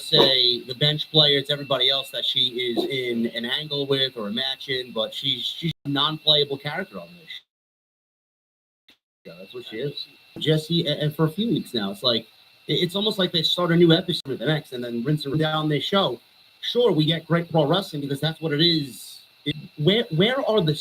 say the bench player, it's everybody else that she is in an angle with or a match in, but she's a non-playable character on this show. That's what she is. Jesse, and for a few weeks now, it's like it's almost like they start a new episode of the next and then rinse it down their show. Sure, we get great pro wrestling because that's what it is. Where are the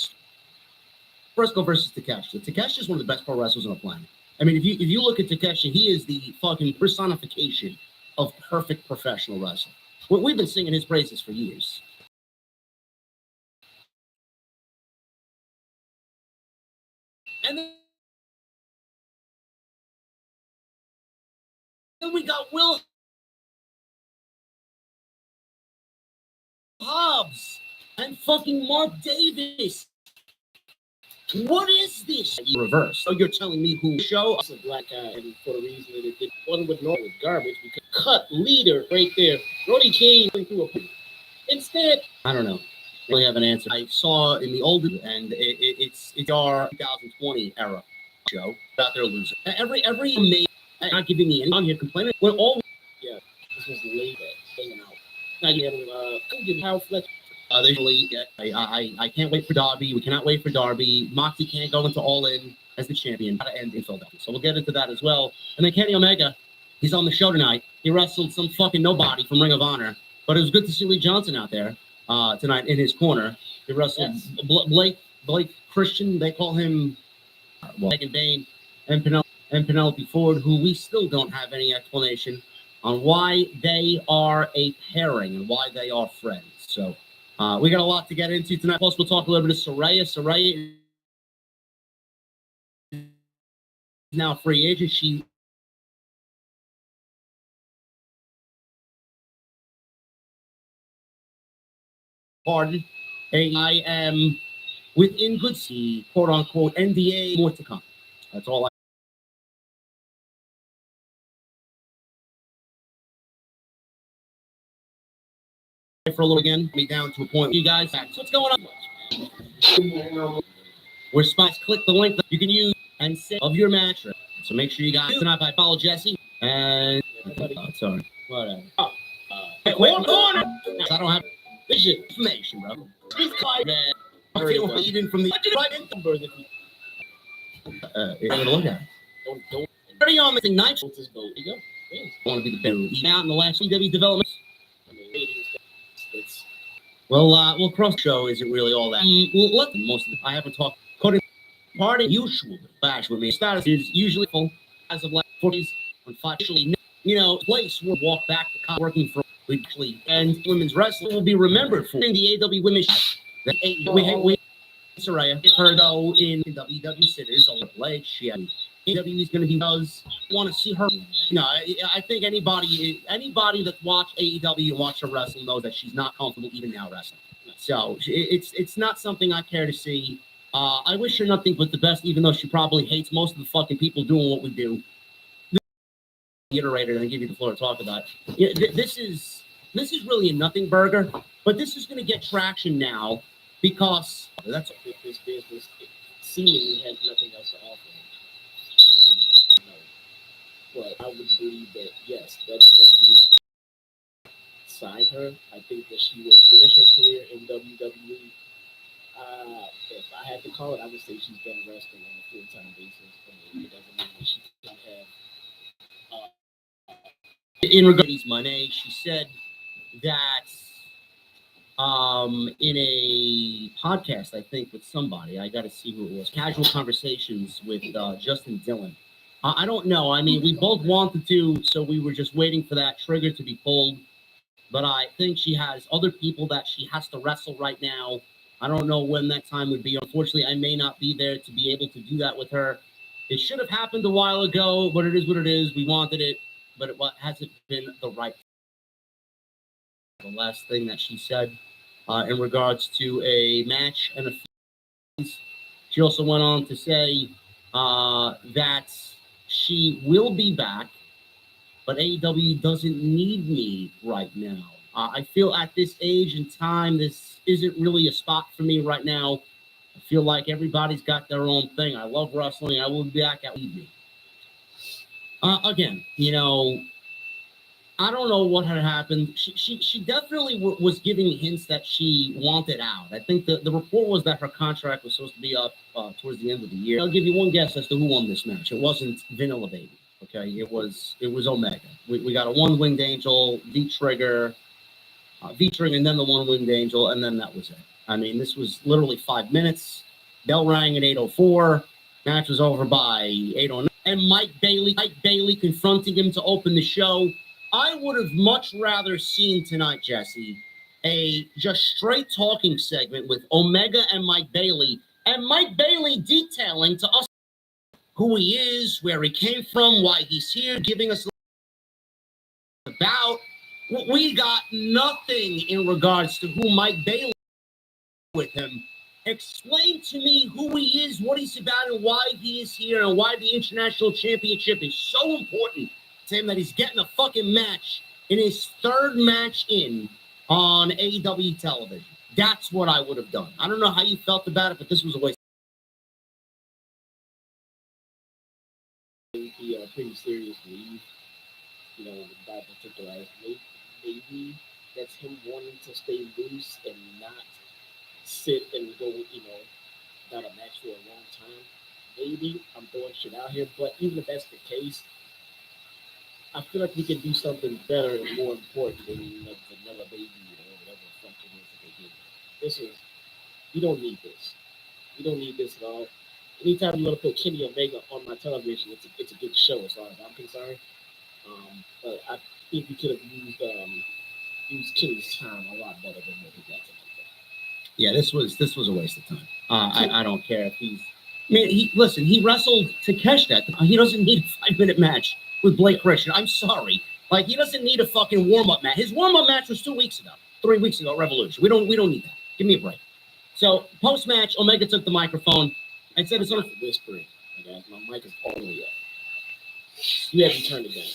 Briscoe versus Takeshi? Takeshi is one of the best pro wrestlers on the planet. I mean, if you look at Takeshi, he is the fucking personification of perfect professional wrestling. We've been singing his praises for years. And then we got Will Hobbs and fucking Mark Davis. What is this? Reverse. So you're telling me who show us a black guy and for the reason that it did wasn't with North with garbage because cut leader right there. Brody King went through a instead. I don't know. I really have an answer. I saw in the old and it's our 2020 era show out there losing. Every main not giving me any on here complaining. We're all this was late hanging out. Now you have how Fletcher. I can't wait for Darby. We cannot wait for Darby. Moxie can't go into All In as the champion. Got to end in Philadelphia. So we'll get into that as well. And then Kenny Omega, he's on the show tonight. He wrestled some fucking nobody from Ring of Honor. But it was good to see Lee Johnson out there tonight in his corner. He wrestled Blake Christian. They call him Megan Bain and Penelope Ford, who we still don't have any explanation on why they are a pairing and why they are friends. So we got a lot to get into tonight. Plus, we'll talk a little bit of Saraya. Saraya is now free agent. She pardon. I am within good see, quote unquote, NDA, more to come. That's all for a little again, me down to a point. You guys, so what's going on? Where spots, click the link that you can use and say of your match. So make sure you guys tonight by follow Jesse and sorry, whatever. Corner. I don't have this shit information, bro. This guy even from the right number that look at. Don't. Already on the night. You go. Want to be the better out in the last CW developments. Well, cross show isn't really all that. Well, most of the I haven't talked. Party usually bash with me. Status is usually full as of like 40s. Unfortunately, place will walk back to working for weekly and women's wrestling will be remembered for in the AW women's. We Saraya. If her though in WW Cities on the leg, she had AW is going to be does want to see her. I think anybody that watch AEW and watch her wrestle knows that she's not comfortable even now wrestling. So it's not something I care to see. I wish her nothing but the best, even though she probably hates most of the fucking people doing what we do. Iterated and give you the floor to talk about. This is really a nothing burger, but this is going to get traction now because that's this business seemingly has nothing else to offer. But I would believe that yes, WWE sign her. I think that she will finish her career in WWE. If I had to call it, I would say she's done wrestling on a full-time basis. It doesn't mean that she can't have. In regards to money, she said that in a podcast, I think with somebody, I got to see who it was. Casual Conversations with Justin Dillon. I don't know. I mean, we both wanted to, so we were just waiting for that trigger to be pulled. But I think she has other people that she has to wrestle right now. I don't know when that time would be. Unfortunately, I may not be there to be able to do that with her. It should have happened a while ago, but it is what it is. We wanted it, but it hasn't been the right. The last thing that she said in regards to a match and a. She also went on to say that she will be back, but AEW doesn't need me right now. I feel at this age and time, this isn't really a spot for me right now. I feel like everybody's got their own thing. I love wrestling. I will be back at me. Again, I don't know what had happened. She definitely was giving hints that she wanted out. I think the report was that her contract was supposed to be up towards the end of the year. I'll give you one guess as to who won this match. It wasn't Vanilla Baby. Okay, it was Omega. We got a one-winged angel, V-Trigger, and then the one-winged angel, and then that was it. I mean, this was literally 5 minutes. Bell rang at 8:04. Match was over by 8:09. And Mike Bailey confronting him to open the show. I would have much rather seen tonight, Jesse, a just straight talking segment with Omega and Mike Bailey detailing to us who he is, where he came from, why he's here, giving us about. We got nothing in regards to who Mike Bailey is with him. Explain to me who he is, what he's about, and why he is here, and why the International Championship is so important to him that he's getting a fucking match in his third match on AEW television. That's what I would have done. I don't know how you felt about it, but this was a waste. Pretty serious leave, with that particular maybe that's him wanting to stay loose and not sit and go, without a match for a long time. Maybe I'm throwing shit out here, but even if that's the case, I feel like we can do something better and more important than Vanilla Baby or whatever the fuck it is that they did. This is, you don't need this. You don't need this at all. Anytime you want to put Kenny Omega on my television, it's a good show as far as I'm concerned. But I think we could have used Kenny's time a lot better than what he got tonight. Yeah, this was a waste of time. I don't care if he's. I mean, he wrestled Takeshita. He doesn't need a 5-minute match with Blake Christian. I'm sorry. Like, he doesn't need a fucking warm-up match. His warm-up match was 3 weeks ago, Revolution. We don't need that. Give me a break. So, post-match, Omega took the microphone and said it's on whispering. Okay, my mic is all the way up. You haven't turned it down.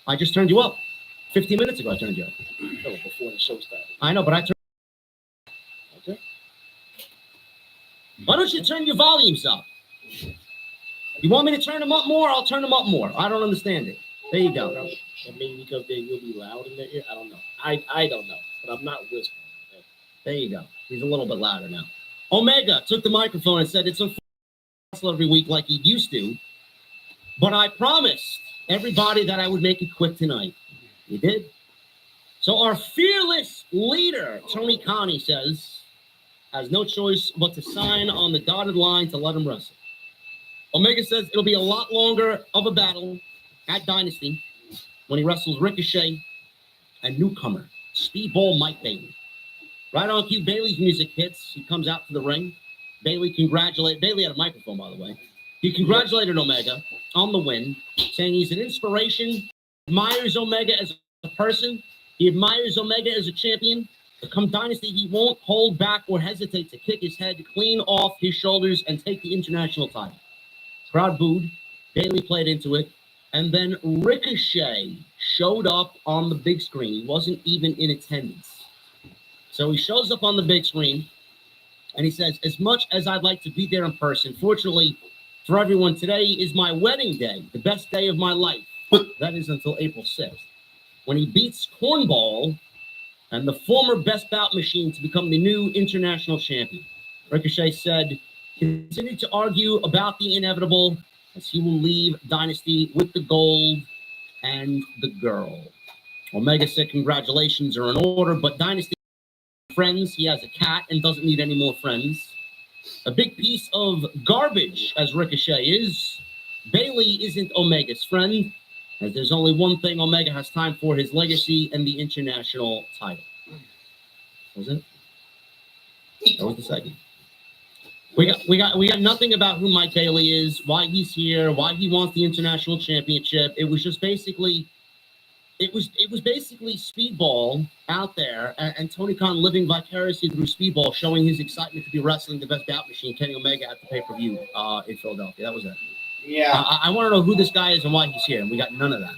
I just turned you up. 15 minutes ago, I turned you up. No, before the show started. I know, but I turned. Okay. Why don't you turn your volumes up? You want me to turn them up more? I'll turn them up more. I don't understand it. There you go. I mean, because then you'll be loud in their ear. I don't know. I don't know, but I'm not whispering. Okay? There you go. He's a little bit louder now. Omega took the microphone and said it's a wrestle every week like he used to, but I promised everybody that I would make it quick tonight. He did. So our fearless leader, Tony Khan, he says, has no choice but to sign on the dotted line to let him wrestle. Omega says it'll be a lot longer of a battle at Dynasty when he wrestles Ricochet and newcomer, Speedball Mike Bailey. Right on cue, Bailey's music hits. He comes out to the ring. Bailey had a microphone, by the way. He congratulated Omega on the win, saying he's an inspiration, admires Omega as a person. He admires Omega as a champion. But come Dynasty, he won't hold back or hesitate to kick his head clean off his shoulders and take the international title. Crowd booed. Bailey played into it. And then Ricochet showed up on the big screen. He wasn't even in attendance. So he shows up on the big screen, and he says, as much as I'd like to be there in person, fortunately for everyone, today is my wedding day, the best day of my life. That is until April 6th, when he beats Cornball and the former Best Bout Machine to become the new international champion. Ricochet said, continue to argue about the inevitable, as he will leave Dynasty with the gold and the girl. Omega said congratulations are in order, but Dynasty friends. He has a cat and doesn't need any more friends. A big piece of garbage, as Ricochet is. Bailey isn't Omega's friend, as there's only one thing Omega has time for, his legacy and the international title. Was it? That was the second. We got nothing about who Mike Bailey is, why he's here, why he wants the international championship. It was just basically Speedball out there and Tony Khan living vicariously through Speedball, showing his excitement to be wrestling the Best Bout Machine, Kenny Omega, at the pay-per-view in Philadelphia. That was it. Yeah. I want to know who this guy is and why he's here, and we got none of that.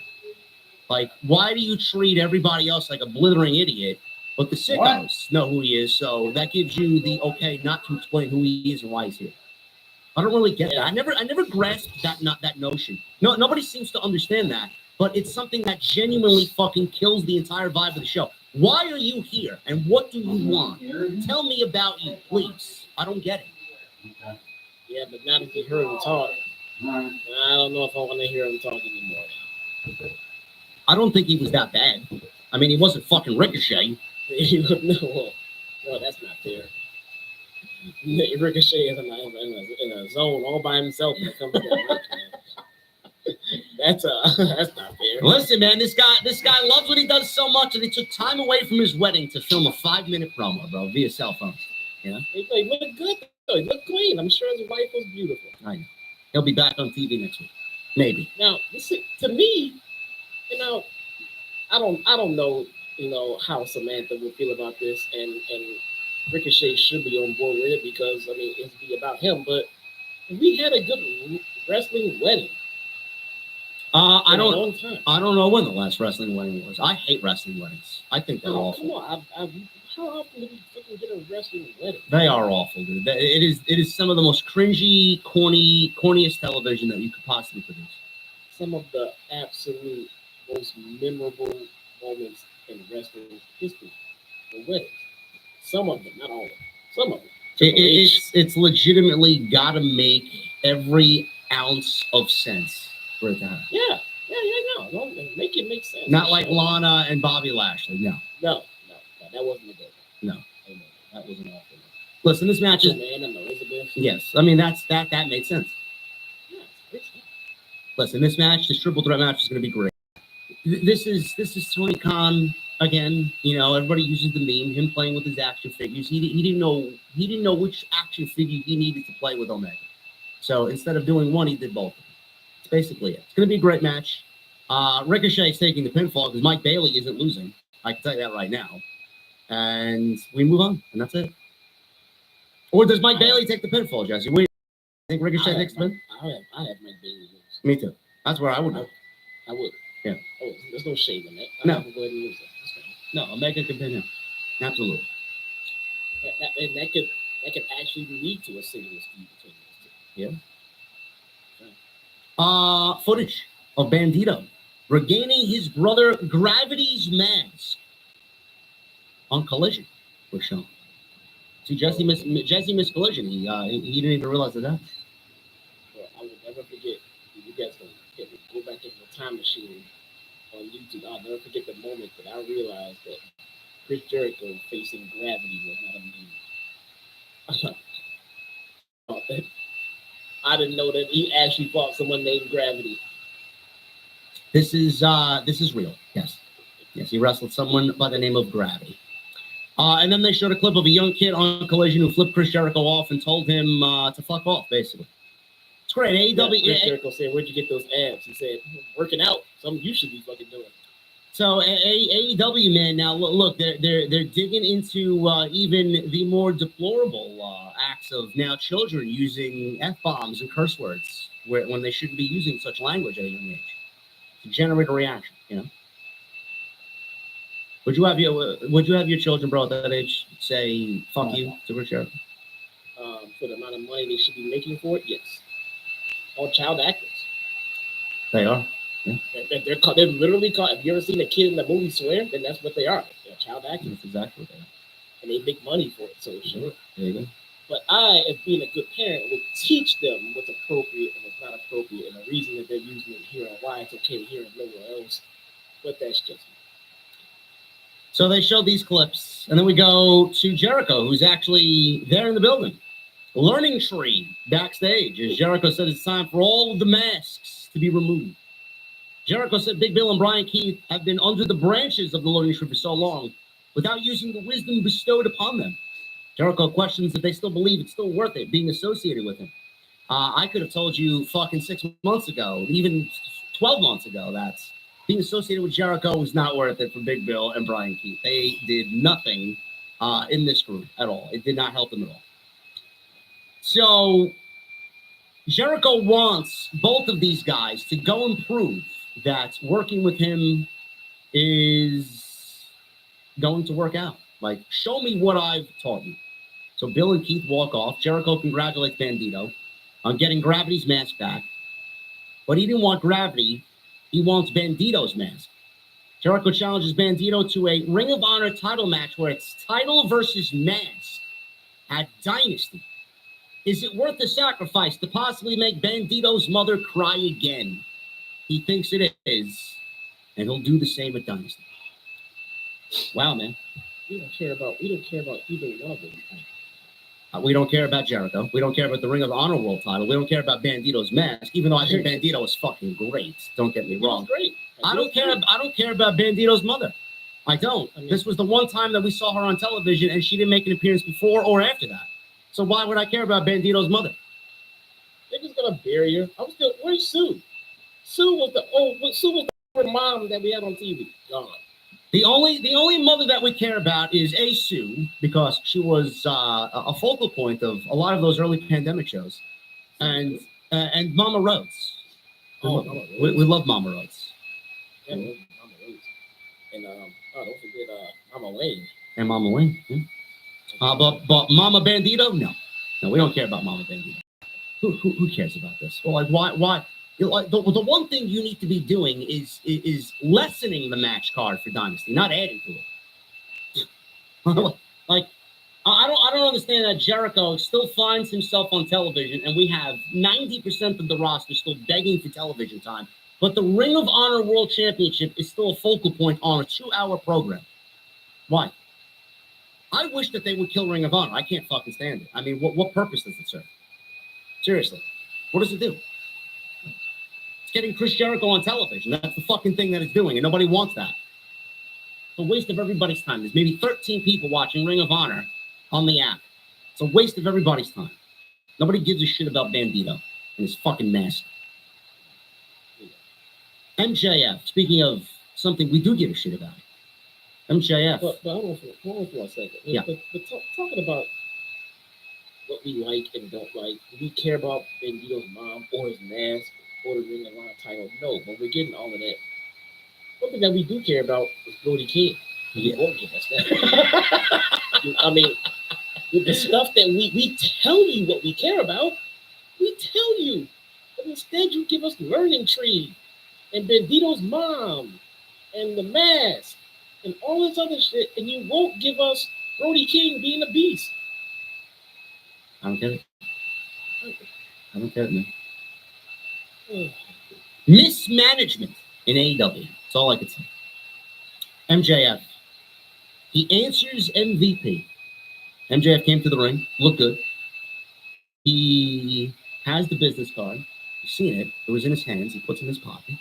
Like, why do you treat everybody else like a blithering idiot, but the sickos know who he is, so that gives you the okay not to explain who he is and why he's here. I don't really get it. I never grasped that notion. No, nobody seems to understand that. but it's something that genuinely fucking kills the entire vibe of the show. Why are you here, and what do you want? Tell me about you, please. I don't get it. Okay. Yeah, but now that you heard him talk, All right. I don't know if I want to hear him talk anymore. I don't think he was that bad. I mean, he wasn't fucking Ricochet. No, that's not fair. Ricochet is in a zone all by himself when it comes to that match, man. That's not fair. Listen, man, this guy loves what he does so much, and he took time away from his wedding to film a 5-minute promo, bro, via cell phone. He looked good though. He looked clean. I'm sure his wife was beautiful. I know. He'll be back on TV next week, maybe. Now, to me, I don't know, how Samantha would feel about this, and Ricochet should be on board with it because it'd be about him. But we had a good wrestling wedding. I don't know when the last wrestling wedding was. I hate wrestling weddings. I think they're awful. Come on, how often do we fucking get a wrestling wedding? They are awful, dude. It is some of the most cringy, corniest television that you could possibly produce. Some of the absolute most memorable moments in wrestling history. The weddings. Some of them, not all of them. Some of them. It's legitimately got to make every ounce of sense for it to happen. Yeah, no. Don't make it make sense. Not like Lana and Bobby Lashley. No, that wasn't a good one. No, that was an awful one. Listen, this match is. Man and Elizabeth. Yes, I mean that made sense. Yeah, it's great. Listen, this match, this triple threat match, is going to be great. This is Tony Khan again. Everybody uses the meme, him playing with his action figures. He didn't know which action figure he needed to play with Omega. So instead of doing one, he did both. That's basically it. It's going to be a great match. Ricochet's taking the pinfall because Mike Bailey isn't losing. I can tell you that right now. And we move on, and that's it. Or does Mike Bailey take the pinfall, Jesse? What do you think? Ricochet takes the pin? I have Mike Bailey lose. Me too. That's where I would go. I would. Yeah. Oh, there's no shame in that. No. I would go ahead and lose it. No, Omega can pin him. Absolutely. And that could actually lead to a singles feud between those two. Yeah. Footage of Bandito regaining his brother Gravity's mask on Collision was shown. See, Jesse missed Collision. He didn't even realize that. Well, I will never forget. You guys can go back into the time machine on YouTube. I'll never forget the moment that I realized that Chris Jericho facing Gravity was not a meme. I didn't know that he actually fought someone named Gravity. This is real. Yes, he wrestled someone by the name of Gravity. And then they showed a clip of a young kid on Collision who flipped Chris Jericho off and told him to fuck off, basically. It's great. AEW. Chris Jericho said, "Where'd you get those abs?" He said, "Working out. Something you should be fucking doing." So AEW, man, now look, they're digging into even the more deplorable acts of now children using F-bombs and curse words when they shouldn't be using such language at a young age to generate a reaction. Would you have your children, bro, at that age say "fuck you" to Chris Jericho? For the amount of money they should be making for it, yes. All child actors. They are. Yeah. They're literally called. Have you ever seen a kid in the movie swear? Then that's what they are. They're child actors. That's exactly what they are. And they make money for it. So sure. There you go. But I, as being a good parent, would teach them what's appropriate and what's not appropriate, and the reason that they're using it here and why it's okay to hear it nowhere else. But that's just me. So they showed these clips, and then we go to Jericho, who's actually there in the building. Learning tree backstage, as Jericho said it's time for all of the masks to be removed. Jericho said Big Bill and Brian Keith have been under the branches of the learning tree for so long without using the wisdom bestowed upon them. Jericho questions if they still believe it's still worth it being associated with him. I could have told you fucking 6 months ago, even 12 months ago, that being associated with Jericho was not worth it for Big Bill and Brian Keith. They did nothing in this group at all. It did not help them at all. So Jericho wants both of these guys to go and prove that working with him is going to work out. Like, show me what I've taught you. So Bill and Keith walk off. Jericho congratulates Bandito on getting Gravity's mask back. But he didn't want Gravity He wants Bandito's mask. Jericho challenges Bandito to a Ring of Honor title match where it's title versus mask at Dynasty. Is it worth the sacrifice to possibly make Bandito's mother cry again? He thinks it is, and he'll do the same at Dynasty. Wow, man. We don't care about either one of them. We don't care about Jericho. We don't care about the Ring of Honor World title. We don't care about Bandito's mask, even though I think Bandito is fucking great. Don't get me wrong. Great. I don't care about Bandito's mother. I don't. This was the one time that we saw her on television, and she didn't make an appearance before or after that. So why would I care about Bandito's mother? They're just gonna bury her. Where's Sue? Sue was the mom that we had on TV. God. The only mother that we care about is Sue, because she was a focal point of a lot of those early pandemic shows, and Mama Rhodes. We love Mama Rhodes. Yeah, Mama Rhodes. And don't forget Mama Wayne. And Mama Wayne. Yeah. But Mama Bandito, no, we don't care about Mama Bandito. Who cares about this? Well, like why? Like the one thing you need to be doing is lessening the match card for Dynasty, not adding to it. Like I don't understand that Jericho still finds himself on television, and we have 90% of the roster still begging for television time. But the Ring of Honor World Championship is still a focal point on a 2-hour program. Why? I wish that they would kill Ring of Honor. I can't fucking stand it. I mean, what purpose does it serve? Seriously, what does it do? It's getting Chris Jericho on television. That's the fucking thing that it's doing, and nobody wants that. It's a waste of everybody's time. There's maybe 13 people watching Ring of Honor on the app. It's a waste of everybody's time. Nobody gives a shit about Bandito and his fucking mask. MJF, speaking of something we do give a shit about. MJF. But hold on for a second. Yeah. But talking about what we like and don't like, do we care about Bandito's mom or his mask or the Ring of Honor title? No, but we're getting all of that. One thing that we do care about is Brody King. He won't give us that. I mean, with the stuff that we tell you what we care about, we tell you. But instead you give us Learning Tree and Bandito's mom and the mask and all this other shit, and you won't give us Brody King being a beast. I don't get it. I don't get it, man. Mismanagement in AEW. That's all I could say. MJF. He answers MVP. MJF came to the ring, looked good. He has the business card. You've seen it. It was in his hands. He puts it in his pocket.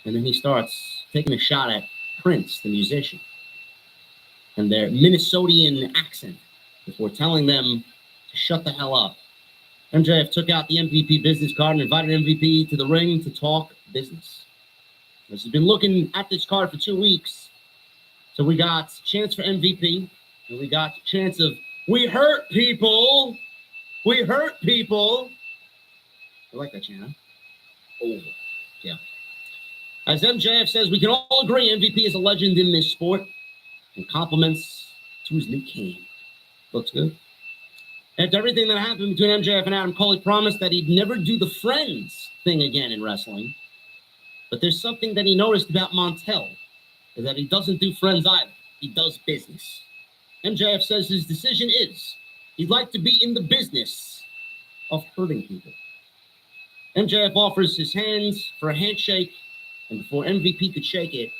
And then he starts taking a shot at Prince, the musician, and their Minnesotan accent before telling them to shut the hell up. MJF took out the MVP business card and invited MVP to the ring to talk business. He's been looking at this card for 2 weeks. So we got a chance for MVP, and we got a chance of we hurt people. We hurt people. I like that chant, huh? Over. Yeah. As MJF says, we can all agree MVP is a legend in this sport, and compliments to his new king. Looks good. After everything that happened between MJF and Adam Cole, he promised that he'd never do the friends thing again in wrestling. But there's something that he noticed about Montel, is that he doesn't do friends either. He does business. MJF says his decision is he'd like to be in the business of hurting people. MJF offers his hands for a handshake, and before MVP could shake it,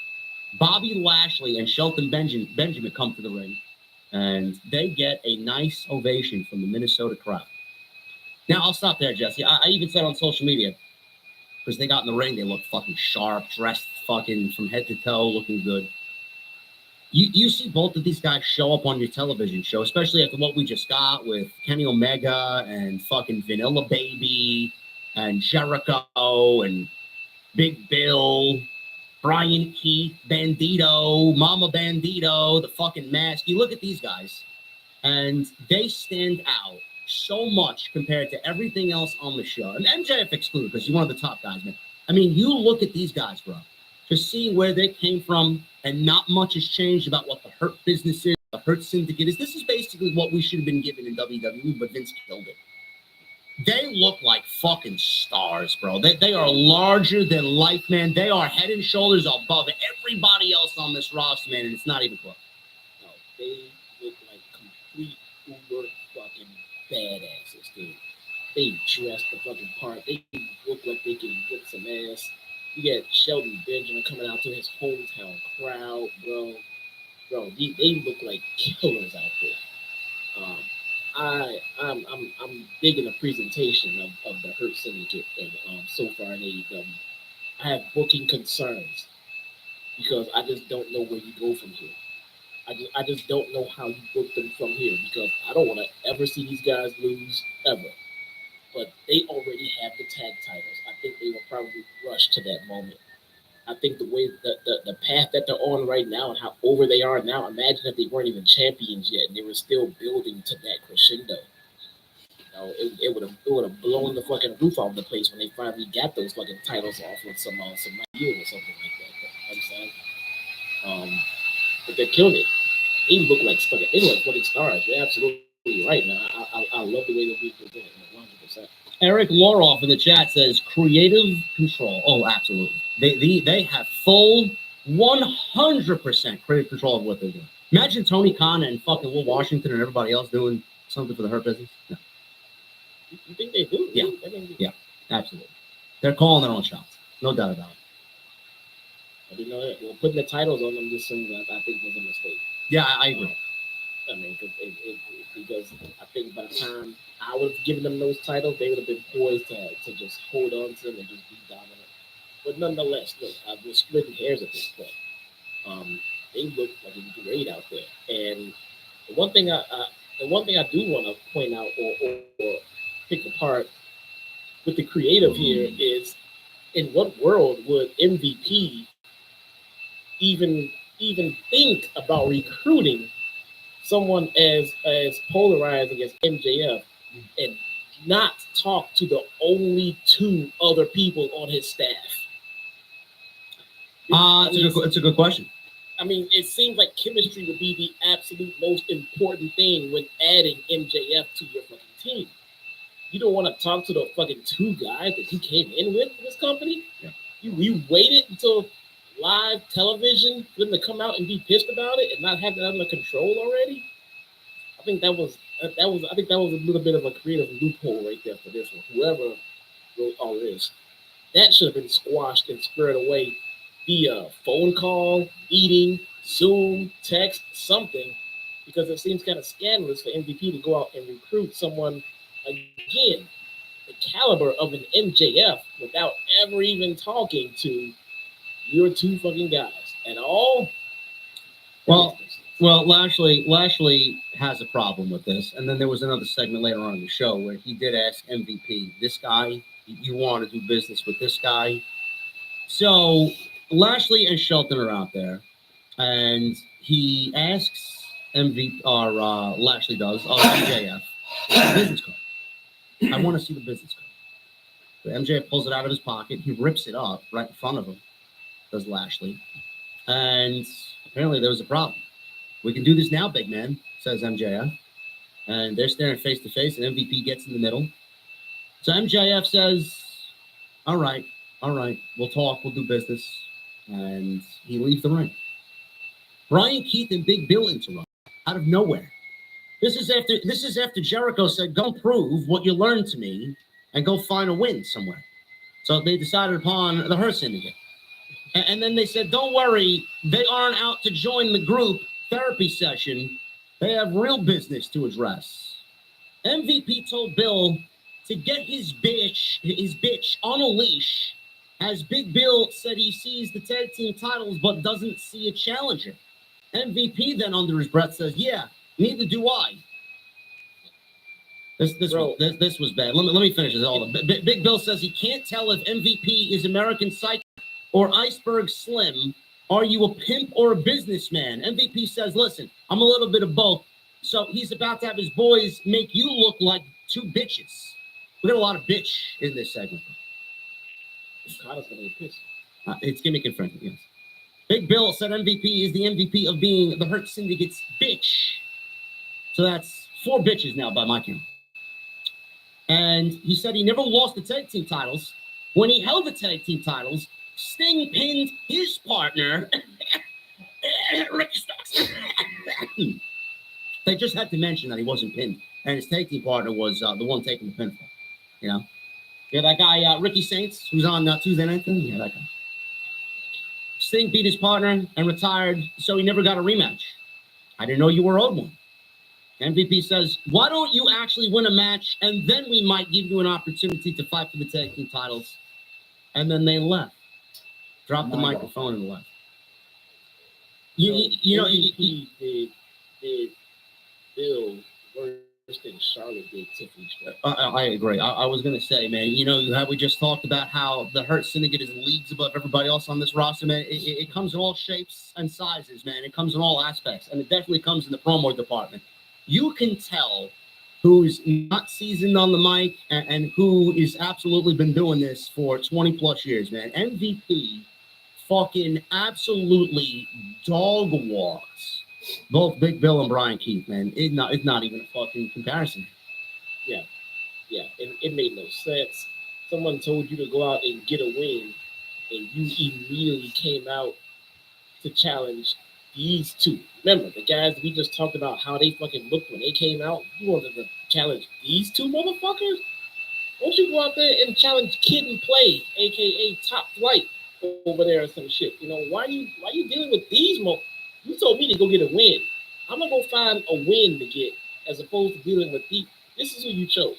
Bobby Lashley and Shelton Benjamin come to the ring, and they get a nice ovation from the Minnesota crowd. Now, I'll stop there, Jesse. I even said on social media, because they got in the ring, they looked fucking sharp, dressed fucking from head to toe, looking good. You see both of these guys show up on your television show, especially after what we just got with Kenny Omega and fucking Vanilla Baby and Jericho and Big Bill, Brian Keith, Bandito, Mama Bandito, the fucking mask. You look at these guys, and they stand out so much compared to everything else on the show. And MJF excluded, because he's one of the top guys, man. I mean, you look at these guys, bro, to see where they came from, and not much has changed about what the Hurt business is, the Hurt Syndicate is. This is basically what we should have been given in WWE, but Vince killed it. They look like fucking stars, bro. They are larger than life, man. They are head and shoulders above everybody else on this roster, man, and it's not even close. No, they look like complete uber fucking badasses, dude. They dress the fucking part. They look like they can whip some ass. You got Shelton Benjamin coming out to his hometown crowd, bro. Bro, they look like killers out there. I'm digging the presentation of the Hurt Syndicate and so far in AEW. I have booking concerns because I just don't know where you go from here. I just don't know how you book them from here because I don't want to ever see these guys lose ever. But they already have the tag titles. I think they will probably rush to that moment. I think the way the path that they're on right now and how over they are now, imagine if they weren't even champions yet and they were still building to that crescendo. You know, it would have blown the fucking roof off the place when they finally got those fucking titles off with some year or something like that. You know what I'm saying? But they're killing it. They look like fucking stars. You're absolutely right, man. I love the way they're being presented, 100%. Eric Loroff in the chat says creative control. Oh, absolutely. They have full 100% creative control of what they're doing. Imagine Tony Khan and fucking Will Washington and everybody else doing something for the Hurt Business. No. You think they do? Yeah. Yeah, absolutely. They're calling their own shots. No doubt about it. I didn't know that. Well, putting the titles on them just seems I think was a mistake. Yeah, I agree. I mean, because I think by the time I would have given them those titles, they would have been poised to just hold on to them and just be dominant. But nonetheless, look, we're splitting hairs at this point. They look like great out there. And the one thing I do want to point out or pick apart with the creative here is, in what world would MVP even think about recruiting someone as polarizing as MJF and not talk to the only two other people on his staff? It's a good question. I mean, it seems like chemistry would be the absolute most important thing when adding MJF to your fucking team. You don't want to talk to the fucking two guys that you came in with this company? Yeah. You waited until live television for them to come out and be pissed about it and not have that under control already? I think that was a little bit of a creative loophole right there for this one. Whoever wrote all this, that should have been squashed and squared away via phone call, meeting, Zoom, text, something, because it seems kind of scandalous for MVP to go out and recruit someone, again, the caliber of an MJF without ever even talking to your two fucking guys at all. Well, Lashley has a problem with this, and then there was another segment later on in the show where he did ask MVP, "This guy, you want to do business with this guy?" So Lashley and Shelton are out there, and he asks MVP, or Lashley does, MJF, business card. I want to see the business card. So MJF pulls it out of his pocket. He rips it up right in front of him, does Lashley. And apparently there was a problem. "We can do this now, big man," says MJF. And they're staring face to face, and MVP gets in the middle. So MJF says, all right, we'll talk, we'll do business. And he leaves the ring. Brian Keith and Big Bill interrupt out of nowhere. This is after Jericho said, "Go prove what you learned to me and go find a win somewhere." So they decided upon the Hurt Syndicate. And then they said, "Don't worry, they aren't out to join the group therapy session. They have real business to address." MVP told Bill to get his bitch on a leash, as Big Bill said he sees the tag team titles but doesn't see a challenger. MVP then under his breath says, "Yeah, neither do I." This was bad. Let me finish this. All Big Bill says he can't tell if MVP is American Psycho or Iceberg Slim. Are you a pimp or a businessman? MVP says, "Listen, I'm a little bit of both." So he's about to have his boys make you look like two bitches. We got a lot of bitch in this segment. It's gimmick friendly, yes. Big Bill said MVP is the MVP of being the Hurt Syndicate's bitch. So that's 4 bitches now by my count. And he said he never lost the tag team titles. When he held the tag team titles, Sting pinned his partner, Ricky Starks. They just had to mention that he wasn't pinned, and his tag team partner was the one taking the pinfall. You know, yeah, that guy Ricky Saints, who's on Tuesday Night. Yeah, that guy. Sting beat his partner and retired, so he never got a rematch. I didn't know you were owed one. MVP says, "Why don't you actually win a match, and then we might give you an opportunity to fight for the tag team titles?" And then they left, dropped the microphone and left. You know, MVP did Bill worse than Charlotte did Tiffany Stratton. I agree. I was going to say, man, you know, we just talked about how the Hurt Syndicate is leagues above everybody else on this roster, man. It comes in all shapes and sizes, man. It comes in all aspects, and it definitely comes in the promo department. You can tell who's not seasoned on the mic and who is absolutely been doing this for 20 plus years, man. MVP fucking absolutely dog walks both Big Bill and Brian Keith, man. It's not even a fucking comparison. Yeah, it made no sense. Someone told you to go out and get a win, and you immediately came out to challenge these two. Remember, the guys we just talked about how they fucking looked when they came out? You wanted to challenge these two motherfuckers? Why don't you go out there and challenge Kid and Play, a.k.a. Top Flight, over there or some shit? You know, why are you dealing with these You told me to go get a win. I'm going to go find a win to get as opposed to dealing with these. This is who you chose.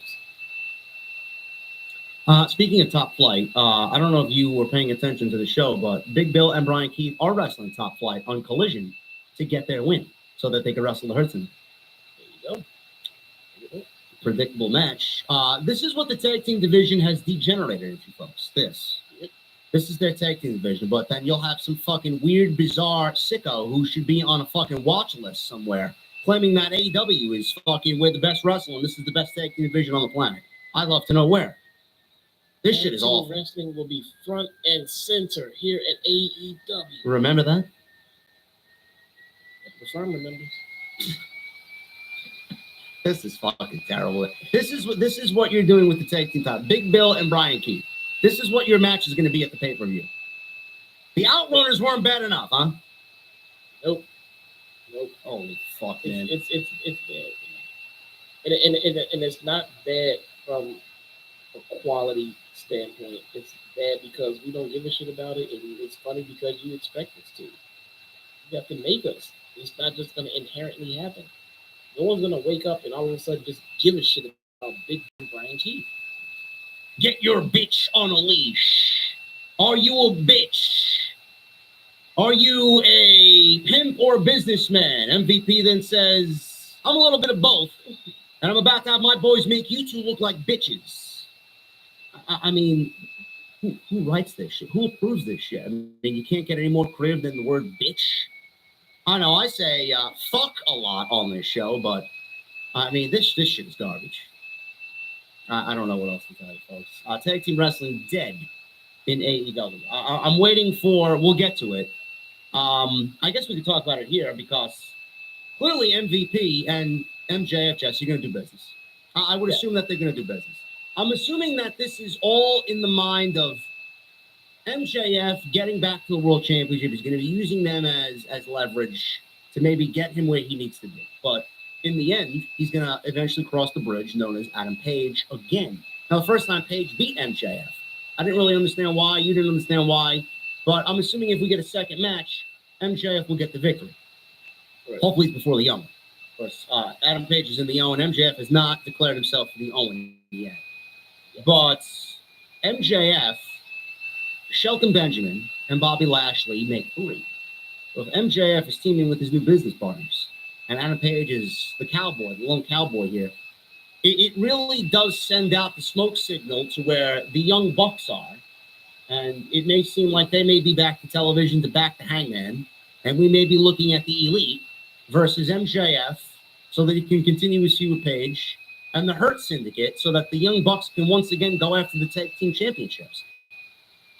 Speaking of Top Flight, I don't know if you were paying attention to the show, but Big Bill and Brian Keith are wrestling Top Flight on Collision to get their win so that they can wrestle the Hurt Syndicate. There you go. Predictable match. This is what the tag team division has degenerated into, folks. This is their tag team division, but then you'll have some fucking weird, bizarre sicko who should be on a fucking watch list somewhere, claiming that AEW is fucking we're the best wrestler and this is the best tag team division on the planet. I'd love to know where. This shit is awful. Wrestling will be front and center here at AEW. Remember that? The firm remembers. This is fucking terrible. This is what you're doing with the tag team title. Big Bill and Brian Keith. This is what your match is going to be at the pay-per-view. The Outrunners weren't bad enough, huh? Nope. Holy fuck, man. It's bad. And it's not bad from a quality standpoint. It's bad because we don't give a shit about it, and it's funny because you expect us to. You have to make us. It's not just going to inherently happen. No one's going to wake up and all of a sudden just give a shit about Big Brian Keith. Get your bitch on a leash. Are you a bitch? Are you a pimp or businessman? MVP then says, I'm a little bit of both, and I'm about to have my boys make you two look like bitches. I mean, who writes this shit? Who approves this shit? I mean, you can't get any more creative than the word bitch. I know I say fuck a lot on this show, but I mean, this shit is garbage. I don't know what else to tell you, folks. Tag team wrestling dead in AEW. I'm waiting for, we'll get to it. I guess we could talk about it here because clearly MVP and MJF, Jess, you're going to do business. I would assume that they're going to do business. I'm assuming that this is all in the mind of MJF getting back to the World Championship. He's going to be using them as leverage to maybe get him where he needs to be. But in the end, he's going to eventually cross the bridge known as Adam Page again. Now, the first time Page beat MJF, I didn't really understand why. You didn't understand why. But I'm assuming if we get a second match, MJF will get the victory. Right. Hopefully it's before the Owen. Of course, Adam Page is in the Owen. MJF has not declared himself for the Owen yet. But MJF, Shelton Benjamin, and Bobby Lashley make three. So if MJF is teaming with his new business partners, and Adam Page is the cowboy, the lone cowboy here, it really does send out the smoke signal to where the Young Bucks are. And it may seem like they may be back to television to back the Hangman, and we may be looking at the Elite versus MJF so that he can continue his feud with Page, and the Hurt Syndicate so that the Young Bucks can once again go after the tag team championships.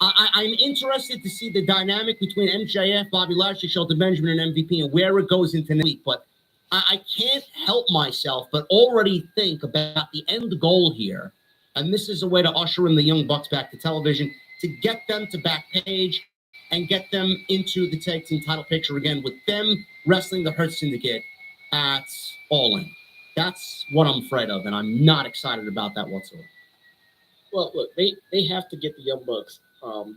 I'm interested to see the dynamic between MJF, Bobby Lashley, Shelton Benjamin, and MVP and where it goes into next week, but I can't help myself but already think about the end goal here And this is a way to usher in the Young Bucks back to television, to get them to Backpage and get them into the tag team title picture again with them wrestling the Hurt Syndicate at All In. That's what I'm afraid of, and I'm not excited about that whatsoever. Well, look, they have to get the Young Bucks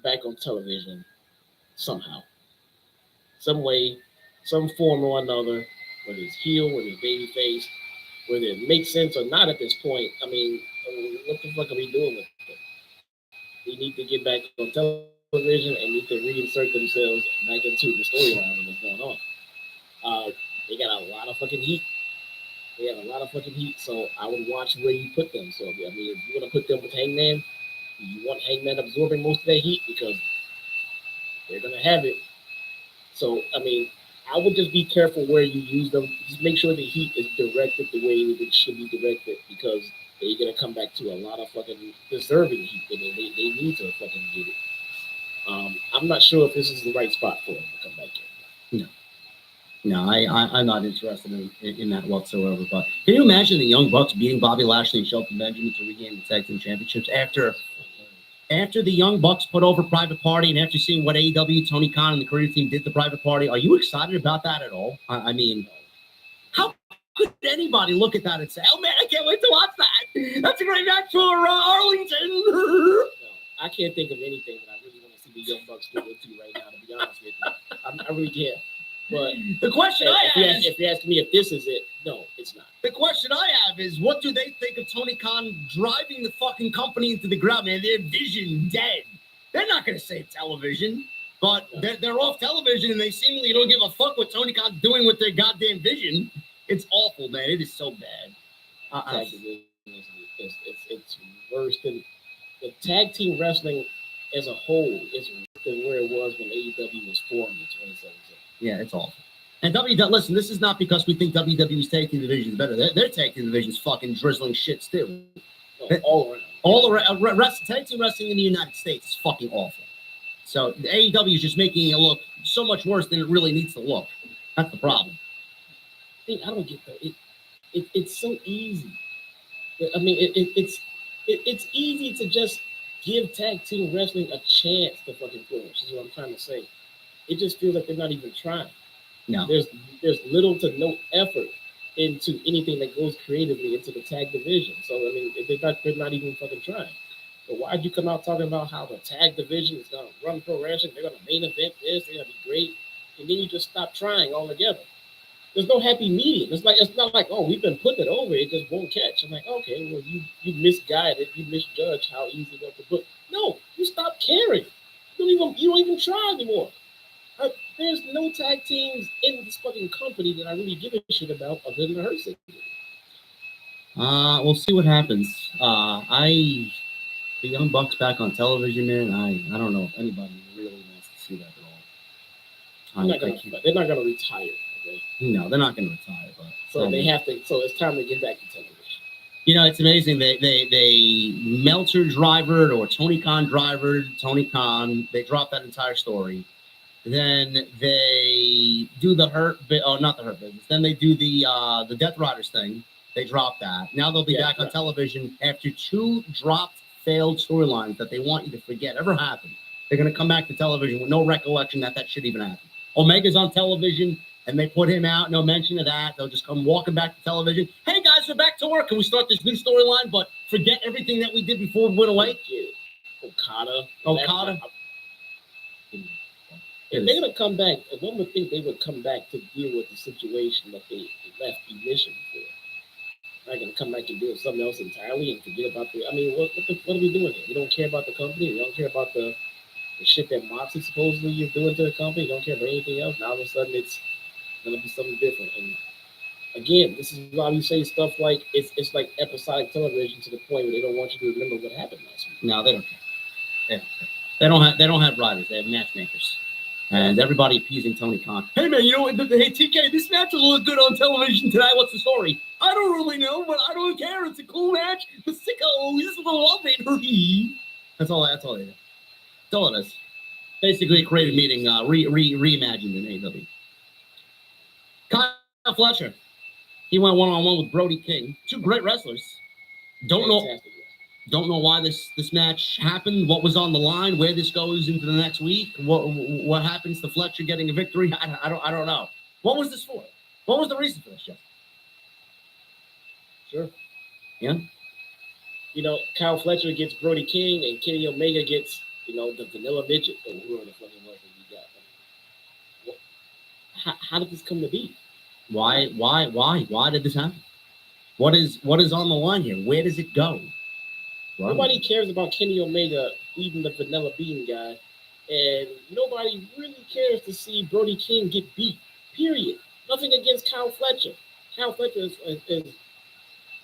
back on television somehow, some way, some form or another, whether it's heel, whether it's babyface, whether it makes sense or not at this point. I mean, what the fuck are we doing with them? They need to get back on television and need to reinsert themselves back into the storyline of what's going on. They got a lot of fucking heat. They have a lot of fucking heat, so I would watch where you put them. So, I mean, if you're going to put them with Hangman, you want Hangman absorbing most of that heat because they're going to have it. So, I mean, I would just be careful where you use them. Just make sure the heat is directed the way it should be directed because they're going to come back to a lot of fucking deserving heat. I mean, they need to fucking get it. I'm not sure if this is the right spot for them to come back in. No, I'm not interested in that whatsoever. But can you imagine the Young Bucks beating Bobby Lashley and Shelton Benjamin to regain the tag team championships after the Young Bucks put over Private Party and after seeing what AEW, Tony Khan, and the creative team did to Private Party? Are you excited about that at all? I mean, how could anybody look at that and say, "Oh man, I can't wait to watch that"? That's a great match for Arlington. No, I can't think of anything that I really want to see the Young Bucks go into right now. To be honest with you, I really can't. But the question if you're asking me if this is it, no, it's not. The question I have is, what do they think of Tony Khan driving the fucking company into the ground? Man, their vision dead. They're not going to save television, but they're off television and they seemingly don't give a fuck what Tony Khan's doing with their goddamn vision. It's awful, man. It is so bad. It's worse than the tag team wrestling as a whole is worse than where it was when AEW was formed in 2017. Yeah, it's awful. And listen, this is not because we think WWE's tag team division is better. Their tag team division is fucking drizzling shit still. All around. All around. Tag team wrestling in the United States is fucking awful. So the AEW is just making it look so much worse than it really needs to look. That's the problem. I don't get that. It's so easy. I mean, it's easy to just give tag team wrestling a chance to fucking flourish. Is what I'm trying to say. It just feels like they're not even trying. No. There's little to no effort into anything that goes creatively into the tag division. So I mean, they're not even fucking trying. So why'd you come out talking about how the tag division is gonna run pro wrestling? They're gonna main event this. They're gonna be great, and then you just stop trying altogether. There's no happy medium. It's not like, oh, we've been putting it over, it just won't catch. I'm like, okay, well, you misguided, you misjudged how easy it was to put. No, you stop caring. You don't even try anymore. There's no tag teams in this fucking company that I really give a shit about other than the Hurt Syndicate. We'll see what happens. The Young Bucks back on television, man. I don't know if anybody really wants to see that at all. They're not gonna retire. Okay? No, they're not gonna retire. But so they have to. So it's time to get back to television. You know, it's amazing. They Meltzer drivered or Tony Khan drivered Tony Khan. They dropped that entire story. Then they do the not the Hurt Business. Then they do the Death Riders thing. They dropped that. Now they'll be back on television after 2 dropped, failed storylines that they want you to forget ever happened. They're going to come back to television with no recollection that shit even happened. Omega's on television, and they put him out. No mention of that. They'll just come walking back to television. Hey, guys, we're back to work. Can we start this new storyline, but forget everything that we did before we went away? Okada. If they're gonna come back, one would think they would come back to deal with the situation that they left Emission for. They're gonna come back and deal with something else entirely and forget about the. I mean, what are we doing here? We don't care about the company. We don't care about the shit that Moxley supposedly is doing to the company. You don't care about anything else. Now all of a sudden it's gonna be something different. And again, this is why we say stuff like it's like episodic television to the point where they don't want you to remember what happened last week. No, they don't care. They don't have writers. They have matchmakers. And everybody appeasing Tony Khan. Hey, man, you know what? Hey, TK, this match will look good on television tonight. What's the story? I don't really know, but I don't care. It's a cool match. The sickos will love it. That's all they do. That's all it is. Basically, a creative meeting reimagined in AEW. Kyle Fletcher. He went one-on-one with Brody King. 2 great wrestlers. Don't Don't know why this match happened. What was on the line? Where this goes into the next week? What happens to Fletcher getting a victory? I don't know. What was this for? What was the reason for this, Jeff? Sure. Yeah. You know, Kyle Fletcher gets Brody King, and Kenny Omega gets, you know, the Vanilla Midget, or whoever the fucking was that we got. How did this come to be? Why did this happen? What is on the line here? Where does it go? Wow. Nobody cares about Kenny Omega, even the Vanilla Bean guy, and nobody really cares to see Brody King get beat. Period. Nothing against Kyle Fletcher. Kyle Fletcher is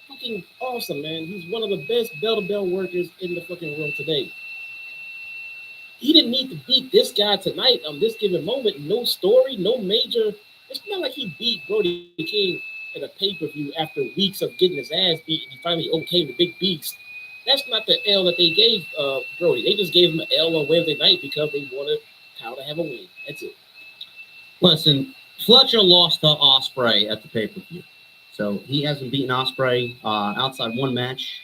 fucking awesome, man. He's one of the best bell-to-bell workers in the fucking world today. He didn't need to beat this guy tonight on this given moment. No story, no major. It's not like he beat Brody King in a pay-per-view after weeks of getting his ass beat and he finally overcame the big beast. That's not the L that they gave Brody. They just gave him an L on Wednesday night because they wanted Kyle to have a win. That's it. Listen, Fletcher lost to Ospreay at the pay-per-view. So he hasn't beaten Ospreay outside one match.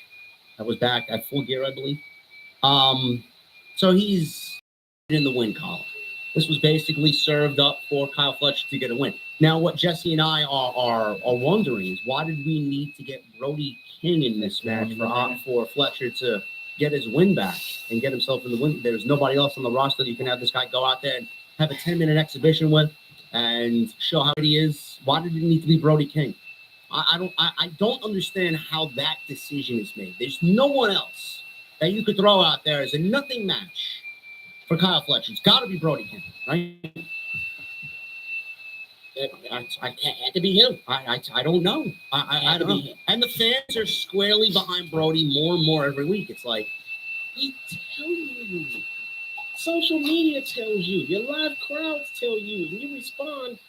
That was back at Full Gear, I believe. So he's in the win column. This was basically served up for Kyle Fletcher to get a win. Now, what Jesse and I are wondering is why did we need to get Brody King in this match for Fletcher to get his win back and get himself in the win? There's nobody else on the roster that you can have this guy go out there and have a 10-minute exhibition with and show how good he is. Why did it need to be Brody King? I don't understand how that decision is made. There's no one else that you could throw out there as a nothing match for Kyle Fletcher. It's got to be Brody King, right? It had to be him. I don't know. I don't know. And the fans are squarely behind Brody more and more every week. It's like, we tell you. Social media tells you. Your live crowds tell you. And you respond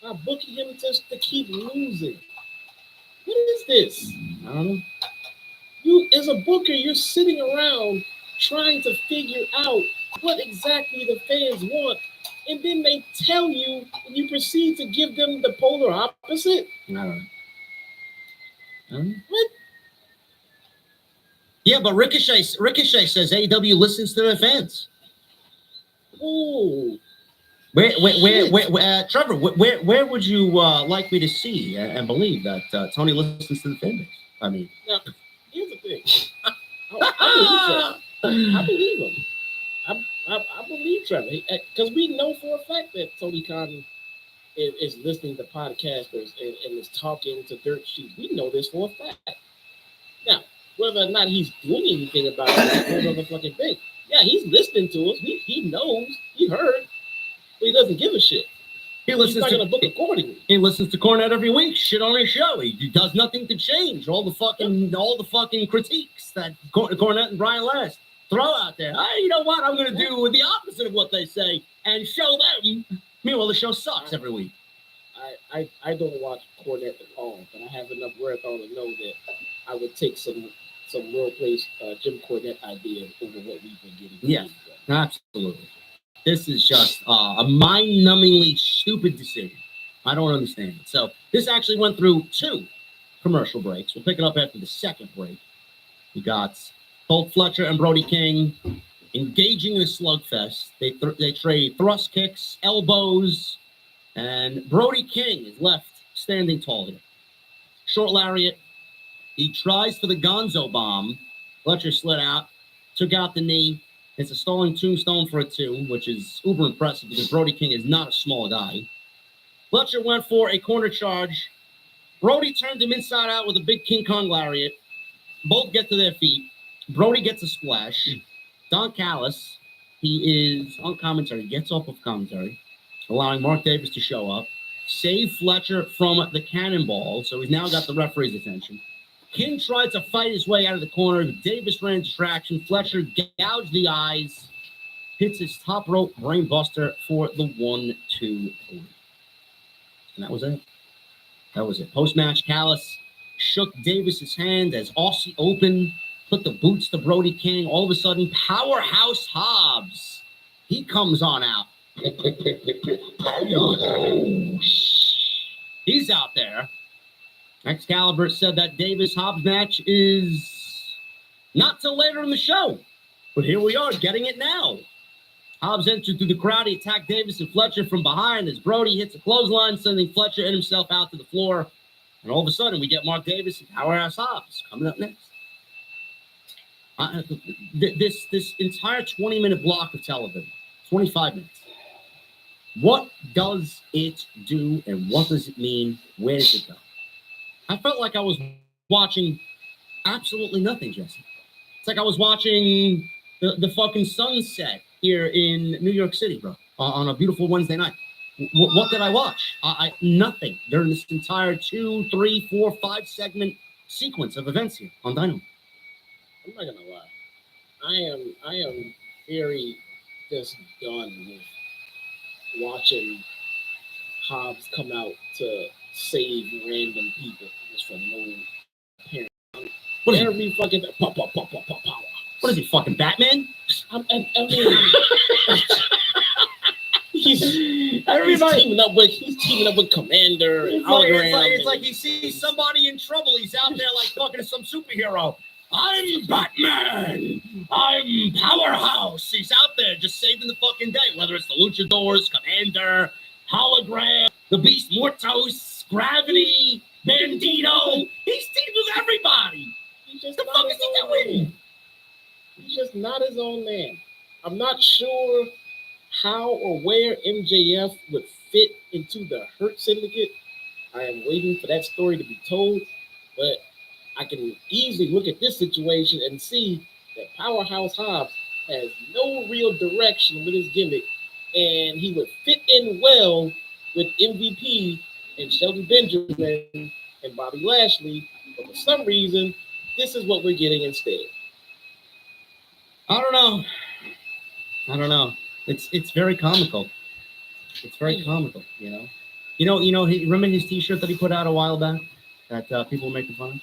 by booking him just to keep losing. What is this? I don't know. You, as a booker, you're sitting around trying to figure out what exactly the fans want, and then they tell you, and you proceed to give them the polar opposite. I don't know. What? Yeah, but Ricochet says AEW listens to their fans. Oh. Where Trevor, where would you like me to see and believe that Tony listens to the fan base? I mean, now, here's the thing. I believe him. I believe Trevor, because we know for a fact that Tony Khan is listening to podcasters and is talking to dirt sheets. We know this for a fact. Now, whether or not he's doing anything about it is a whole other fucking thing. Yeah, he's listening to us. He knows. He heard. But he doesn't give a shit. He listens to book accordingly. He listens to Cornette every week. Shit on his show. He does nothing to change all the fucking critiques that Cornette and Brian Last throw out there. You know what? I'm going to do the opposite of what they say and show them. Meanwhile, the show sucks every week. I don't watch Cornette at all, but I have enough wherewithal to know that I would take some real place Jim Cornette ideas over what we've been getting. Yeah, absolutely. This is just a mind-numbingly stupid decision. I don't understand it. So this actually went through 2 commercial breaks. We'll pick it up after the second break. We got both Fletcher and Brody King engaging in a slugfest. They trade thrust kicks, elbows, and Brody King is left standing tall here. Short lariat. He tries for the Gonzo bomb. Fletcher slid out, took out the knee. It's a stalling tombstone for a 2, which is uber impressive because Brody King is not a small guy. Fletcher went for a corner charge. Brody turned him inside out with a big King Kong lariat. Both get to their feet. Brody gets a splash. Don Callis, he is on commentary, gets off of commentary, allowing Mark Davis to show up. Save Fletcher from the cannonball, so he's now got the referee's attention. King tried to fight his way out of the corner. Davis ran distraction. Fletcher gouged the eyes, hits his top rope brain buster for the 1, 2, 3. And that was it. That was it. Post-match, Callis shook Davis's hand as Aussie Open put the boots to Brody King. All of a sudden, Powerhouse Hobbs, he comes on out. He's out there. Excalibur said that Davis-Hobbs match is Not till later in the show. But here we are, getting it now. Hobbs entered through the crowd. He attacked Davis and Fletcher from behind as Brody hits a clothesline, sending Fletcher and himself out to the floor. And all of a sudden, we get Mark Davis and Powerhouse Hobbs coming up next. This entire 20-minute block of television, 25 minutes, what does it do and what does it mean? Where does it go? I felt like I was watching absolutely nothing, Jesse. It's like I was watching the fucking sunset here in New York City, bro, on a beautiful Wednesday night. What did I watch? Nothing during this entire 2, 3, 4, 5 segment sequence of events here on Dynamite. I'm not gonna lie. I am very just done with watching Hobbs come out to save random people just for no apparent. What is Every fucking power. What is he, fucking Batman? I mean, he's teaming up with Commander and Hologram. It's like he sees somebody in trouble. He's out there like fucking some superhero. I'm Batman. I'm Powerhouse. He's out there just saving the fucking day. Whether it's the Luchadors, Commander, Hologram, the Beast Mortos, Gravity, Bandito. He's teamed with everybody. He's just The not fuck his is he own doing? man. He's just not his own man. I'm not sure how or where MJF would fit into the Hurt Syndicate. I am waiting for that story to be told, but I can easily look at this situation and see that Powerhouse Hobbs has no real direction with his gimmick, and he would fit in well with MVP and Shelby Benjamin and Bobby Lashley, but for some reason, this is what we're getting instead. I don't know. It's very comical. It's very comical, you know. He remember his T-shirt that he put out a while back that people were making fun of.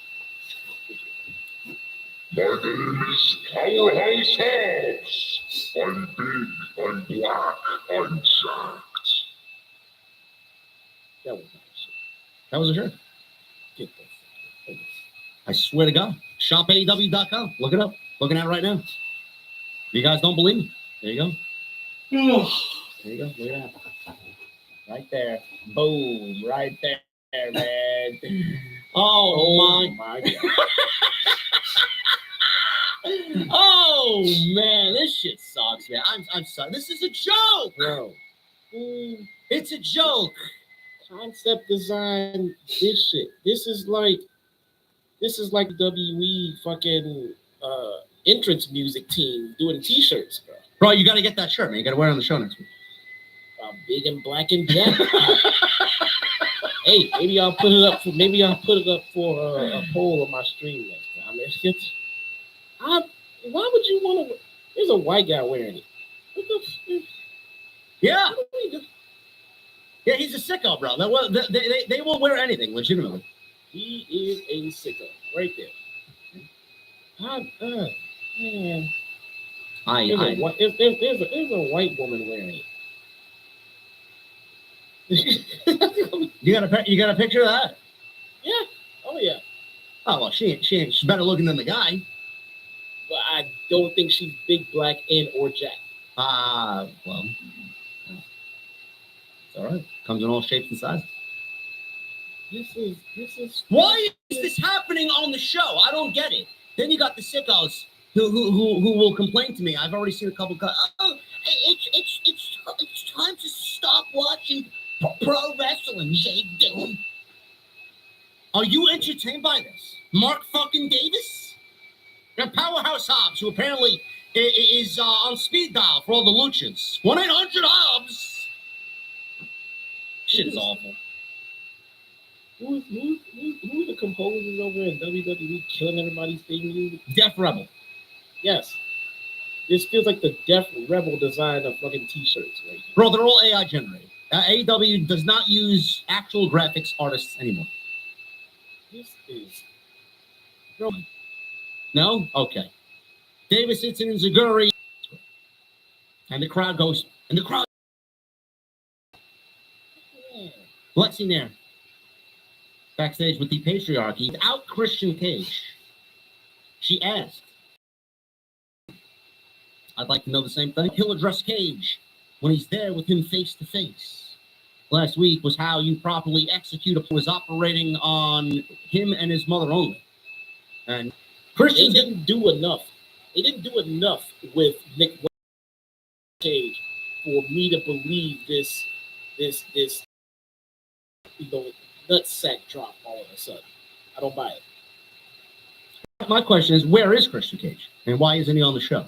My name is Powerhouse Hobbs. I'm big, I'm black, I'm jacked. That was not shit. That was a shirt. Get this. I swear to God. ShopAEW.com. Look it up. Looking at it right now. If you guys don't believe me, there you go. There you go. Look at that. Right there. Boom. Right there, man. Oh my God. Oh man, this shit sucks, man. I'm sorry. This is a joke, Bro. It's a joke. Concept design, this shit. This is like WE fucking entrance music team doing T-shirts, bro. Bro, you got to get that shirt, man. You got to wear it on the show next week. Big and black and jack. Hey, maybe I'll put it up for a poll on my stream next time. Why would you want to? There's a white guy wearing it. Yeah. Yeah, he's a sicko, bro. They will wear anything, legitimately. He is a sicko, right there. Man. There's a white woman wearing it. You got a picture of that? Yeah. Oh yeah. Oh well, she's better looking than the guy. But I don't think she's big, black, and or jack. Well, it's all right. Comes in all shapes and sizes. This is. Why is this happening on the show? I don't get it. Then you got the sickos who will complain to me. I've already seen a couple. Oh, it's time to stop watching pro wrestling, Jake Dillon. Are you entertained by this? Mark fucking Davis? And Powerhouse Hobbs, who apparently is on speed dial for all the luchas. 1-800-HOBBS. Shit is awful. Who are the composers over in WWE killing everybody's theme music? Def Rebel. Yes. This feels like the Def Rebel design of fucking T-shirts, right? Bro, they're all AI generated. AEW does not use actual graphics artists anymore. This is. Bro. No? Okay. Davis hits in Zaguri. And the crowd goes. And the crowd. Yeah. Lexi Nair. Backstage with the patriarchy. Without Christian Cage. She asked, I'd like to know the same thing. He'll address Cage when he's there with him face to face. Last week was how you properly execute was operating on him and his mother only. And Christian didn't do enough. They didn't do enough with Nick Cage for me to believe this nutsack drop all of a sudden. I don't buy it. My question is, where is Christian Cage? And why isn't he on the show?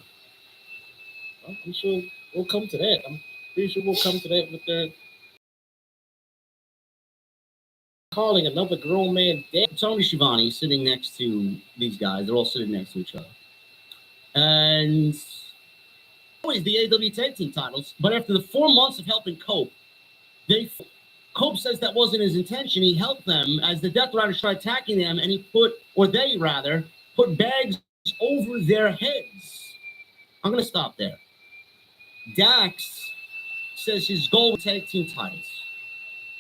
Well, I'm sure we'll come to that. I'm pretty sure we'll come to that with their calling another grown man dead. Tony Schiavone sitting next to these guys. They're all sitting next to each other. And always the AEW Tag Team titles. But after the 4 months of helping Cope, Cope says that wasn't his intention. He helped them as the Death Riders tried attacking them, and they put bags over their heads. I'm going to stop there. Dax says his goal was tag team titles.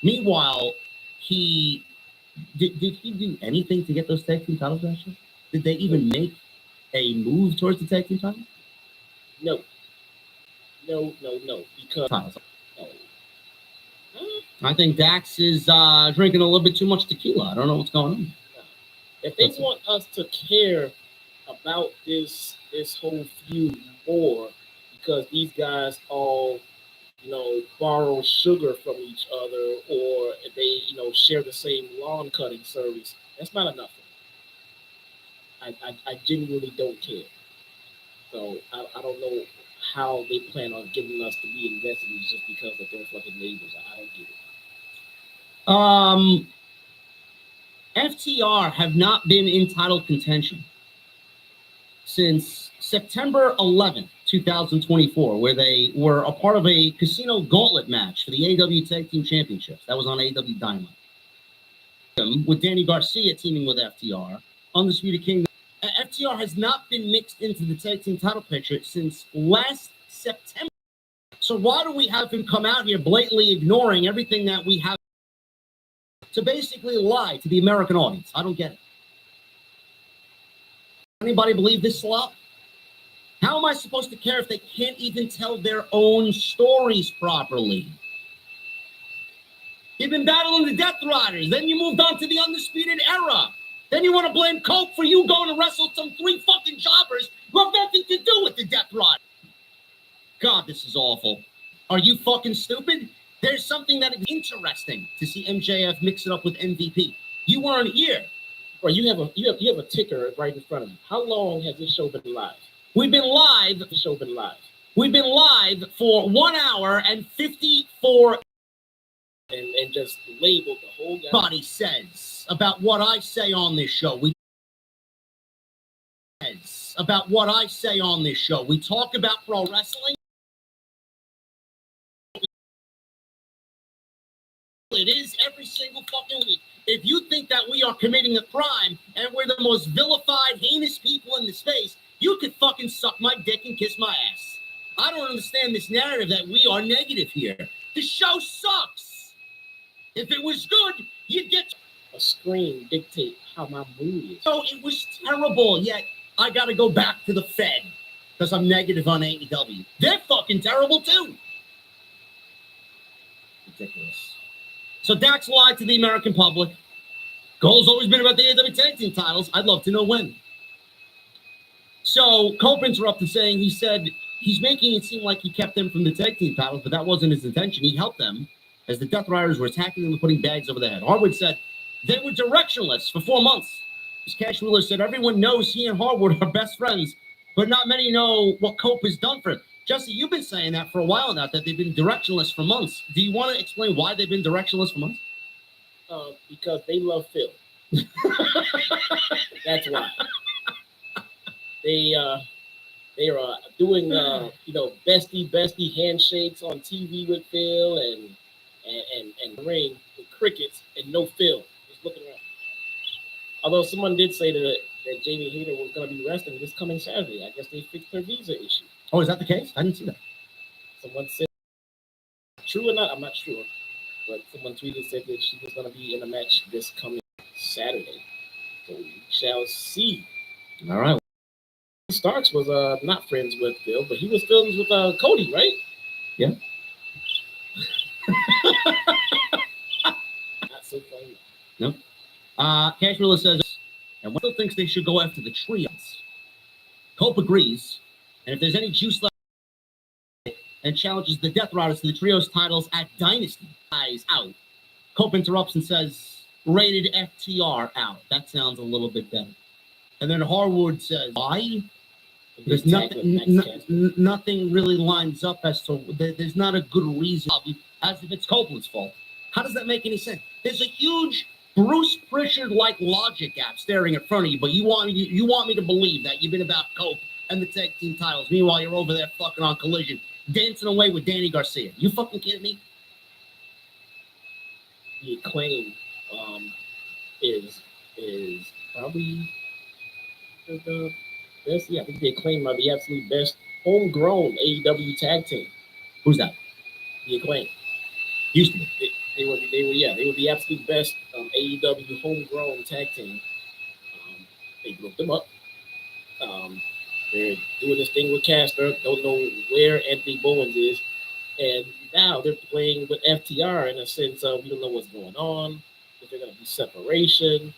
Meanwhile, did he do anything to get those tag team titles last year? Did they even make a move towards the tag team titles? No. Because titles. I think Dax is drinking a little bit too much tequila. I don't know what's going on. If they want us to care about this whole feud more, because these guys all, borrow sugar from each other, or they, share the same lawn cutting service, that's not enough. I genuinely don't care. So I don't know how they plan on getting us to be invested in just because of their fucking neighbors. I don't get it. FTR have not been in title contention since September 11th, 2024, where they were a part of a casino gauntlet match for the AEW Tag Team Championships. That was on AEW Dynamite. With Danny Garcia teaming with FTR, Undisputed Kingdom. FTR has not been mixed into the tag team title picture since last September. So why do we have him come out here blatantly ignoring everything that we have to basically lie to the American audience? I don't get it. Anybody believe this slop? How am I supposed to care if they can't even tell their own stories properly? You've been battling the Death Riders, then you moved on to the Undisputed Era. Then you want to blame Coke for you going to wrestle some 3 fucking jobbers who have nothing to do with the Death Riders. God, this is awful. Are you fucking stupid? There's something that is interesting to see MJF mix it up with MVP. You weren't here. Or you have a ticker right in front of you. How long has this show been live? We've been live. The show been live. We've been live for 1 hour and 54. And just labeled the whole guy. Everybody says about what I say on this show. We talk about pro wrestling. It is every single fucking week. If you think that we are committing a crime and we're the most vilified, heinous people in the space, you could fucking suck my dick and kiss my ass. I don't understand this narrative that we are negative here. The show sucks. If it was good, you'd get a screen dictate how my mood is. So it was terrible, yet I got to go back to the Fed because I'm negative on AEW. They're fucking terrible too. Ridiculous. So Dax lied to the American public. Goal's always been about the AEW Tag Team titles. I'd love to know when. So Cope interrupted saying he said he's making it seem like he kept them from the Tag Team titles, but that wasn't his intention. He helped them as the Death Riders were attacking them and putting bags over their head. Harwood said they were directionless for 4 months. As Cash Wheeler said, everyone knows he and Harwood are best friends, but not many know what Cope has done for him. Jesse, you've been saying that for a while now, that they've been directionless for months. Do you want to explain why they've been directionless for months? Because they love Phil. That's why. They are doing bestie handshakes on TV with Phil and ring with crickets and no Phil. Just looking around. Although someone did say that Jamie Hayter was going to be wrestling this coming Saturday. I guess they fixed her visa issue. Oh, is that the case? I didn't see that. Someone said, true or not, I'm not sure. But someone tweeted said that she was going to be in a match this coming Saturday. So we shall see. All right. Starks was not friends with Phil, but he was friends with Cody, right? Yeah. Not so funny. No. Cash Wheeler says, and Wendell thinks they should go after the trios. Cope agrees, and if there's any juice left, and challenges the Death Riders to the trios titles at Dynasty. Eyes out. Cope interrupts and says, rated FTR out. That sounds a little bit better. And then Harwood says, why? There's nothing really lines up as to, there's not a good reason, as if it's Copeland's fault. How does that make any sense? There's a huge Bruce Pritchard-like logic gap staring in front of you, but you want me to believe that you've been about Cope and the tag team titles. Meanwhile, you're over there fucking on Collision, dancing away with Danny Garcia. You fucking kidding me? The Acclaim is probably the best. Yeah, I think the Acclaim are the absolute best homegrown AEW tag team. Who's that? The Acclaim. Used to be. They were the absolute best AEW homegrown tag team. They broke them up. They're doing this thing with Caster. Don't know where Anthony Bowens is, and now they're playing with FTR in a sense of we don't know what's going on. If they're going to be separation,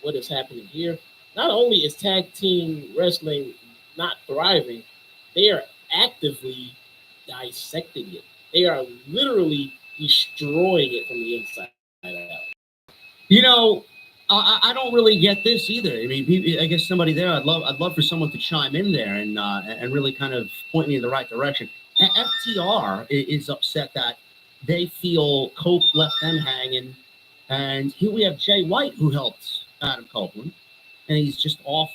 what is happening here? Not only is tag team wrestling not thriving, they are actively dissecting it. They are literally destroying it from the inside out. You know, I don't really get this either. I mean, I guess somebody there. I'd love for someone to chime in there and really kind of point me in the right direction. FTR is upset that they feel Cope left them hanging, and here we have Jay White who helped Adam Copeland, and he's just off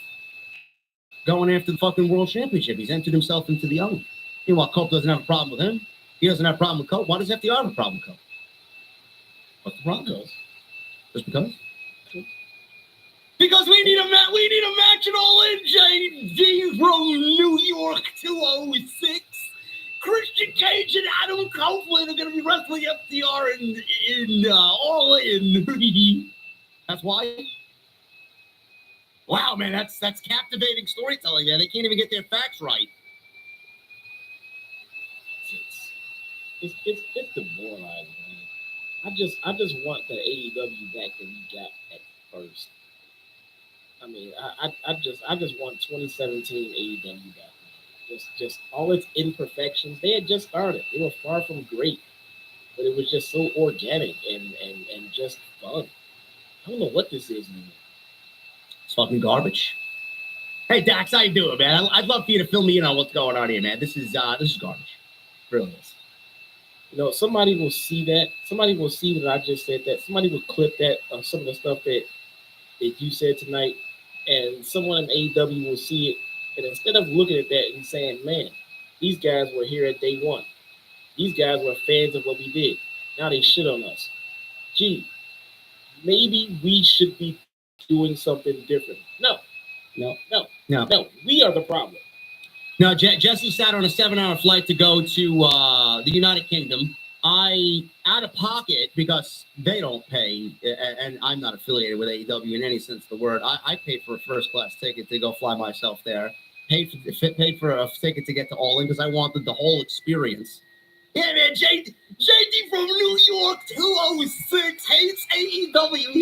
going after the fucking world championship. He's entered himself into the own. Meanwhile, Cope doesn't have a problem with him. He doesn't have a problem with Cope. Why does FTR have a problem with Cope? What's the problem? Just because? Because we need a match at All In, JD from New York 206. Christian Cage and Adam Copeland are going to be wrestling FTR in All In. That's why. Wow, man, that's captivating storytelling there. They can't even get their facts right. It's demoralizing, man. I just want the AEW back that we got at first. I mean, I just want 2017 AEW back. Just all its imperfections. They had just started. They were far from great, but it was just so organic and just fun. I don't know what this is anymore. It's fucking garbage. Hey Dax, how you doing, man? I'd love for you to fill me in on what's going on here, man. This is garbage. It really is. You know, somebody will see that. Somebody will see that I just said that. Somebody will clip that some of the stuff that you said tonight, and someone in AEW will see it. And instead of looking at that and saying, man, these guys were here at day one. These guys were fans of what we did. Now they shit on us. Gee, maybe we should be doing something different. No. We are the problem. No, Jesse sat on a 7-hour flight to go to the United Kingdom. I, out of pocket, because they don't pay, and I'm not affiliated with AEW in any sense of the word, I paid for a first-class ticket to go fly myself there. Paid for a ticket to get to All In because I wanted the whole experience. Yeah, man, JD from New York 206 hates AEW.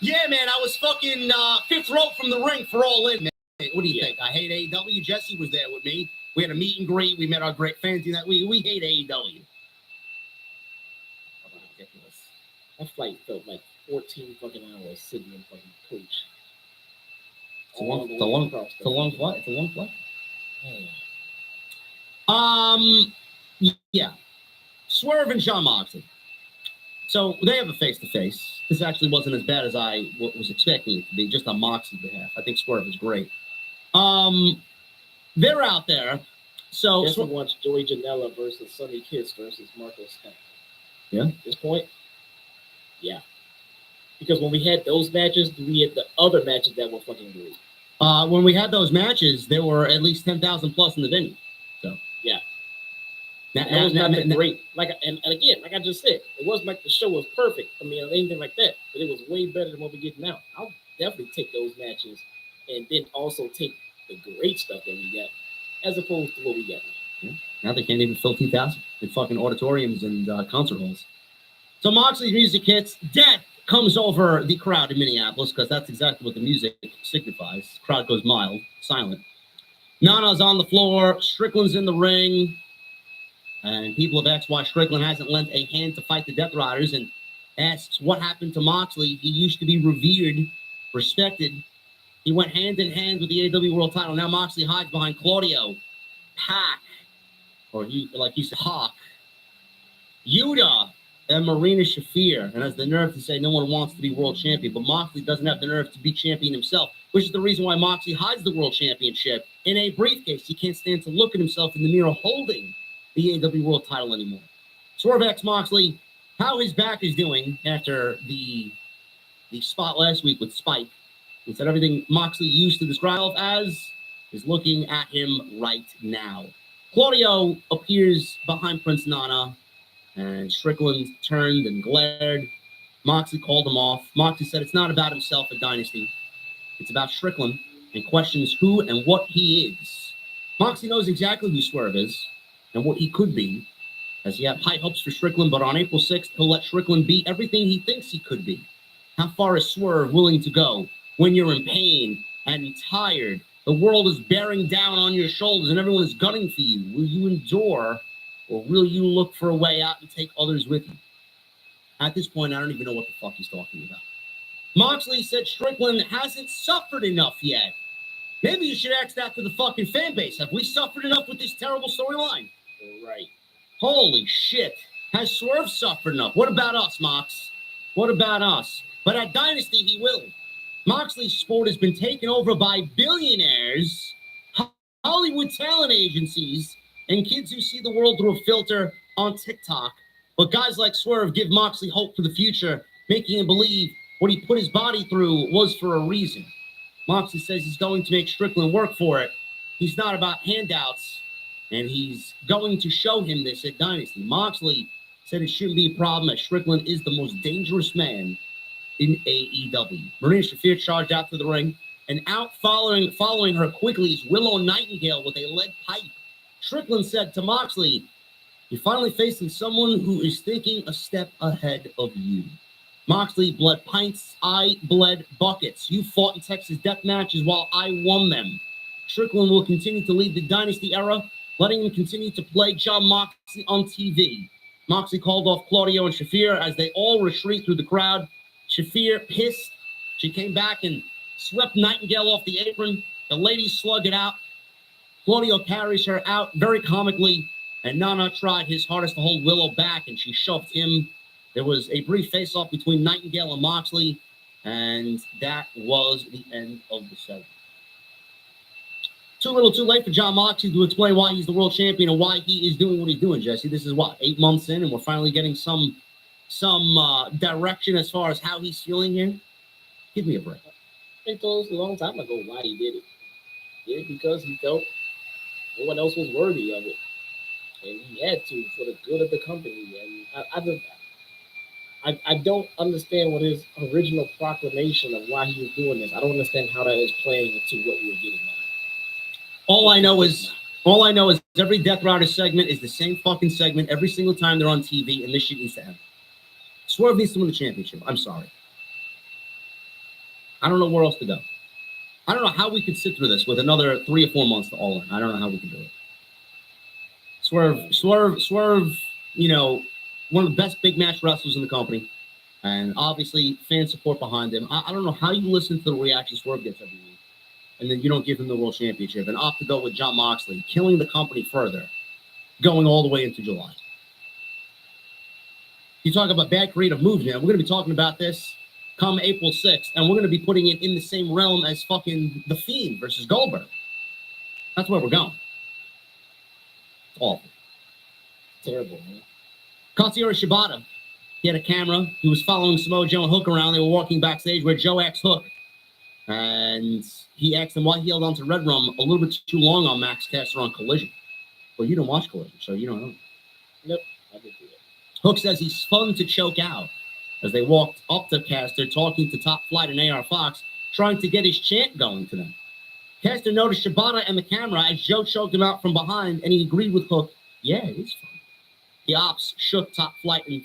Yeah, man, I was fucking fifth row from the ring for All In, man. What do you think? I hate AEW. Jesse was there with me. We had a meet and greet. We met our great fans. We hate AEW. Ridiculous. That flight felt like 14 fucking hours sitting in fucking coach. It's a long flight. It's a long flight. Yeah. Swerve and Jon Moxley. So they have a face-to-face. This actually wasn't as bad as I was expecting it to be, just on Moxley's behalf. I think Swerve is great. They're out there. So Jesse wants Joey Janela versus Sonny Kiss versus Marco Stunt. Yeah. At this point? Yeah. Because when we had those matches, we had the other matches that were fucking great. When we had those matches, there were at least 10,000 plus in the venue. So yeah. That was not great. And again, like I just said, it wasn't like the show was perfect. I mean, anything like that. But it was way better than what we're getting now. I'll definitely take those matches and then also take the the great stuff that we get, as opposed to what we get now. Now they can't even fill 2,000 in fucking auditoriums and concert halls. So Moxley's music hits. Death comes over the crowd in Minneapolis because that's exactly what the music signifies. Crowd goes mild, silent. Nana's on the floor. Strickland's in the ring. And people have asked why Strickland hasn't lent a hand to fight the Death Riders and asks what happened to Moxley. He used to be revered, respected. He went hand in hand with the AEW World title. Now Moxley hides behind Claudio, Pac, or he said, Hawk, Yuta, and Marina Shafir, and has the nerve to say no one wants to be world champion, but Moxley doesn't have the nerve to be champion himself, which is the reason why Moxley hides the world championship in a briefcase. He can't stand to look at himself in the mirror holding the AEW World title anymore. Swerve asks Moxley how his back is doing after the spot last week with Spike. He said everything Moxley used to describe himself as is looking at him right now. Claudio appears behind Prince Nana, and Strickland turned and glared. Moxley called him off. Moxley said it's not about himself at Dynasty. It's about Strickland, and questions who and what he is. Moxley knows exactly who Swerve is and what he could be, as he had high hopes for Strickland, but on April 6th, he'll let Strickland be everything he thinks he could be. How far is Swerve willing to go when you're in pain and tired? The world is bearing down on your shoulders and everyone is gunning for you. Will you endure, or will you look for a way out and take others with you? At this point, I don't even know what the fuck he's talking about. Moxley said Strickland hasn't suffered enough yet. Maybe you should ask that to the fucking fan base. Have we suffered enough with this terrible storyline? Right. Holy shit. Has Swerve suffered enough? What about us, Mox? What about us? But at Dynasty, he will. Moxley's sport has been taken over by billionaires, Hollywood talent agencies, and kids who see the world through a filter on TikTok. But guys like Swerve give Moxley hope for the future, making him believe what he put his body through was for a reason. Moxley says he's going to make Strickland work for it. He's not about handouts, and he's going to show him this at Dynasty. Moxley said it shouldn't be a problem, as Strickland is the most dangerous man in AEW. Marina Shafir charged out to the ring, and out following her quickly is Willow Nightingale with a lead pipe. Strickland said to Moxley, "You're finally facing someone who is thinking a step ahead of you." Moxley bled pints, I bled buckets. You fought in Texas death matches while I won them. Strickland will continue to lead the Dynasty era, letting him continue to play Jon Moxley on TV. Moxley called off Claudio and Shafir as they all retreat through the crowd. Shafir pissed. She came back and swept Nightingale off the apron. The ladies slug it out. Claudio carries her out very comically, and Nana tried his hardest to hold Willow back, and she shoved him. There was a brief face-off between Nightingale and Moxley, and that was the end of the segment. Too little too late for Jon Moxley to explain why he's the world champion and why he is doing what he's doing, Jesse. This is what, 8 months in, and we're finally getting some direction as far as how he's feeling here. Give me a break. They told us a long time ago why he did it. He did it because he felt no one else was worthy of it, and he had to for the good of the company. And I don't understand what his original proclamation of why he was doing this. I don't understand how that is playing into what we're getting now. All I know is every Death Rider segment is the same fucking segment every single time they're on TV, and this shit needs to end. Swerve needs to win the championship. I'm sorry. I don't know where else to go. I don't know how we could sit through this with another 3 or 4 months to All In. I don't know how we can do it. Swerve, you know, one of the best big match wrestlers in the company, and obviously fan support behind him. I don't know how you listen to the reaction Swerve gets every week, and then you don't give him the world championship and opt to go with Jon Moxley, killing the company further, going all the way into July. You talk about bad creative moves now. We're going to be talking about this come April 6th, and we're going to be putting it in the same realm as fucking The Fiend versus Goldberg. That's where we're going. It's awful. Terrible, man. Katsuyori Shibata, he had a camera. He was following Samoa Joe and Hook around. They were walking backstage where Joe asked Hook, and he asked him why he held on to Red Rum a little bit too long on Max Caster on Collision. Well, you don't watch Collision, so you don't know. Nope, I didn't do that. Hook says he's fun to choke out as they walked up to Caster, talking to Top Flight and AR Fox, trying to get his chant going to them. Caster noticed Shibata and the camera as Joe choked him out from behind, and he agreed with Hook. Yeah, it is fun. The ops shook Top Flight in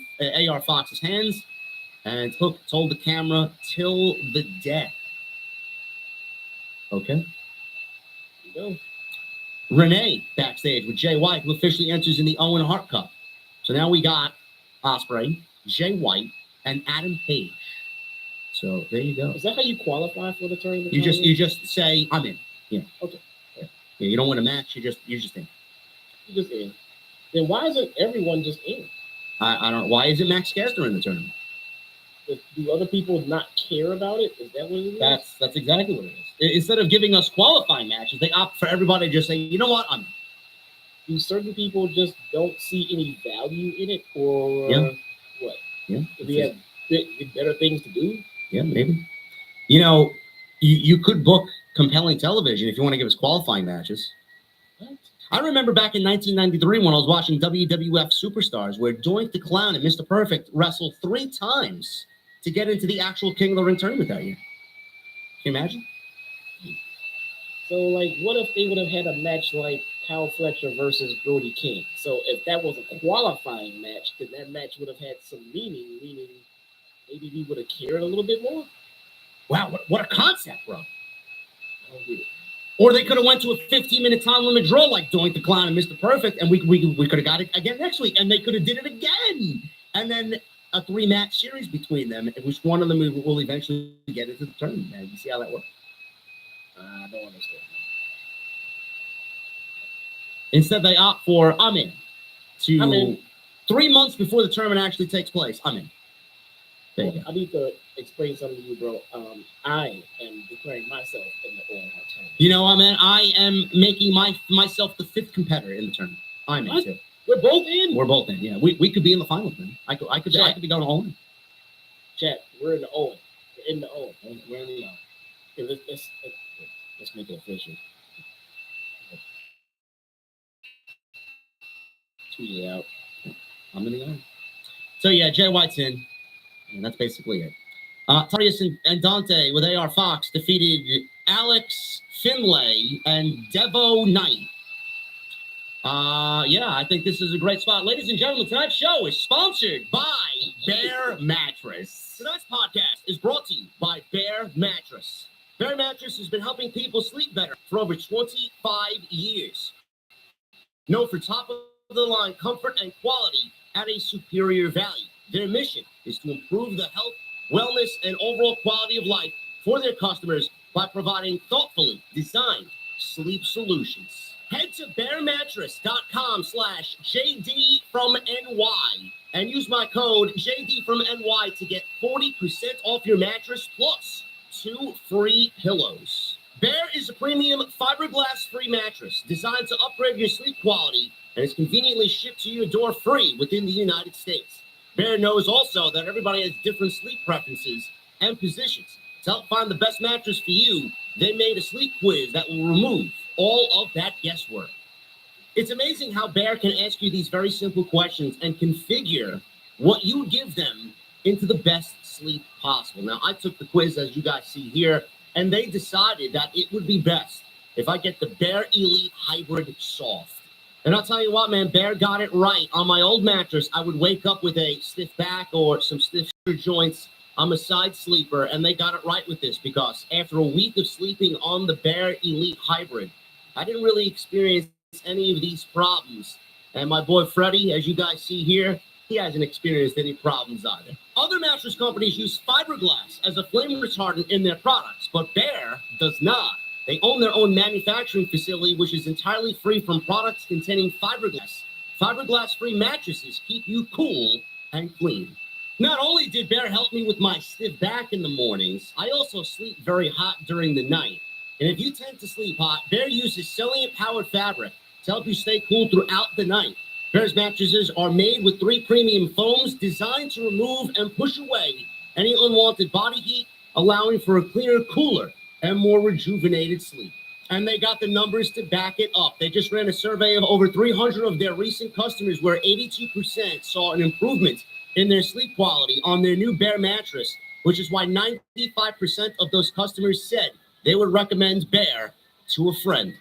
AR Fox's hands, and Hook told the camera, till the death. Okay. You know, Renee backstage with Jay White, who officially enters in the Owen Hart Cup. So now we got Ospreay, Jay White, and Adam Page. So there you go. is that how you qualify for the tournament? You just say, I'm in. Yeah. Okay. Yeah, you don't win a match, you're just in. You just in. Then why isn't everyone just in? I don't know. Why isn't Max Caster in the tournament? Do other people not care about it? Is that what it is? That's exactly what it is. Instead of giving us qualifying matches, they opt for everybody to just say, you know what, I'm in. Do certain people just don't see any value in it, or Yeah. what? Yeah. Do we have better things to do? Yeah, maybe. You know, you could book compelling television if you want to give us qualifying matches. What? I remember back in 1993 when I was watching WWF Superstars, where Doink the Clown and Mr. Perfect wrestled 3 times to get into the actual King of the Ring tournament that year. Can you imagine? So, like, what if they would have had a match like Kyle Fletcher versus Brody King? So, if that was a qualifying match, then that match would have had some meaning, meaning maybe we would have cared a little bit more. Wow, what a concept, bro. I don't get it. Or they could have went to a 15-minute time limit draw like Doink the Clown and Mr. Perfect, and we could have got it again next week, and they could have did it again. And then a 3-match series between them, in which one of them will eventually get into the tournament. Man, you see how that works? I don't understand. Instead, they opt for, I'm in. I'm in. 3 months before the tournament actually takes place. I'm in. There you go. I need to explain something to you, bro. I am declaring myself in the Owen Hart tournament. You know what, man? I am making myself the 5th competitor in the tournament. I'm in What? too. We're both in. We're both in. Yeah, we could be in the finals, man. I could be going all in. Chat. We're in the Owen. We're in the Owen. We're in the Owen. Okay, let's make it official. Tweet it out. I'm in the Owen. So yeah, Jay White's in, and that's basically it. Tarius and Dante with AR Fox defeated Alex Finlay and Devo Knight. Yeah, I think this is a great spot. Ladies and gentlemen, tonight's show is sponsored by Bear Mattress. Tonight's podcast is brought to you by Bear Mattress. Bear Mattress has been helping people sleep better for over 25 years. Known for top-of-the-line comfort and quality at a superior value. Their mission is to improve the health, wellness, and overall quality of life for their customers by providing thoughtfully designed sleep solutions. Head to bearmattress.com/JD from NY and use my code JD from NY to get 40% off your mattress plus 2 free pillows. Bear is a premium fiberglass-free mattress designed to upgrade your sleep quality and is conveniently shipped to your door free within the United States. Bear knows also that everybody has different sleep preferences and positions. To help find the best mattress for you, they made a sleep quiz that will remove all of that guesswork. It's amazing how Bear can ask you these very simple questions and configure what you give them into the best sleep possible. Now, I took the quiz, as you guys see here, and they decided that it would be best if I get the Bear Elite Hybrid Soft. And I'll tell you what, man, Bear got it right. On my old mattress, I would wake up with a stiff back or some stiff joints. I'm a side sleeper, and they got it right with this because after a week of sleeping on the Bear Elite Hybrid, I didn't really experience any of these problems. And my boy Freddie, as you guys see here, he hasn't experienced any problems either. Other mattress companies use fiberglass as a flame retardant in their products, but Bear does not. They own their own manufacturing facility, which is entirely free from products containing fiberglass. Fiberglass-free mattresses keep you cool and clean. Not only did Bear help me with my stiff back in the mornings, I also sleep very hot during the night. And if you tend to sleep hot, Bear uses Celliant-powered fabric to help you stay cool throughout the night. Bear's mattresses are made with 3 premium foams designed to remove and push away any unwanted body heat, allowing for a cleaner, cooler, and more rejuvenated sleep. And they got the numbers to back it up. They just ran a survey of over 300 of their recent customers where 82% saw an improvement in their sleep quality on their new Bear mattress, which is why 95% of those customers said they would recommend Bear to a friend.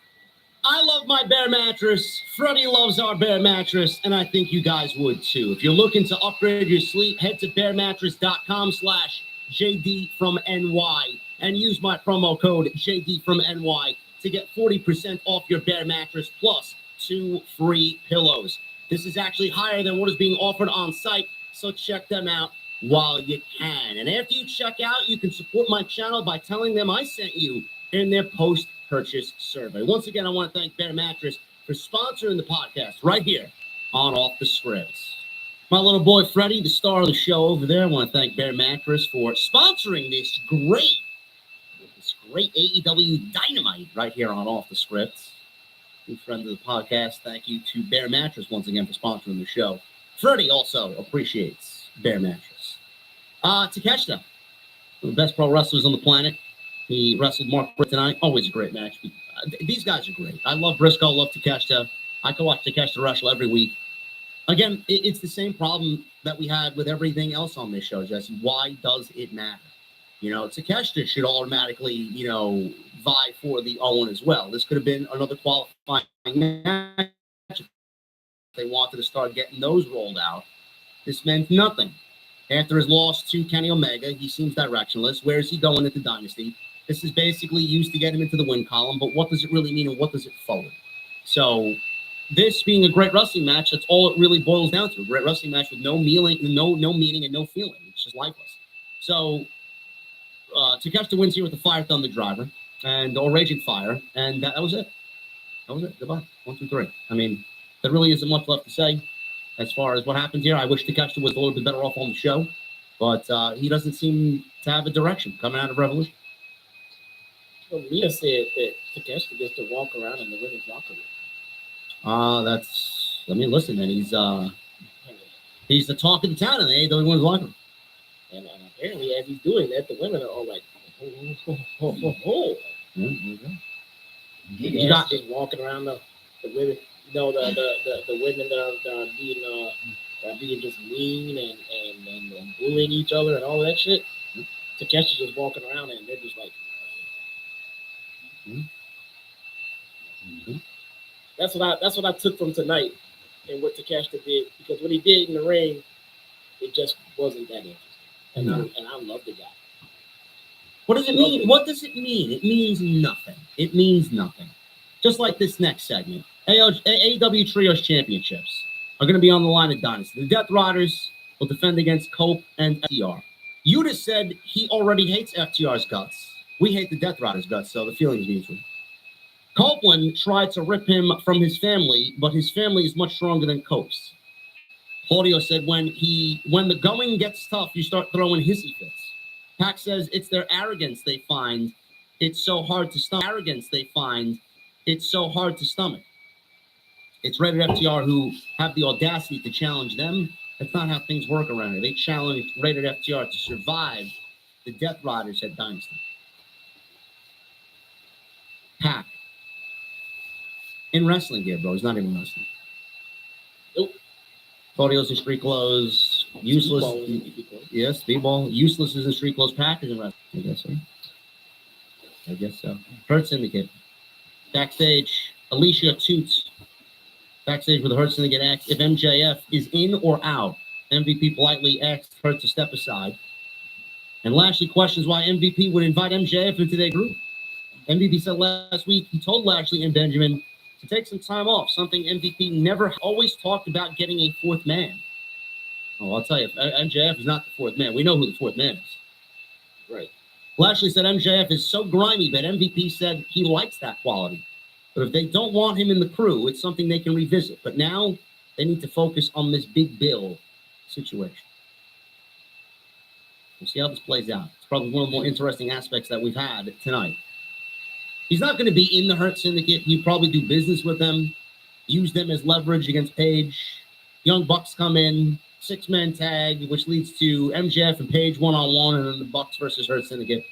I love my Bear mattress. Freddie loves our Bear mattress, and I think you guys would too. If you're looking to upgrade your sleep, head to bearmattress.com/JD from NY and use my promo code JD from NY to get 40% off your Bear mattress plus 2 free pillows. This is actually higher than what is being offered on site, so check them out while you can. And after you check out, you can support my channel by telling them I sent you in their post-purchase survey. Once again, I want to thank Bear Mattress for sponsoring the podcast right here on Off the Scripts. My little boy Freddie, the star of the show over there, I want to thank Bear Mattress for sponsoring this great AEW Dynamite right here on Off the Scripts. Good friend of the podcast, thank you to Bear Mattress once again for sponsoring the show. Freddie also appreciates Bear Mattress. Takeshita, one of the best pro wrestlers on the planet. He wrestled Mark Britt tonight. Always a great match. These guys are great. I love Briscoe, love Takeshita. I can watch Takeshita wrestle every week. Again, it's the same problem that we had with everything else on this show, Jesse. Why does it matter? You know, Takeshita should automatically, vie for the Owen as well. This could have been another qualifying match. If they wanted to start getting those rolled out. This meant nothing. After his loss to Kenny Omega, he seems directionless. Where is he going into Dynasty? This is basically used to get him into the win column, but what does it really mean and what does it forward? So this being a great wrestling match, that's all it really boils down to. A great wrestling match with no meaning and no meaning and no feeling. It's just lifeless. So Takeshita wins here with the Fire Thunder Driver or Raging Fire, and that was it. That was it. Goodbye. 1, 2, 3. I mean, there really isn't much left to say as far as what happened here. I wish Takeshita was a little bit better off on the show, but he doesn't seem to have a direction coming out of Revolution. Well, Mia said that Takeshita gets to walk around in the women's locker room. Listen, man, he's the talk of the town in the AEW women's locker room. And apparently, as he's doing that, the women are all like, oh. You got just walking around the women, the women that are being just mean and bullying each other and all that shit. Takeshi's just walking around and they're just like, That's what I took from tonight and what Takeshita did, because what he did in the ring, it just wasn't that interesting. And I love the guy. What does it mean? What does it mean? It means nothing. It means nothing. Just like this next segment. AEW Trios Championships are going to be on the line at Dynasty. The Death Riders will defend against Cope and FTR. Yuta said he already hates FTR's guts. We hate the Death Riders' guts, so the feeling is mutual. Copeland tried to rip him from his family, but his family is much stronger than Cope's. Claudio said when the going gets tough, you start throwing hissy fits. Pac says it's their arrogance they find it's so hard to stomach. It's Rated FTR who have the audacity to challenge them. That's not how things work around here. They challenged Rated FTR to survive the Death Riders at Dynasty. Pac. In wrestling gear, bro. He's not even wrestling. Nope. Claudio's in street clothes. Useless. Yes, Speedball. Useless is in street clothes. Pac is in wrestling. I guess so. Hurt Syndicate. Backstage, Alicia Toots. Backstage with the Hurt Syndicate asks if MJF is in or out. MVP politely asks Hurt to step aside. And Lashley questions why MVP would invite MJF into their group. MVP said last week he told Lashley and Benjamin to take some time off, something MVP never always talked about getting a fourth man. Oh, I'll tell you, MJF is not the fourth man. We know who the fourth man is. Right. Lashley said MJF is so grimy, but MVP said he likes that quality. But if they don't want him in the crew, it's something they can revisit. But now they need to focus on this Big Bill situation. We'll see how this plays out. It's probably one of the more interesting aspects that we've had tonight. He's not going to be in the Hurt Syndicate. You probably do business with them, use them as leverage against Page. Young Bucks come in, 6-man tag, which leads to MJF and Page one-on-one, and then the Bucks versus Hurt Syndicate.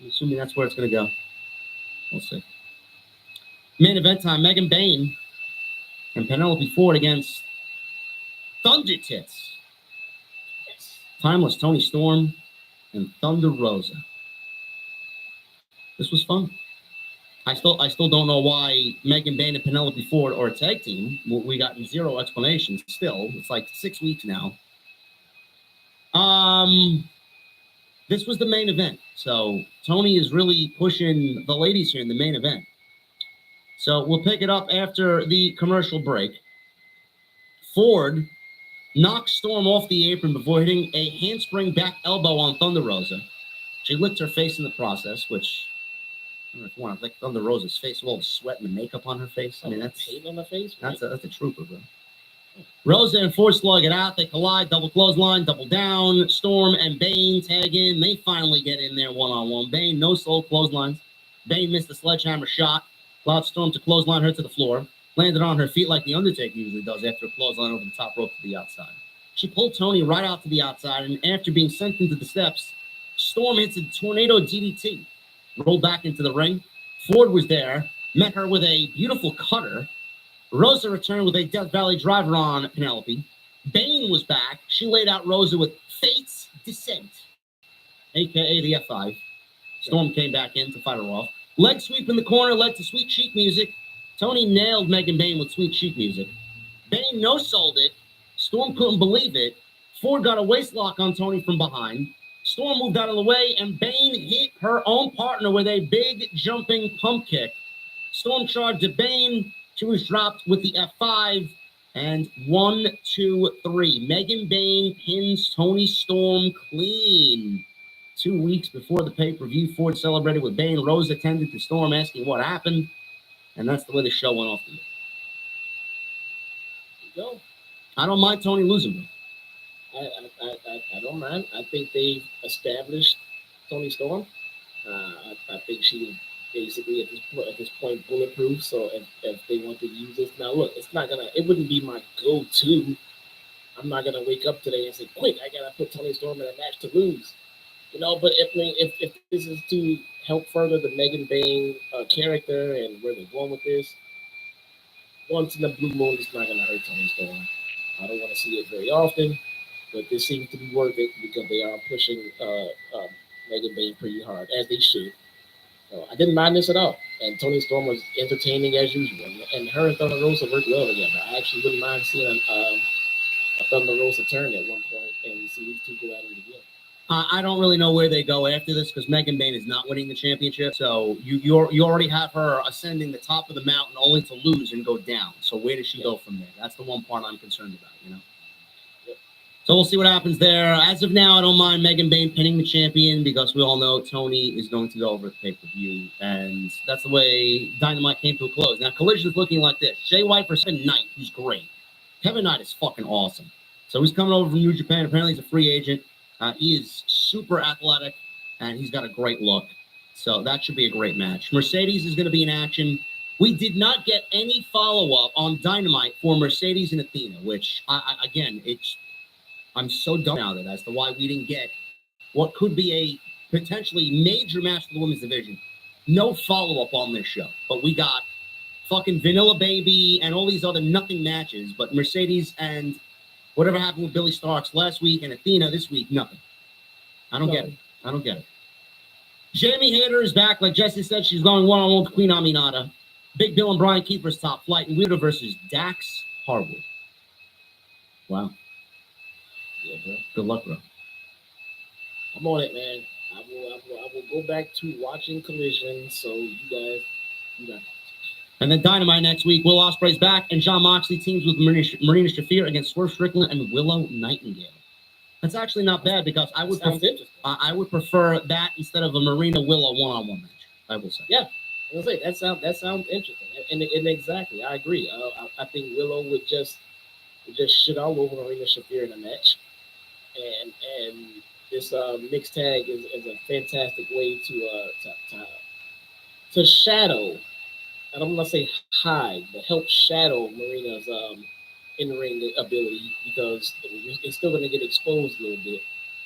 I'm assuming that's where it's going to go. We'll see. Main event time, Megan Bayne and Penelope Ford against Thunder Tits. Yes. Timeless Tony Storm and Thunder Rosa. This was fun. I still don't know why Megan Bain and Penelope Ford are a tag team. We got zero explanations. Still, it's like 6 weeks now. This was the main event, so Tony is really pushing the ladies here in the main event. So we'll pick it up after the commercial break. Ford knocked Storm off the apron before hitting a handspring back elbow on Thunder Rosa. She licked her face in the process, which I don't know if you want to lick Thunder Rosa's face with all the sweat and the makeup on her face. I mean, that's paint on the face. that's a trooper, bro. Rosa and Ford slug it out. They collide, double clothesline, double down. Storm and Bane tag in. They finally get in there one-on-one. Bane, no soul clotheslines. Bane missed the sledgehammer shot. Allowed Storm to clothesline her to the floor. Landed on her feet like The Undertaker usually does after a clothesline over the top rope to the outside. She pulled Tony right out to the outside, and after being sent into the steps, Storm hits a tornado DDT. Rolled back into the ring. Ford was there, met her with a beautiful cutter. Rosa returned with a Death Valley driver on Penelope. Bane was back. She laid out Rosa with Fate's Descent, a.k.a. the F5. Storm came back in to fight her off. Leg sweep in the corner led to Sweet Chic music. Tony nailed Megan Bane with Sweet Chic music. Bane no-sold it. Storm couldn't believe it. Ford got a waist lock on Tony from behind. Storm moved out of the way, and Bane hit her own partner with a big jumping pump kick. Storm charged at Bane. She was dropped with the F5. And 1, 2, 3. Megan Bane pins Tony Storm clean. 2 weeks before the pay-per-view, Ford celebrated with Bane. Rose attended to Storm, asking what happened. And that's the way the show went off. There you go. I don't mind Tony losing, bro. I don't mind. I think they've established Tony Storm. I think she is basically at this point bulletproof. So if they want to use this now, look, it wouldn't be my go-to. I'm not gonna wake up today and say, quick, I gotta put Tony Storm in a match to lose. But if this is to help further the Megan Bane character and where they're going with this, once in a blue moon, it's not gonna hurt Tony Storm. I don't want to see it very often. But this seems to be worth it because they are pushing Megan Bane pretty hard, as they should. So I didn't mind this at all. And Tony Storm was entertaining as usual. And her and Thunder Rosa worked well together. I actually wouldn't mind seeing a Thunder Rosa turn at one point and see these two go at it again. I don't really know where they go after this because Megan Bane is not winning the championship. So you already have her ascending the top of the mountain only to lose and go down. So where does she go from there? That's the one part I'm concerned about, So we'll see what happens there. As of now, I don't mind Megan Bane pinning the champion because we all know Tony is going to go over the pay-per-view. And that's the way Dynamite came to a close. Now, Collision is looking like this. Jay White for Kevin Knight, who's great. Kevin Knight is fucking awesome. So he's coming over from New Japan. Apparently, he's a free agent. He is super athletic, and he's got a great look. So that should be a great match. Mercedes is going to be in action. We did not get any follow-up on Dynamite for Mercedes and Athena, which, I'm so dumb now as to why we didn't get what could be a potentially major match for the women's division. No follow-up on this show, but we got fucking Vanilla Baby and all these other nothing matches, but Mercedes and whatever happened with Billy Starks last week and Athena this week, nothing. I don't get it. Jamie Hayter is back. Like Jesse said, she's going one-on-one with Queen Aminata. Big Bill and Brian Keeper's top flight, and Weirdo versus Dax Harwood. Wow. Yeah, bro. Good luck, bro. I'm on it, man. I will go back to watching Collision, so you guys, And then Dynamite next week. Will Ospreay's back, and Jon Moxley teams with Marina Shafir against Swerve Strickland and Willow Nightingale. That's actually not bad because I would prefer that instead of a Marina Willow one-on-one match. I will say. Yeah, I was say that sounds interesting, and exactly, I agree. I think Willow would just shit all over Marina Shafir in a match, and this mixed tag is a fantastic way to shadow. I don't want to say hide, but help shadow Marina's in-ring ability because it's still going to get exposed a little bit,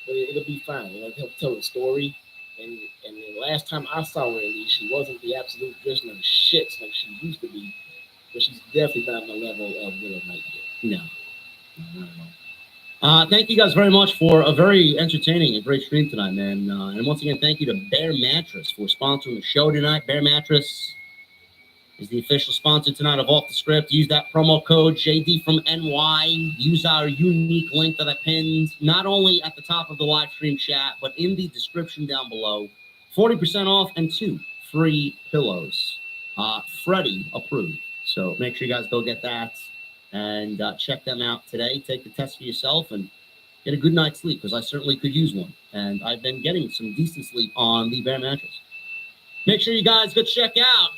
but it'll be fine. It'll help tell a story. And the last time I saw her, at least, she wasn't the absolute drizzling of shits like she used to be, but she's definitely not on the level of Willow Nightingale. No. Thank you guys very much for a very entertaining and great stream tonight, man. And once again, thank you to Bear Mattress for sponsoring the show tonight. Bear Mattress, is the official sponsor tonight of Off the Script. Use that promo code JD from NY. Use our unique link that I pinned not only at the top of the live stream chat, but in the description down below. 40% off and 2 free pillows. Freddie approved. So make sure you guys go get that and check them out today. Take the test for yourself and get a good night's sleep, because I certainly could use one. And I've been getting some decent sleep on the Bear mattress. Make sure you guys go check out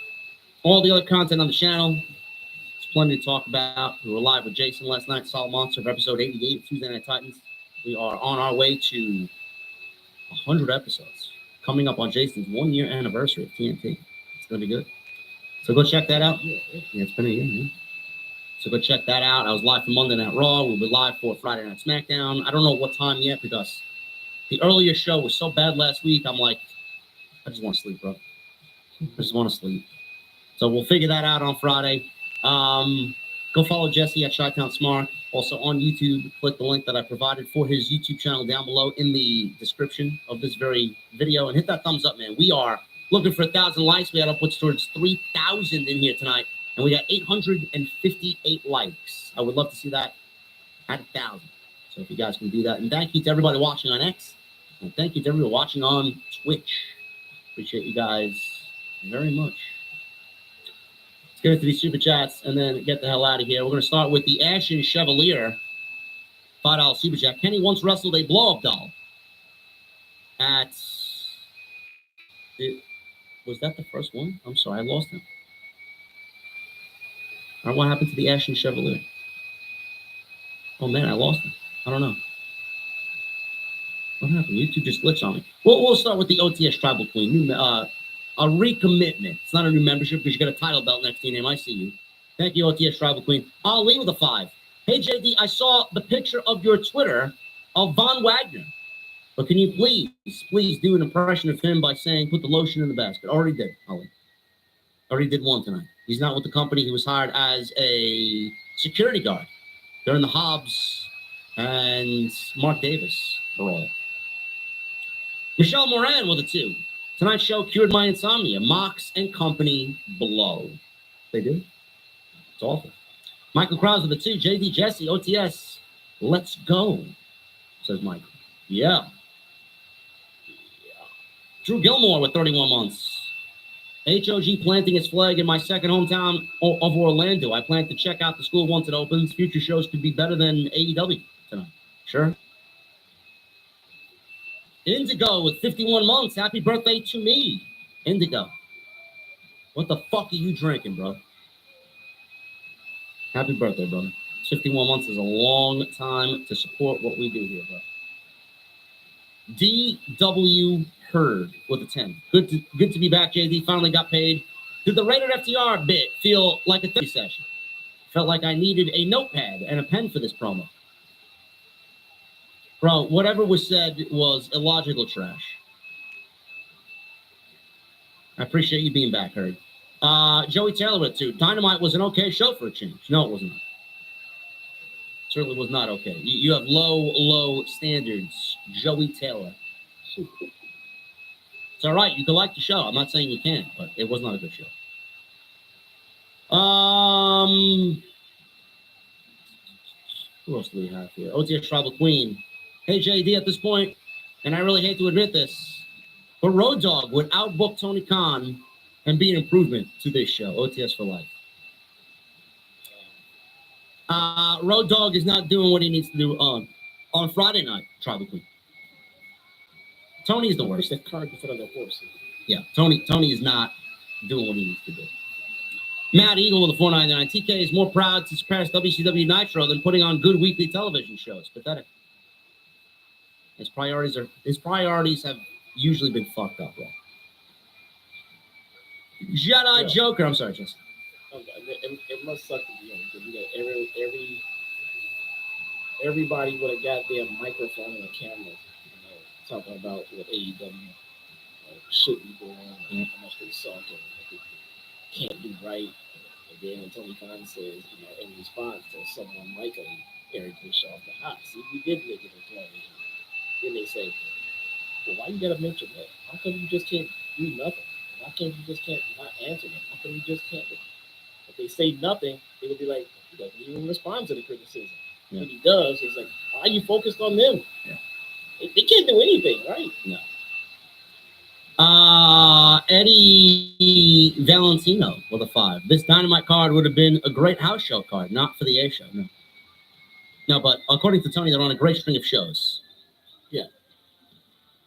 all the other content on the channel. There's plenty to talk about. We were live with Jason last night, Solid Monster of episode 88 of Tuesday Night Titans. We are on our way to 100 episodes, coming up on Jason's 1-year anniversary of TNT. It's going to be good. So go check that out. Yeah, it's been a year, man. So go check that out. I was live for Monday Night Raw. We'll be live for Friday Night SmackDown. I don't know what time yet, because the earlier show was so bad last week. I'm like, I just want to sleep, bro. I just want to sleep. So we'll figure that out on Friday. Go follow Jesse at Chi-Town Smart. Also on YouTube, click the link that I provided for his YouTube channel down below in the description of this very video. And hit that thumbs up, man. We are looking for 1,000 likes. We had upwards towards 3,000 in here tonight. And we got 858 likes. I would love to see that at 1,000. So if you guys can do that. And thank you to everybody watching on X. And thank you to everybody watching on Twitch. Appreciate you guys very much. Let's get into these super chats and then get the hell out of here. We're going to start with the Ashen Chevalier. $5 super chat. Kenny once wrestled a blow-up doll at... Was that the first one? I'm sorry, I lost him. I don't know what happened to the Ashen Chevalier. Oh, man, I lost him. I don't know. What happened? YouTube just glitched on me. We'll start with the OTS Tribal Queen. A recommitment. It's not a new membership because you got a title belt next to your name. I see you. Thank you, OTS Tribal Queen. I'll leave with a 5. Hey, JD, I saw the picture of your Twitter of Von Wagner. But can you please do an impression of him by saying, put the lotion in the basket? Already did, Ollie. Already did one tonight. He's not with the company. He was hired as a security guard during the Hobbs and Mark Davis role. Michelle Moran with a 2. Tonight's show cured my insomnia. Mox and company blow. They do? It's awful. Michael Krause with a 2. JD Jesse, OTS, let's go, says Michael. Yeah. Drew Gilmore with 31 months. HOG planting its flag in my second hometown of Orlando. I plan to check out the school once it opens. Future shows could be better than AEW tonight. Sure. Indigo with 51 months. Happy birthday to me, Indigo. What the fuck are you drinking, bro? Happy birthday, brother. 51 months is a long time to support what we do here, bro. DW Hurd with a 10. Good to be back, JD. Finally got paid. Did the Rated FTR bit feel like a therapy session? Felt like I needed a notepad and a pen for this promo. Bro, whatever was said was illogical trash. I appreciate you being back, Hurd. Joey Taylor with 2. Dynamite was an okay show for a change. No, it was not. Certainly was not okay. You have low standards, Joey Taylor. It's all right. You can like the show. I'm not saying you can't, but it was not a good show. Who else do we have here? OTS Tribal Queen. Hey, JD, at this point, and I really hate to admit this, but Road Dogg would outbook Tony Khan and be an improvement to this show. OTS for life. Road Dogg is not doing what he needs to do on Friday night, Tribal Queen. Tony's the worst. The cart in front of the horse. Yeah, Tony is not doing what he needs to do. Matt Eagle with a 4.99. TK is more proud to surpass WCW Nitro than putting on good weekly television shows. Pathetic. His priorities have usually been fucked up, bro. Jedi Joker. I'm sorry, Jesse. It must suck to be honest. You got everybody with a goddamn microphone and a camera, talking about what AEW should be doing, and how much they suck and what they can't do right. And then Tony Khan says, in response to someone like Eric Bischoff, see, we did make it a television. Then they say, well, why you gotta mention that? How come you just can't do nothing? Why can't you just can't not answer that? How come you just can't? If they say nothing, they would be like, he doesn't even respond to the criticism. Yeah. What he does is like, why are you focused on them? Yeah. They can't do anything, right? No. Eddie Valentino with a 5. This Dynamite card would have been a great house show card, not for the A show. No. No, but according to Tony, they're on a great string of shows. Yeah.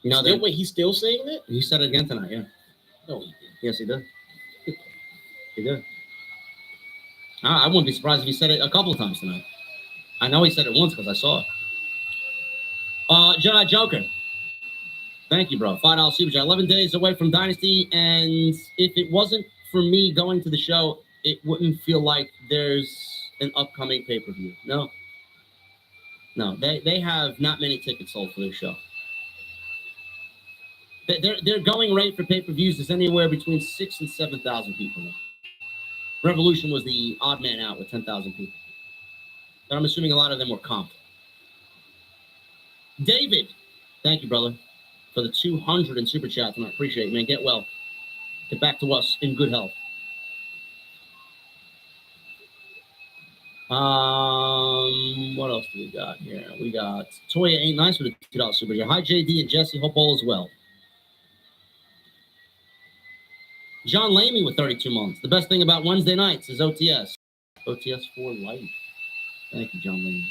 You know, Wait, he's still saying that? he said it again tonight, yeah. No, he didn't. Yes, he did. He did. I wouldn't be surprised if he said it a couple of times tonight. I know he said it once because I saw it. Jedi Joker. Thank you, bro. $5 super chat. 11 days away from Dynasty, and if it wasn't for me going to the show, it wouldn't feel like there's an upcoming pay-per-view. No. No, they have not many tickets sold for this show. Their going rate for pay-per-views is anywhere between 6,000 and 7,000 people now. Revolution was the odd man out with 10,000 people. But I'm assuming a lot of them were comped. David, thank you, brother, for the 200 in super chats, and I appreciate it, man. Get well. Get back to us in good health. What else do we got here? We got Toya Ain't Nice with a $2 super chat. Hi, JD and Jesse. Hope all is well. John Lamy with 32 months. The best thing about Wednesday nights is OTS. OTS for life. Thank you, John Lamy.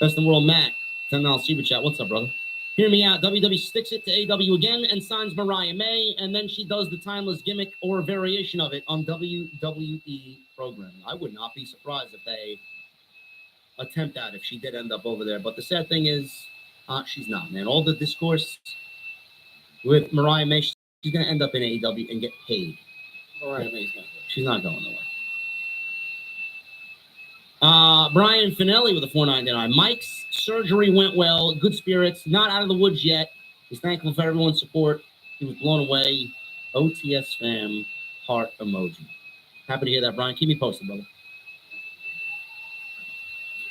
Best in the world, Matt. $10 super chat. What's up, brother? Hear me out. WWE sticks it to AW again and signs Mariah May, and then she does the timeless gimmick or variation of it on WWE programming. I would not be surprised if they attempt that if she did end up over there. But the sad thing is, she's not, man. All the discourse with Mariah May, she's going to end up in AEW and get paid. Mariah May's not good. She's not going nowhere. Brian Finelli with a $4.99. Mike's surgery went well. Good spirits. Not out of the woods yet. He's thankful for everyone's support. He was blown away. OTS fam, heart emoji. Happy to hear that, Brian. Keep me posted, brother.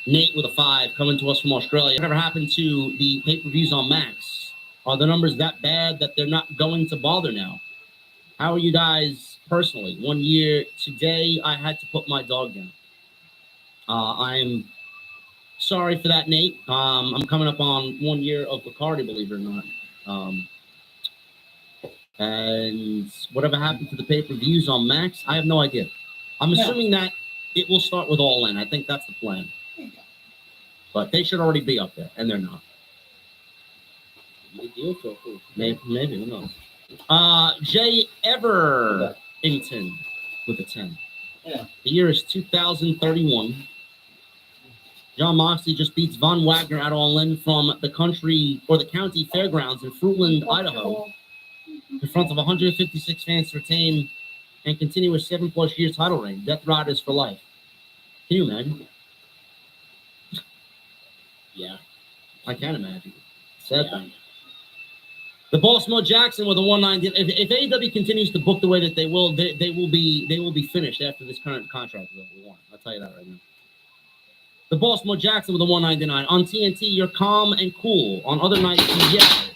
Nate with a 5 coming to us from Australia. Whatever happened to the pay-per-views on Max? Are the numbers that bad that they're not going to bother now? How are you guys personally? 1 year today, I had to put my dog down. I'm sorry for that, Nate. I'm coming up on 1 year of Bacardi, believe it or not. And whatever happened to the pay-per-views on Max, I have no idea. I'm assuming that it will start with All In. I think that's the plan. But they should already be up there, and they're not. Maybe, who knows? Jay Everington with a 10. Yeah. The year is 2031. John Moxley just beats Von Wagner at All In from the country or the county fairgrounds in Fruitland, Idaho, in front of 156 fans to retain and continue a 7+ year title reign. Death Riders for life. Can you imagine? Yeah, I can imagine. Sad thing. The Boss Mo Jackson with a 190. If AEW continues to book the way that they will be finished after this current contract is over. I'll tell you that right now. The Boss Mo Jackson with a 199. On TNT, you're calm and cool. On other nights, you yell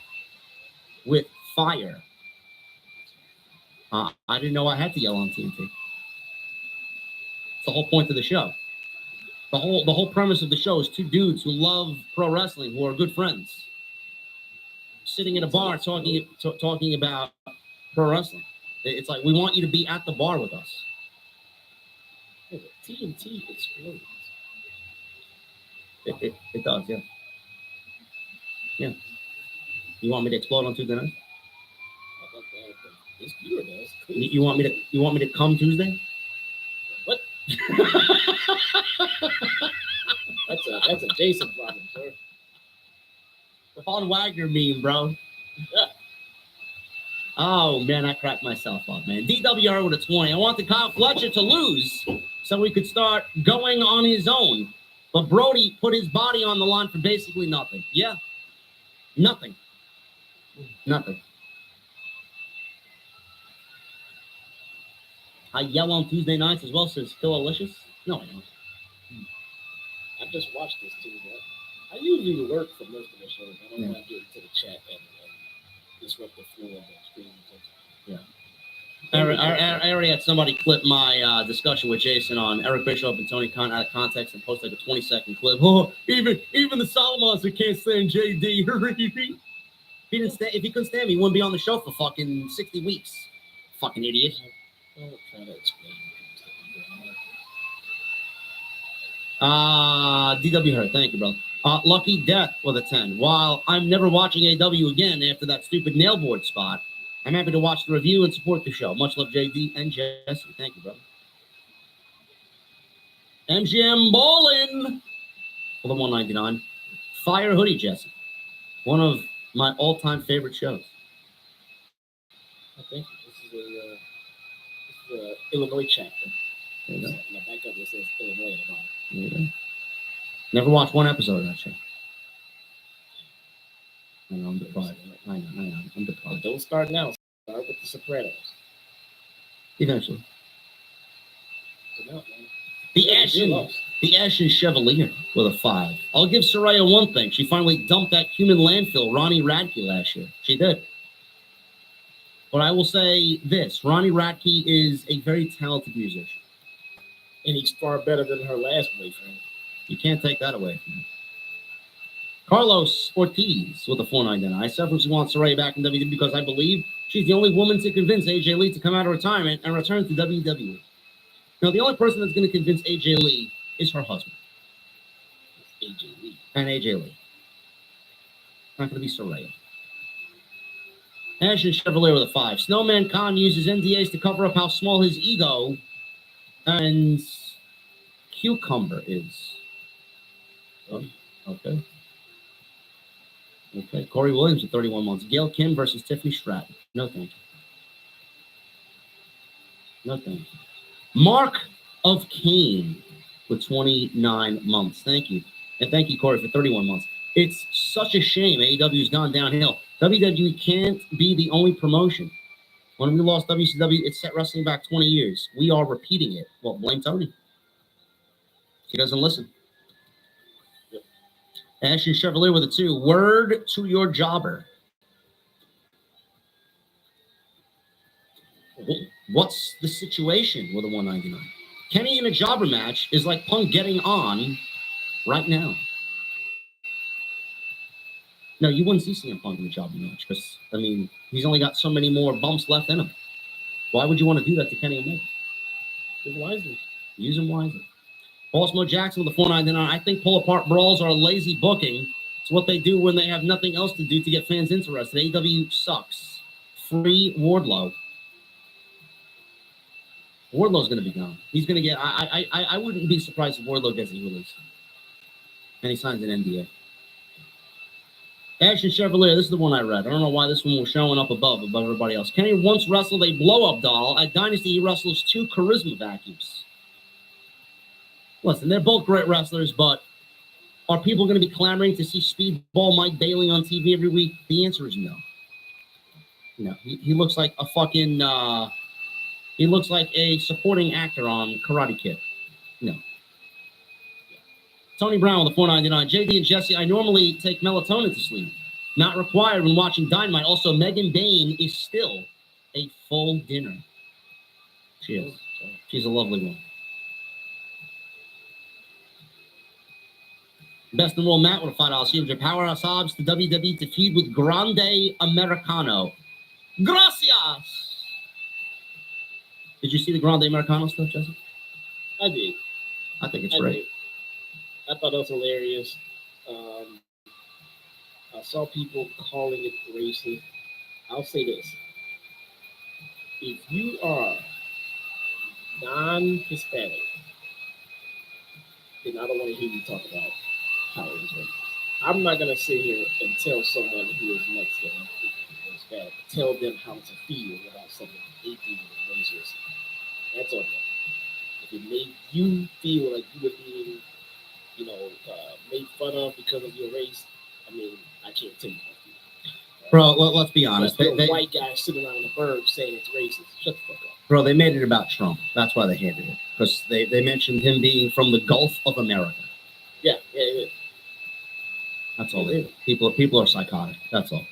with fire. I didn't know I had to yell on TNT. It's the whole point of the show. The whole premise of the show is two dudes who love pro wrestling, who are good friends, sitting in a bar talking about pro wrestling. It's like, we want you to be at the bar with us. Yeah, TNT explodes. It does, yeah. Yeah. You want me to explode on Tuesday night? This viewer does. You want me to come Tuesday? What? That's a Jason problem, sir. The Von Wagner meme, bro. Yeah. Oh, man, I cracked myself up, man. DWR with a 20. I wanted Kyle Fletcher to lose so we could start going on his own. But Brody put his body on the line for basically nothing. Yeah. Nothing. Nothing. I yell on Tuesday nights as well, says Phil Alicious. No, I don't. I just watched this too, bro. I usually work for most of the shows. I don't want to get into the chat and disrupt the flow of the stream. Yeah. I already had somebody clip my discussion with Jason on Eric Bischoff and Tony Khan out of context and post like a 20-second clip. Oh, even the Solomons can't stand JD. If he couldn't stand me, he wouldn't be on the show for fucking 60 weeks. Fucking idiot. Don't try to explain. DW Hurt, thank you, bro. Lucky Death with a 10. While I'm never watching AW again after that stupid nailboard spot, I'm happy to watch the review and support the show. Much love, JD and Jesse. Thank you, brother. MGM Ballin for the 199. Fire Hoodie, Jesse. One of my all-time favorite shows. I think this is a Illinois chapter. There you go. In the back of it says Illinois at the bottom. There you go. Never watched one episode of that show. I know, I'm deprived. I know. I'm But deprived. don't start now. Start with the Sopranos. Eventually. So now, man, The Ashen Chevalier with a 5. I'll give Soraya one thing. She finally dumped that human landfill, Ronnie Radke, last year. She did. But I will say this. Ronnie Radke is a very talented musician. and he's far better than her last boyfriend. You can't take that away from him. Carlos Ortiz with a 499. I selfishly want Saraya back in WWE because I believe she's the only woman to convince AJ Lee to come out of retirement and return to WWE. Now, the only person that's going to convince AJ Lee is her husband. AJ Lee. And AJ Lee. Not going to be Saraya. Ashton Chevalier with a 5. Snowman Khan uses NDAs to cover up how small his ego and Cucumber is. Oh, okay. Okay. Corey Williams with 31 months. Gail Kim versus Tiffany Stratton. No, thank you. No, thank you. Mark of Cain with 29 months. Thank you. And thank you, Corey, for 31 months. It's such a shame AEW's gone downhill. WWE can't be the only promotion. When we lost WCW, it set wrestling back 20 years. We are repeating it. Well, blame Tony. He doesn't listen. Yep. Ashton Chevalier with a 2. Word to your jobber. What's the situation with a 199? Kenny in a jobber match is like Punk getting on right now. No, you wouldn't see CM Punk in a jobber match because, I mean, he's only got so many more bumps left in him. Why would you want to do that to Kenny Omega? Use wisely. Use him wisely. Osmo Jackson with the 499. I think pull-apart brawls are lazy booking. It's what they do when they have nothing else to do to get fans interested. AEW sucks. Free Wardlow. Wardlow's going to be gone. He's going to get... I wouldn't be surprised if Wardlow gets a release. And he signs an NDA. Ashton Chevalier, this is the one I read. I don't know why this one was showing up above everybody else. Kenny once wrestled a blow-up doll. At Dynasty, he wrestles 2 charisma vacuums. Listen, they're both great wrestlers, but are people going to be clamoring to see Speedball Mike Bailey on TV every week? The answer is no. No, he looks like a fucking... he looks like a supporting actor on Karate Kid. No. Tony Brown with a 499. JD and Jesse, I normally take melatonin to sleep. Not required when watching Dynamite. Also, Megan Bain is still a full dinner. She is. She's a lovely one. Best in the world, Matt with a $5 super. Powerhouse Hobbs to WWE to feud with Grande Americano. Gracias! Did you see the Grande Americano stuff, Jesse? I did. I think it's great. Did. I thought that was hilarious. I saw people calling it racist. I'll say this. If you are non-Hispanic, then I don't want to hear you talk about how it is racist. I'm not going to sit here and tell someone who is Mexican or Hispanic, tell them how to feel about something they feel is racist. That's on them. If it made you feel like you were being made fun of because of your race, I mean, I can't tell you how to feel. Bro, let's be honest. They white guy sitting around in the burbs saying it's racist. Shut the fuck up. Bro, they made it about Trump. That's why they hated it. Because they mentioned him being from the Gulf of America. Yeah. That's all they do. People are psychotic. That's all.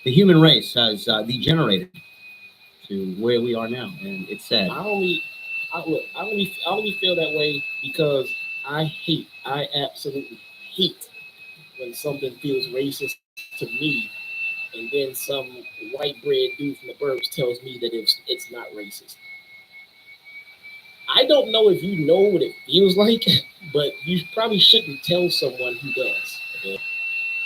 The human race has degenerated to where we are now, and it's sad. I only feel that way because I absolutely hate when something feels racist to me, and then some white bread dude from the burbs tells me that it's not racist. I don't know if you know what it feels like, but you probably shouldn't tell someone who does. Okay?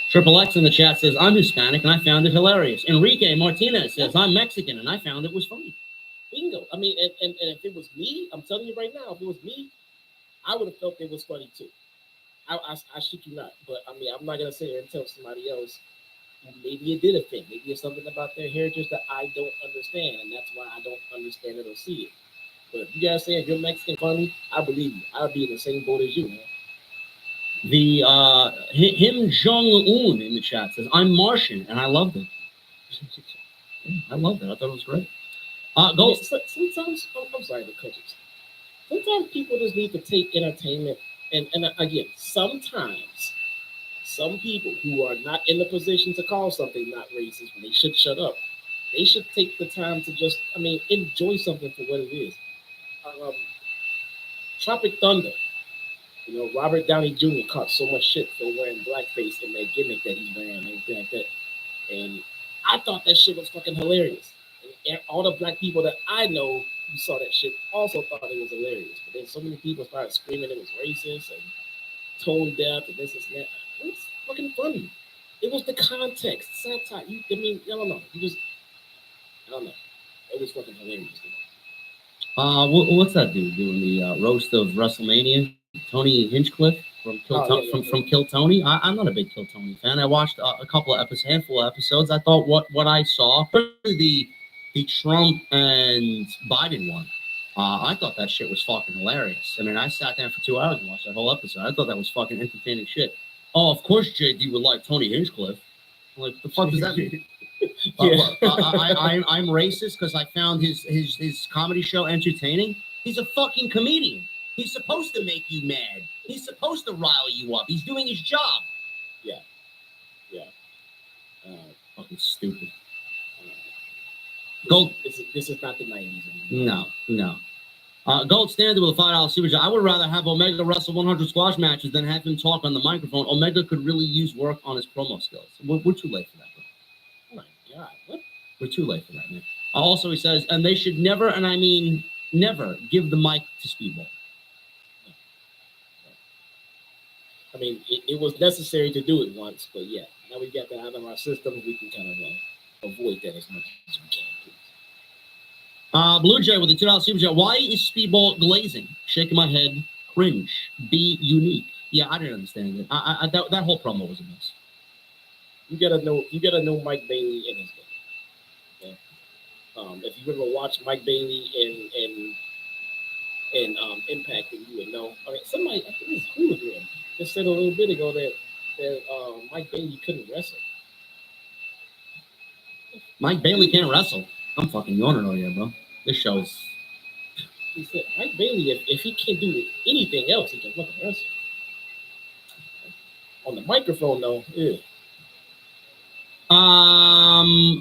Triple X in the chat says, I'm Hispanic and I found it hilarious. Enrique Martinez says, I'm Mexican and I found it was funny. Bingo. I mean, and if it was me, I'm telling you right now, if it was me, I would have felt it was funny too. I shit you not. But I mean, I'm not going to sit here and tell somebody else, maybe it did offend. Maybe it's something about their heritage that I don't understand, and that's why I don't understand it or see it. But if you guys say if you're Mexican funny, I believe you. I'll be in the same boat as you, man. The Him Jong-un in the chat says, I'm Martian, and I loved it. I loved it. I thought it was great. Go. Sometimes, I'm sorry to cut you. Sometimes people just need to take entertainment, and again, sometimes some people who are not in the position to call something not racist, when they should shut up, they should take the time to just, enjoy something for what it is. Tropic Thunder. Robert Downey Jr. caught so much shit for wearing blackface and that gimmick that he's wearing and everything like that. And I thought that shit was fucking hilarious. And all the black people that I know who saw that shit also thought it was hilarious. But then so many people started screaming it was racist and tone deaf and this and that. It was fucking funny. It was the context, satire. I don't know. I don't know. It was fucking hilarious. What's that dude doing the roast of WrestleMania? Tony Hinchcliffe from Kill Tony. I'm not a big Kill Tony fan. I watched a handful of episodes. I thought what I saw, especially the Trump and Biden one, I thought that shit was fucking hilarious. I mean, I sat down for 2 hours and watched that whole episode. I thought that was fucking entertaining shit. Oh, of course JD would like Tony Hinchcliffe. Like, the fuck does that mean? I'm racist because I found his comedy show entertaining. He's a fucking comedian. He's supposed to make you mad. He's supposed to rile you up. He's doing his job. Yeah. Fucking stupid. Gold. This is not the 90s anymore. No. Gold Standard with a $5 super chat. I would rather have Omega wrestle 100 squash matches than have him talk on the microphone. Omega could really use work on his promo skills. We're too late for that, bro. Oh my God. What? We're too late for that, man. Also, he says, and they should never, and I mean never, give the mic to Speedball. I mean, it was necessary to do it once, but yeah, now we got that out of our system. We can kind of avoid that as much as we can, please. Blue Jay with the $2 super chat. Why is Speedball glazing? Shaking my head. Cringe. Be unique. Yeah, I didn't understand it. That whole promo was a mess. You gotta know Mike Bailey and his game. Okay? If you ever watched Mike Bailey and Impact, then you would know. I mean, somebody, I think it's Hooligran, just said a little bit ago that Mike Bailey couldn't wrestle. Mike Bailey can't wrestle. I'm fucking yawning over here, bro. This show is. He said Mike Bailey, if he can't do anything else, he can fucking wrestle. On the microphone, though, yeah.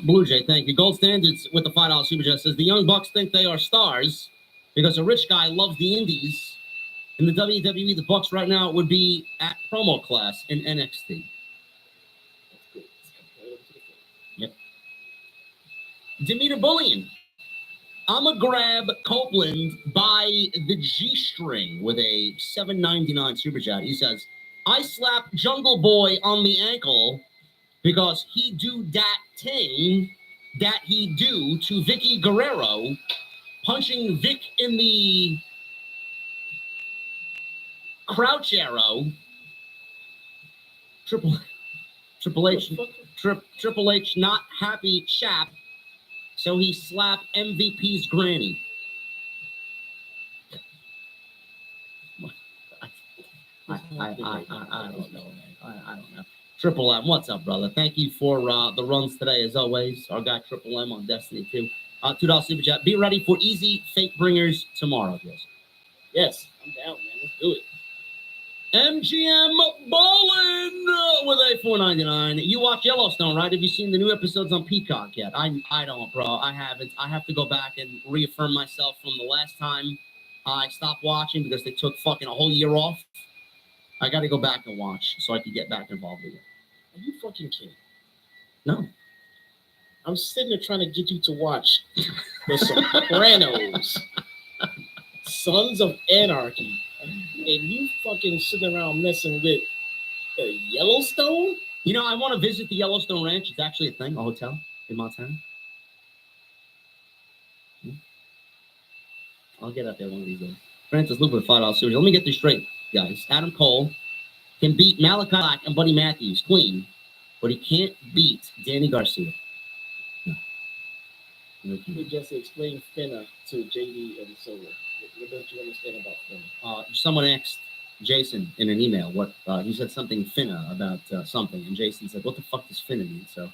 Blue Jay, thank you. Gold Standards with the $5 super chat says the Young Bucks think they are stars because a rich guy loves the indies. In the WWE, the Bucks right now would be at promo class in NXT. That's good. Yep. Demeter Bullion. I'ma grab Copeland by the G-string with a $7.99 super chat. He says, I slap Jungle Boy on the ankle because he do that thing that he do to Vicky Guerrero, punching Vic in the crouch arrow. Triple H not happy chap, so he slapped MVP's granny. I don't know, man. I don't know. Triple M, what's up, brother? Thank you for the runs today, as always. Our guy Triple M on Destiny 2. $2 super chat. Be ready for easy fake bringers tomorrow, guys. Yes, I'm down, man. Let's do it. MGM Bowling with a $4.99. You watch Yellowstone, right? Have you seen the new episodes on Peacock yet? I don't, bro. I haven't. I have to go back and reaffirm myself from the last time I stopped watching because they took fucking a whole year off. I got to go back and watch so I can get back involved again. Are you fucking kidding? No. I'm sitting there trying to get you to watch The Sopranos, Sons of Anarchy, and you fucking sitting around messing with Yellowstone? You know, I want to visit the Yellowstone Ranch. It's actually a thing, a hotel in Montana. I'll get out there one of these days. Francis Luke with $5 series. Let me get this straight, guys. Adam Cole can beat Malachi Black and Buddy Matthews, Queen, but he can't beat Danny Garcia. No. You just explain Finna to JD and Solo. What don't you understand about Finna? Someone asked Jason in an email what he said something Finna about something, and Jason said, "What the fuck does Finna mean?" So,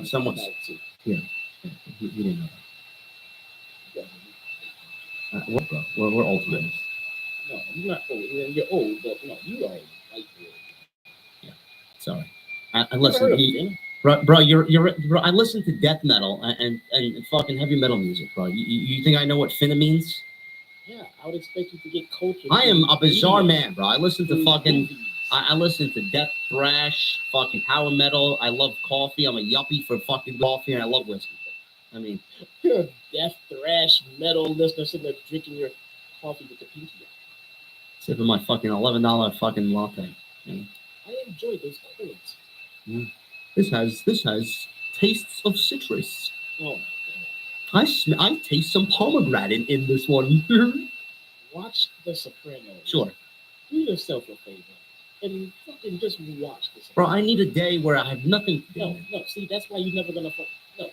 someone, he didn't know that. What, bro? We're old men. No, you're not old. You're old, but no, you are like yeah. Sorry. I listen. Bro, you're. Bro, I listen to death metal and fucking heavy metal music, bro. You think I know what Finna means? Yeah, I would expect you to get culture. I am a bizarre man, bro. I listen to fucking. I listen to death thrash, fucking power metal. I love coffee. I'm a yuppie for fucking coffee, and I love whiskey. I mean, you're a death thrash metal listener sitting there drinking your coffee with the pinky out. Sipping my fucking $11 fucking latte. You know? I enjoy those chords. Yeah. This has tastes of citrus. Oh my God. I taste some pomegranate in this one. Watch The Sopranos. Sure. Do yourself a favor and fucking just watch this. Bro, I need a day where I have nothing to do. No. See, that's why you're never gonna no.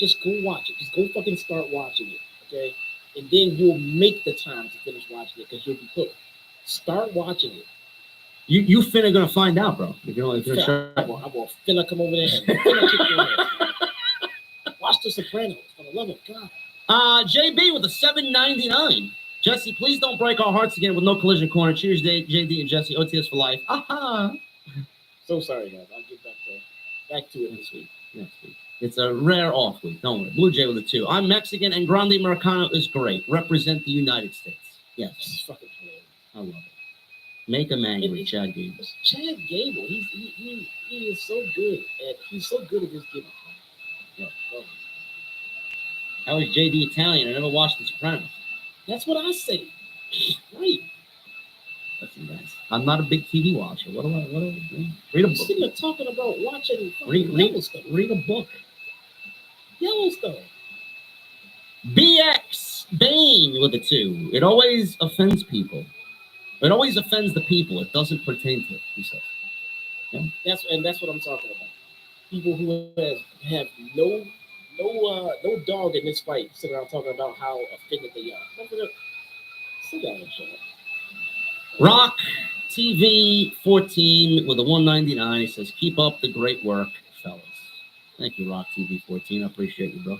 Just go watch it. Just go fucking start watching it, okay? And then you'll make the time to finish watching it because you'll be hooked. Start watching it. You finna gonna find out, bro. I'm gonna finna come over there and finna kick your ass. Watch The Sopranos, for the love of God. JB with a $7.99. Jesse, please don't break our hearts again with no collision corner. Cheers, JD and Jesse. OTS for life. Aha. So sorry, guys. I'll get back to it this week. Next week. It's a rare off week. Don't worry. Blue Jay with a 2. I'm Mexican and Grande Americano is great. Represent the United States. Yes. It's fucking hilarious. I love it. Make him angry, Chad Gable. Chad Gable. He is so good he's so good at his gimmick. Yeah. How is JD Italian? I never watched The Sopranos. That's what I say. Right. Listen, guys. I'm not a big TV watcher. What do I read a book? Sitting there talking about watching Yellowstone. Read a book. Yellowstone. BX Bane with a 2. It always offends people. It always offends the people. It doesn't pertain to it, he says. Yeah. That's what I'm talking about. People who have no dog in this fight sitting around talking about how offended they are. Sit down and shut up. Rock TV 14 with a $1.99. He says, "Keep up the great work, fellas." Thank you, Rock TV 14. I appreciate you, bro.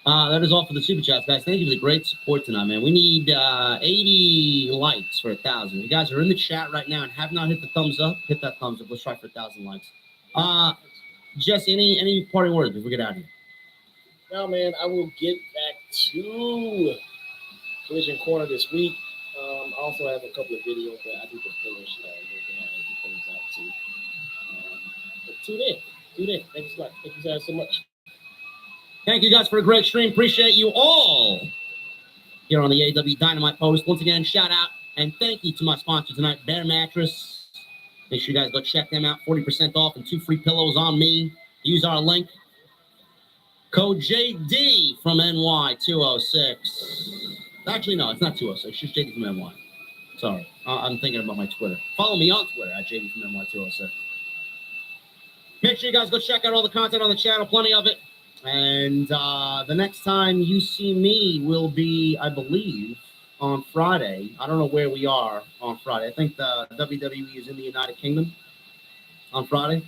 That is all for the super chats, guys. Thank you for the great support tonight, man. We need 80 likes for 1,000. If you guys are in the chat right now and have not hit the thumbs up, hit that thumbs up. Let's try for 1,000 likes. Jesse, any parting words before we get out of here? Now, man, I will get back to Collision Corner this week. I also have a couple of videos that I need to finish looking at and get things out too. But tune in. Thank you guys so much. Thank you guys for a great stream. Appreciate you all here on the AW Dynamite Post. Once again, shout out and thank you to my sponsor tonight, Bear Mattress. Make sure you guys go check them out. 40% off and 2 free pillows on me. Use our link. Code JD from NY206. Actually, no, it's not 206. It's just JD from NY. Sorry. I'm thinking about my Twitter. Follow me on Twitter at JD from NY206. Make sure you guys go check out all the content on the channel. Plenty of it. And the next time you see me will be, I believe, on Friday. I don't know where we are on Friday. I think the WWE is in the United Kingdom on Friday.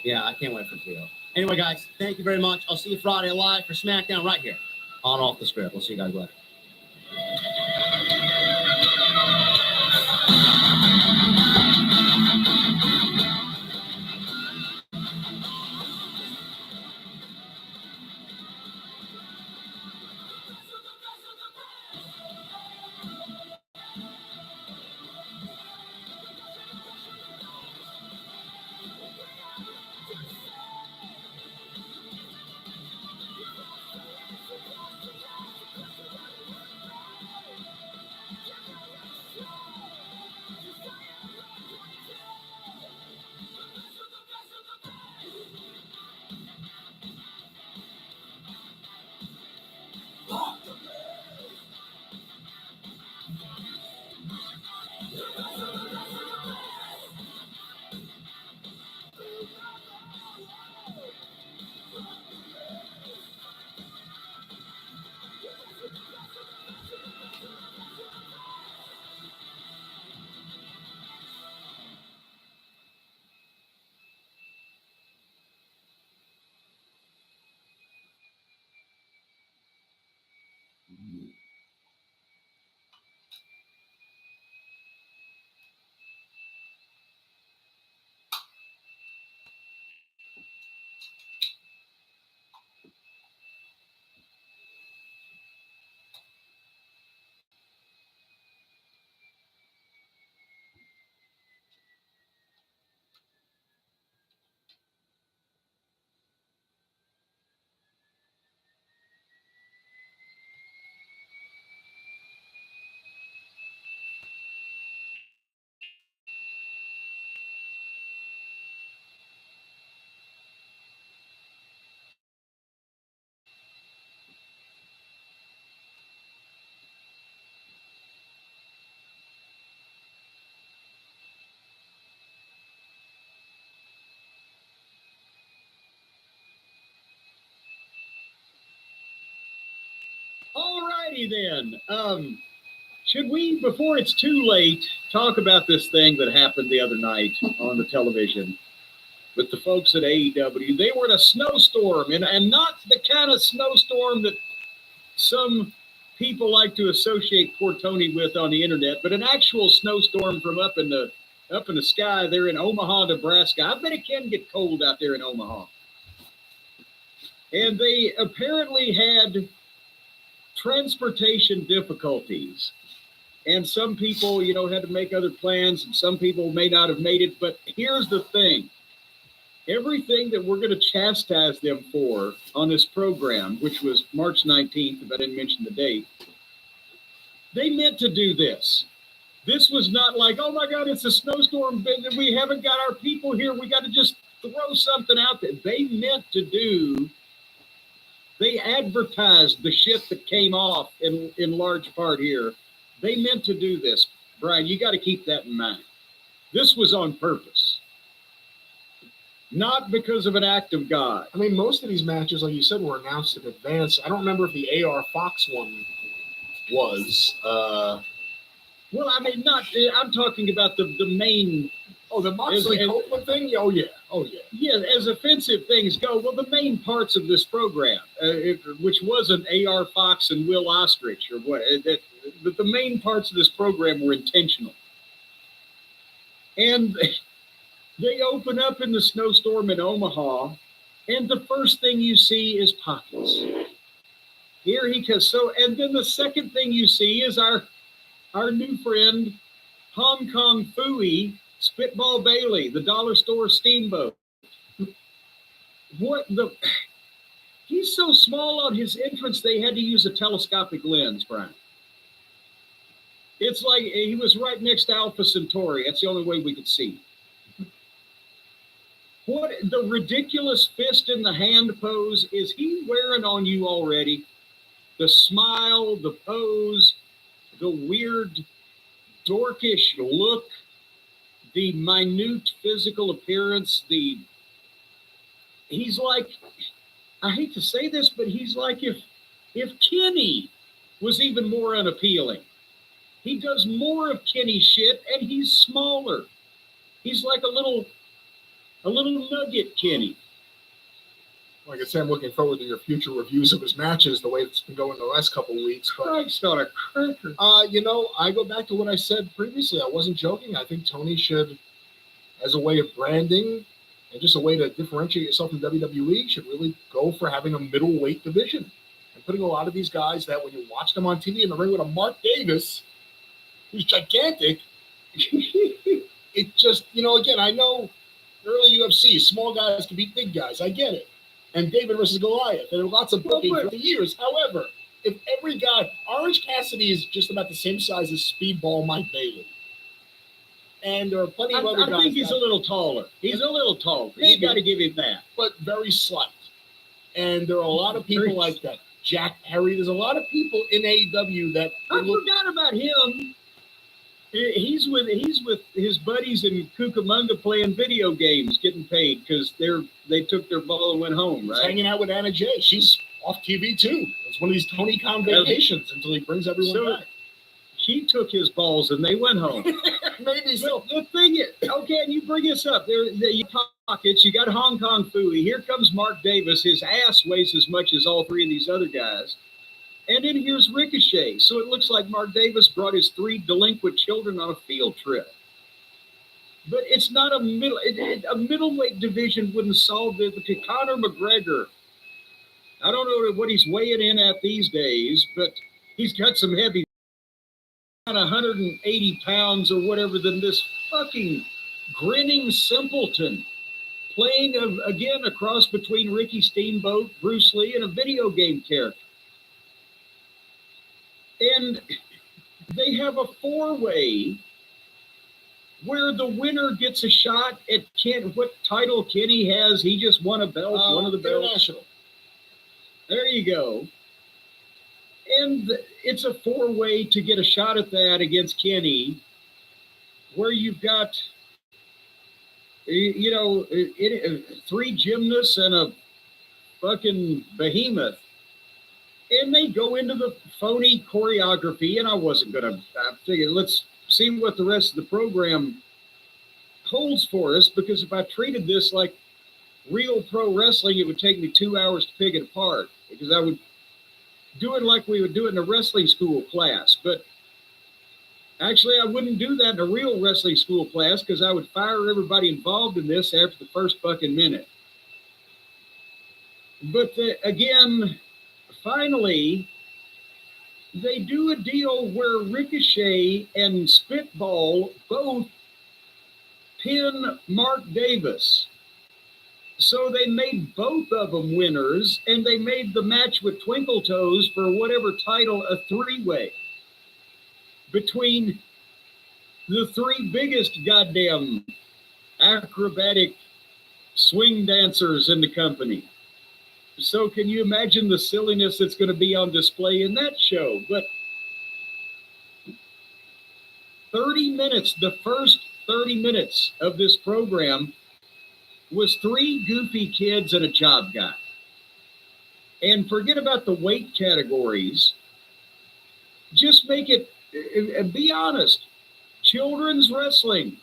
Yeah, I can't wait for Cleo. Anyway, guys, thank you very much. I'll see you Friday live for SmackDown right here on Off the Script. We'll see you guys later. All righty then. Should we, before it's too late, talk about this thing that happened the other night on the television with the folks at AEW? They were in a snowstorm, and not the kind of snowstorm that some people like to associate poor Tony with on the internet, but an actual snowstorm from up in the sky there in Omaha, Nebraska. I bet it can get cold out there in Omaha. And they apparently had transportation difficulties. And some people, had to make other plans, and some people may not have made it. But here's the thing. Everything that we're going to chastise them for on this program, which was March 19th, if I didn't mention the date, they meant to do this. This was not like, oh my God, it's a snowstorm. We haven't got our people here. We got to just throw something out there. They advertised the shit that came off in large part here. They meant to do this. Brian, you got to keep that in mind. This was on purpose. Not because of an act of God. I mean, most of these matches, like you said, were announced in advance. I don't remember if the AR Fox one was. Well, I mean, I'm talking about the main. Oh, the Moxley Copeland thing? Oh, yeah. Yeah, as offensive things go, well, the main parts of this program, which wasn't AR Fox and Will Ostrich or what, the main parts of this program were intentional. And they open up in the snowstorm in Omaha, and the first thing you see is Pockets. Here he comes. And then the second thing you see is our new friend, Hong Kong Phooey, Spitball Bailey, the Dollar Store Steamboat. He's so small on his entrance, they had to use a telescopic lens, Brian. It's like he was right next to Alpha Centauri. That's the only way we could see. What the ridiculous fist in the hand pose is he wearing on you already? The smile, the pose, the weird, dorkish look, the minute physical appearance, he's like, I hate to say this, but he's like if Kenny was even more unappealing. He does more of Kenny shit, and he's smaller. He's like a little nugget Kenny. Like I said, I'm looking forward to your future reviews of his matches, the way it's been going the last couple of weeks. But Christ on a cracker. I go back to what I said previously. I wasn't joking. I think Tony should, as a way of branding and just a way to differentiate yourself from WWE, should really go for having a middleweight division and putting a lot of these guys that when you watch them on TV in the ring with a Mark Davis, who's gigantic, it just, again, I know early UFC, small guys can beat big guys. I get it. And David versus Goliath. There are lots of booking for the years. However, if every guy, Orange Cassidy is just about the same size as Speedball Mike Bailey. And there are plenty of other guys. I think he's a little taller. He's a little taller. You got to give him that. But very slight. And there are a lot of people like that. Jack Perry. There's a lot of people in AEW that. I forgot about him. He's with his buddies in Cucamonga playing video games, getting paid because they took their ball and went home, right? He's hanging out with Anna Jay. She's off TV too. It's one of these Tony Khan vacations until he brings everyone back. He took his balls and they went home. Maybe so. The thing is, okay, and you bring this up. You Pockets. You got Hong Kong Phooey. Here comes Mark Davis. His ass weighs as much as all three of these other guys. And then here's Ricochet. So it looks like Mark Davis brought his 3 delinquent children on a field trip. But it's not a middleweight division wouldn't solve it. Conor McGregor, I don't know what he's weighing in at these days, but he's got some heavy, 180 pounds or whatever, than this fucking grinning simpleton playing, again, a cross between Ricky Steamboat, Bruce Lee, and a video game character. And they have a 4-way where the winner gets a shot at what title Kenny has. He just won a belt, one of the belts. International. There you go. And it's a 4-way to get a shot at that against Kenny, where you've got, 3 gymnasts and a fucking behemoth. And they go into the phony choreography, and I wasn't going to figure, let's see what the rest of the program holds for us, because if I treated this like real pro wrestling, it would take me 2 hours to pick it apart, because I would do it like we would do it in a wrestling school class. But actually, I wouldn't do that in a real wrestling school class, because I would fire everybody involved in this after the first fucking minute. But again, finally, they do a deal where Ricochet and Spitball both pin Mark Davis. So they made both of them winners, and they made the match with Twinkle Toes for whatever title a three-way between the three biggest goddamn acrobatic swing dancers in the company. So can you imagine the silliness that's going to be on display in that show? But 30 minutes, the first 30 minutes of this program was three goofy kids and a job guy. And forget about the weight categories. Just make it, be honest, children's wrestling,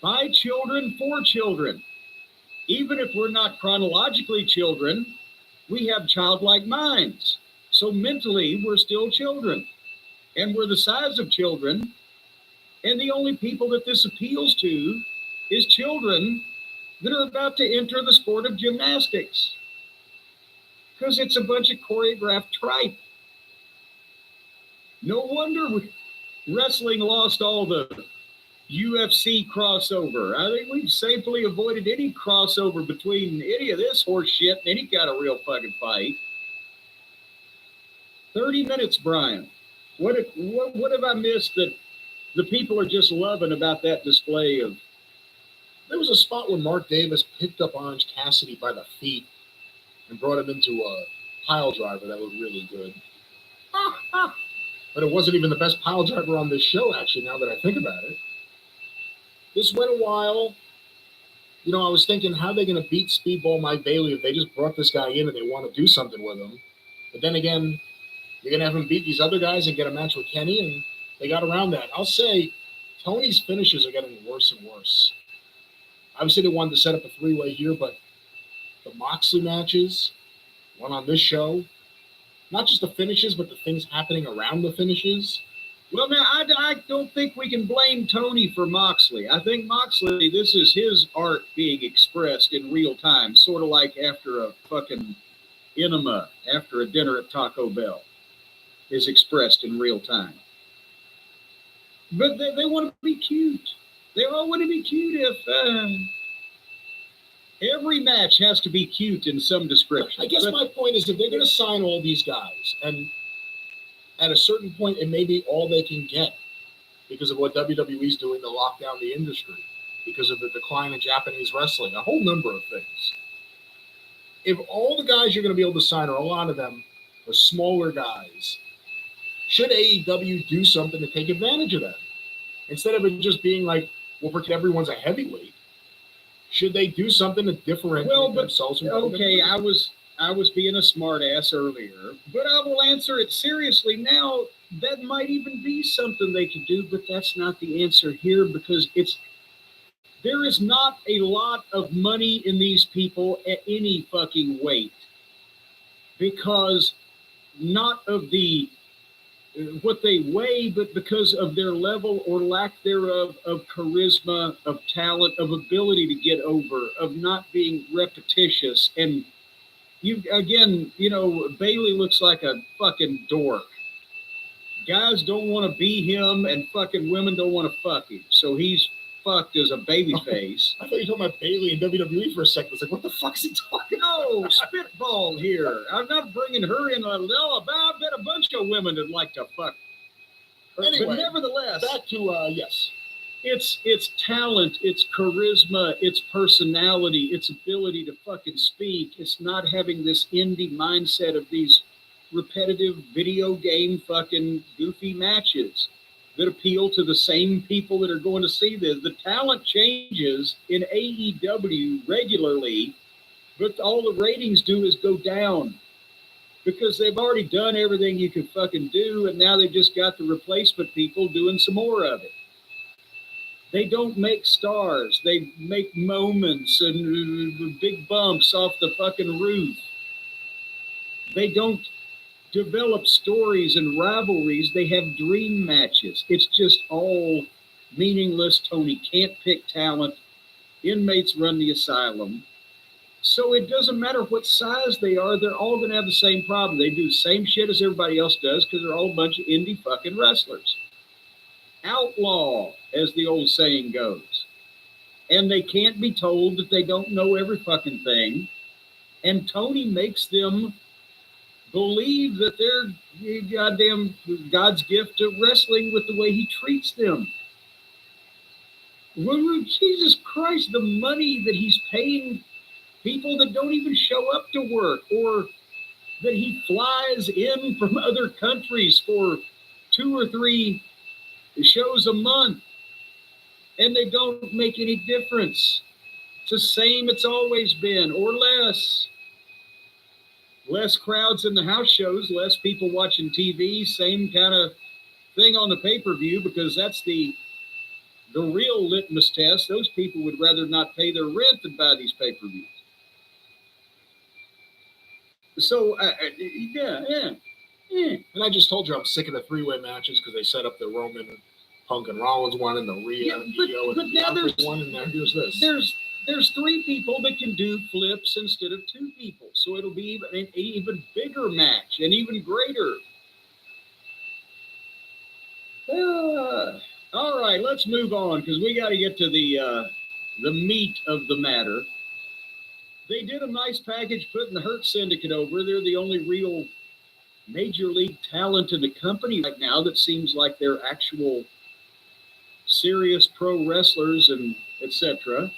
by children, for children. Even if we're not chronologically children, we have childlike minds. So mentally, we're still children. And we're the size of children. And the only people that this appeals to is children that are about to enter the sport of gymnastics. Because it's a bunch of choreographed tripe. No wonder wrestling lost all the UFC crossover. I think we've safely avoided any crossover between any of this horse shit and any kind of real fucking fight. 30 minutes, Brian. What have I missed that the people are just loving about that display of? There was a spot where Mark Davis picked up Orange Cassidy by the feet and brought him into a pile driver that was really good. But it wasn't even the best pile driver on this show, actually, now that I think about it. This went a while. You know, I was thinking, how are they going to beat Speedball Mike Bailey if they just brought this guy in and they want to do something with him? But then again, you're going to have him beat these other guys and get a match with Kenny, and they got around that. I'll say Tony's finishes are getting worse and worse. Obviously, they wanted to set up a three-way here, but the Moxley matches, one on this show, not just the finishes, but the things happening around the finishes. Well, now, I don't think we can blame Tony for Moxley. I think Moxley, this is his art being expressed in real time, sort of like after a fucking enema, after a dinner at Taco Bell, is expressed in real time. But they want to be cute. They all want to be cute if every match has to be cute in some description. I guess my point is, if they're going to sign all these guys, and at a certain point, it may be all they can get because of what WWE's doing to lock down the industry, because of the decline in Japanese wrestling, a whole number of things. If all the guys you're going to be able to sign, or a lot of them, are smaller guys, should AEW do something to take advantage of that? Instead of it just being like, well, because everyone's a heavyweight, should they do something to differentiate themselves from okay, I was being a smart ass earlier, but I will answer it seriously now. That might even be something they could do, but that's not the answer here, because there is not a lot of money in these people at any fucking weight, because not of the what they weigh, but because of their level or lack thereof of charisma, of talent, of ability to get over, of not being repetitious. And Bailey looks like a fucking dork. Guys don't want to be him, and fucking women don't want to fuck him. So he's fucked as a babyface. I thought you were talking about Bailey and WWE for a second. I was like, what the fuck is he talking about? No, Spitball here. I'm not bringing her in. I bet a bunch of women would like to fuck her. Anyway, but nevertheless, back to, yes. It's talent, it's charisma, it's personality, it's ability to fucking speak. It's not having this indie mindset of these repetitive video game fucking goofy matches that appeal to the same people that are going to see this. The talent changes in AEW regularly, but all the ratings do is go down. because they've already done everything you could fucking do, and now they've just got the replacement people doing some more of it. They don't make stars. They make moments and big bumps off the fucking roof. They don't develop stories and rivalries. They have dream matches. It's just all meaningless. Tony can't pick talent. Inmates run the asylum. So it doesn't matter what size they are. They're all going to have the same problem. They do the same shit as everybody else does because they're all a bunch of indie fucking wrestlers. Outlaw, as the old saying goes. And they can't be told that they don't know every fucking thing. And Tony makes them believe that they're goddamn God's gift to wrestling with the way he treats them. Well, Jesus Christ, the money that he's paying people that don't even show up to work, or that he flies in from other countries for 2 or 3 shows a month, and they don't make any difference. It's the same it's always been, or less. Less crowds in the house shows, less people watching TV, same kind of thing on the pay-per-view, because that's the real litmus test. Those people would rather not pay their rent than buy these pay-per-views. So, yeah. And I just told you I'm sick of the 3-way matches because they set up the Roman, Punk, and Rollins one, and the Rhea and Io and now Bianca one, and now here's this. There's 3 people that can do flips instead of 2 people, so it'll be an even bigger match, and even greater. All right, let's move on, because we got to get to the meat of the matter. They did a nice package putting the Hurt Syndicate over. They're the only real major league talent in the company right now that seems like they're actual serious pro wrestlers and etc.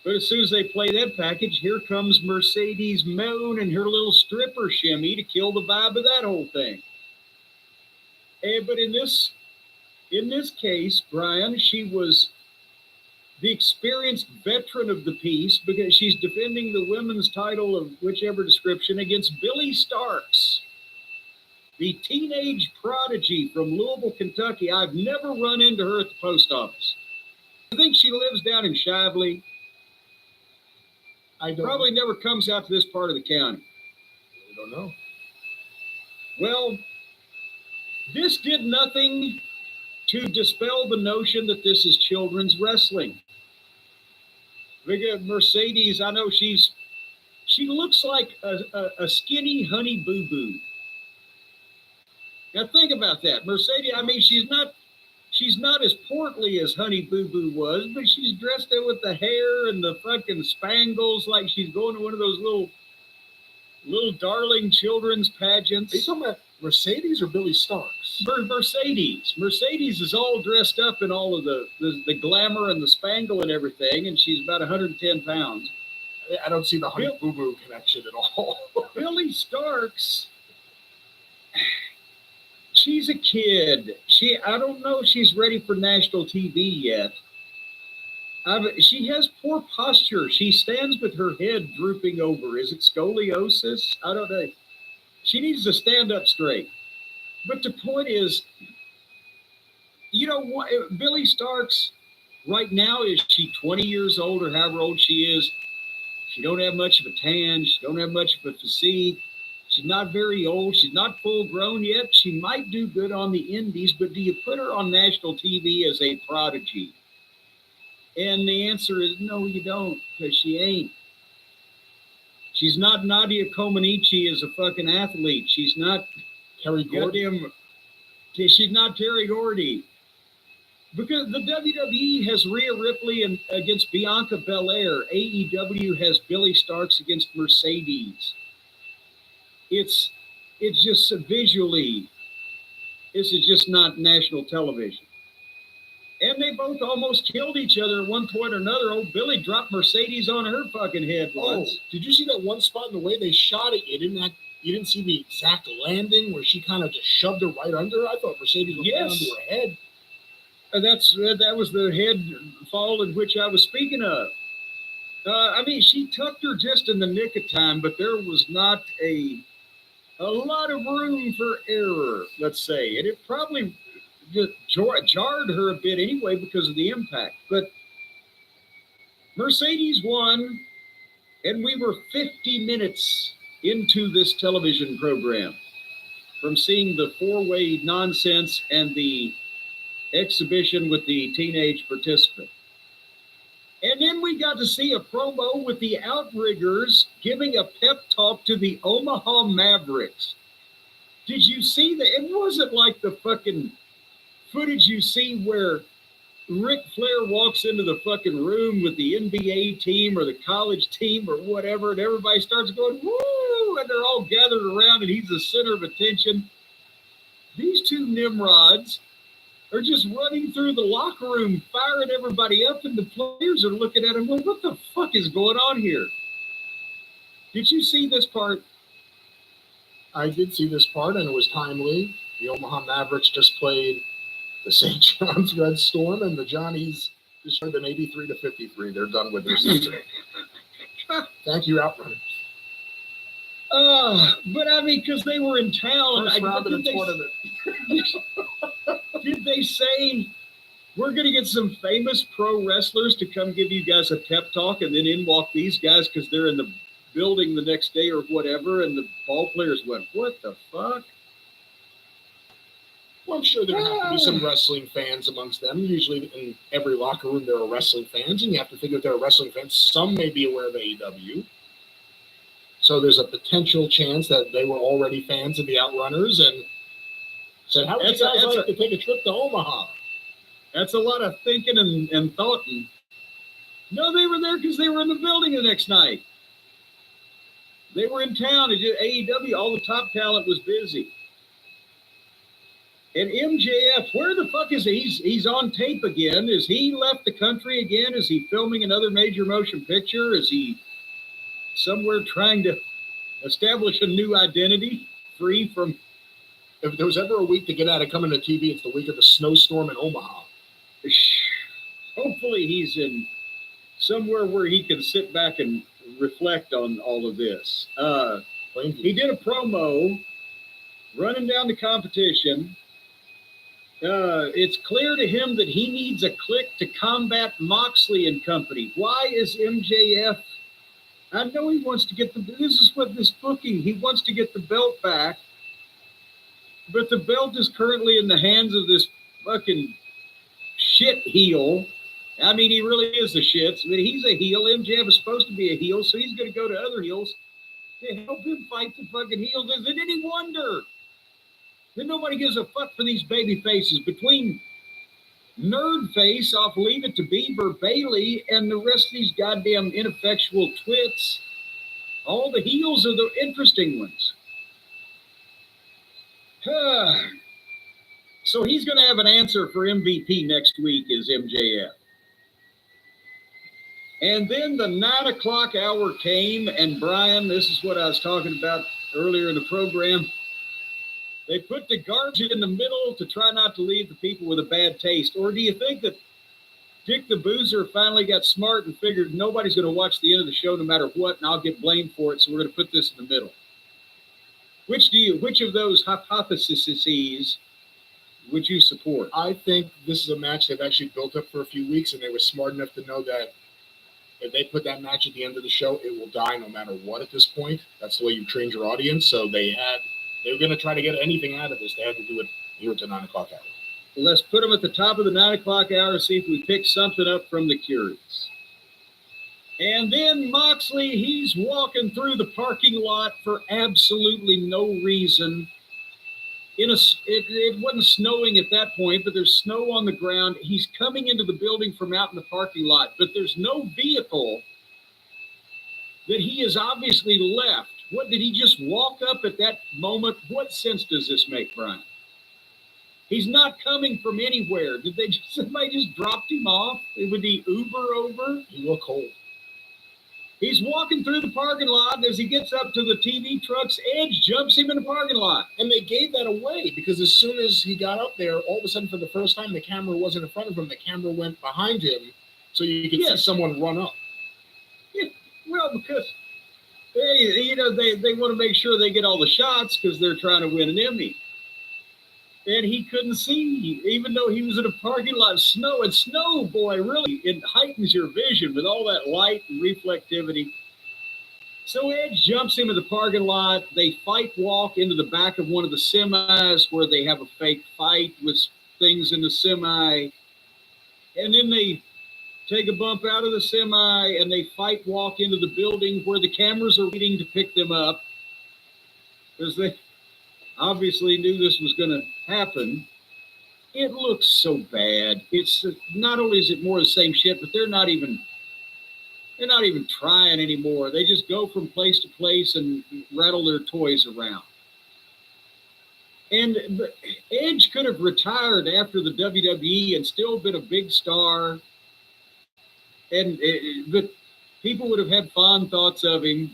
But as soon as they play that package, here comes Mercedes Moon and her little stripper shimmy to kill the vibe of that whole thing. But in this case, Brian, she was the experienced veteran of the piece because she's defending the women's title of whichever description against Billy Starks, the teenage prodigy from Louisville, Kentucky. I've never run into her at the post office. I think she lives down in Shively. I probably never comes out to this part of the county. I don't know. Well, this did nothing to dispel the notion that this is children's wrestling. Mercedes, I know she looks like a skinny Honey Boo Boo. Now think about that. Mercedes, I mean, she's not as portly as Honey Boo Boo was, but she's dressed in with the hair and the fucking spangles like she's going to one of those little darling children's pageants. Are you talking about Mercedes or Billy Starks? Mercedes. Mercedes is all dressed up in all of the glamour and the spangle and everything, and she's about 110 pounds. I don't see the Honey Boo Boo connection at all. Billy Starks, she's a kid. I don't know if she's ready for national TV yet. She has poor posture. She stands with her head drooping over. Is it scoliosis? I don't know. She needs to stand up straight. But the point is, you know what? Billy Starks, right now, is she 20 years old or however old she is? She don't have much of a tan. She don't have much of a physique. She's not very old. She's not full grown yet. She might do good on the indies, but do you put her on national TV as a prodigy? And the answer is no, you don't, because she ain't. She's not Nadia Comaneci as a fucking athlete. She's not Terry Gordy. She's not Terry Gordy. Because the WWE has Rhea Ripley against Bianca Belair. AEW has Billy Starks against Mercedes. It's just visually, this is just not national television. And they both almost killed each other at one point or another. Old Billy dropped Mercedes on her fucking head once. Did you see that one spot in the way they shot it? You didn't see the exact landing where she kind of just shoved her right under? I thought Mercedes was down to her head. That was the head fall in which I was speaking of. I mean, she tucked her just in the nick of time, but there was not a a lot of room for error, let's say. And it probably just jarred her a bit anyway because of the impact. But Mercedes won, and we were 50 minutes into this television program from seeing the four-way nonsense and the exhibition with the teenage participant. And then we got to see a promo with the Outriggers giving a pep talk to the Omaha Mavericks. Did you see that? It wasn't like the fucking footage you see where Ric Flair walks into the fucking room with the NBA team or the college team or whatever, and everybody starts going, woo, and they're all gathered around and he's the center of attention. These two Nimrods are just running through the locker room, firing everybody up, and the players are looking at him like, what the fuck is going on here? Did you see this part? I did see this part, and it was timely. The Omaha Mavericks just played the St. John's Red Storm, and the Johnnies destroyed them 83-53. They're done with their season. Thank you, Outrunners. But I mean, because they were in town. First round of the tournament. Did they say, we're going to get some famous pro wrestlers to come give you guys a pep talk, and then in walk these guys because they're in the building the next day or whatever, and the ball players went, what the fuck? Well, I'm sure there have to be some wrestling fans amongst them. Usually in every locker room there are wrestling fans, and you have to figure if there are wrestling fans, some may be aware of AEW. So there's a potential chance that they were already fans of the Outrunners and said, how would you guys like to take a trip to Omaha? That's a lot of thinking and thought. No, they were there because they were in the building the next night. They were in town. AEW, all the top talent was busy. And MJF, where the fuck is he? He's on tape again. Is he left the country again? Is he filming another major motion picture? Is he somewhere trying to establish a new identity free from... If there was ever a week to get out of coming to TV, it's the week of the snowstorm in Omaha. Hopefully he's in somewhere where he can sit back and reflect on all of this. He did a promo running down the competition. It's clear to him that he needs a clique to combat Moxley and company. Why is MJF... I know he wants to get this is what this booking, he wants to get the belt back, but the belt is currently in the hands of this fucking shit heel. I mean, he really is the shits, but he's a heel. MJF is supposed to be a heel, so he's going to go to other heels to help him fight the fucking heels. Is it any wonder that nobody gives a fuck for these baby faces between Nerdface off Leave It to Beaver, Bailey, and the rest of these goddamn ineffectual twits? All the heels are the interesting ones. So he's going to have an answer for MVP next week is MJF. And then the 9 o'clock hour came, and Brian, this is what I was talking about earlier in the program. They put the garbage in the middle to try not to leave the people with a bad taste. Or do you think that Dick the Boozer finally got smart and figured nobody's going to watch the end of the show no matter what, and I'll get blamed for it, so we're going to put this in the middle? Which of those hypotheses would you support? I think this is a match they've actually built up for a few weeks, and they were smart enough to know that if they put that match at the end of the show, it will die no matter what at this point. That's the way you train your audience. So they were going to try to get anything out of this. They had to do it here at the 9 o'clock hour. Let's put them at the top of the 9 o'clock hour and see if we pick something up from the curious. And then Moxley, he's walking through the parking lot for absolutely no reason. It wasn't snowing at that point, but there's snow on the ground. He's coming into the building from out in the parking lot, but there's no vehicle that he has obviously left. What, did he just walk up at that moment? What sense does this make, Brian? He's not coming from anywhere. Somebody just dropped him off? Would he Uber over? He looked cold. He's walking through the parking lot, and as he gets up to the TV truck's edge, jumps him in the parking lot. And they gave that away because as soon as he got up there, all of a sudden for the first time, the camera wasn't in front of him. The camera went behind him so you could see someone run up. Yeah, well, because they want to make sure they get all the shots because they're trying to win an Emmy. And he couldn't see, even though he was in a parking lot of snow. And snow, boy, really, it heightens your vision with all that light and reflectivity. So Edge jumps into the parking lot. They fight walk into the back of one of the semis where they have a fake fight with things in the semi. And then they take a bump out of the semi and they fight walk into the building where the cameras are waiting to pick them up because they obviously knew this was going to happen. It looks so bad. It's not only is it more the same shit, but they're not even trying anymore. They just go from place to place and rattle their toys around. And Edge could have retired after the WWE and still been a big star. But people would have had fond thoughts of him.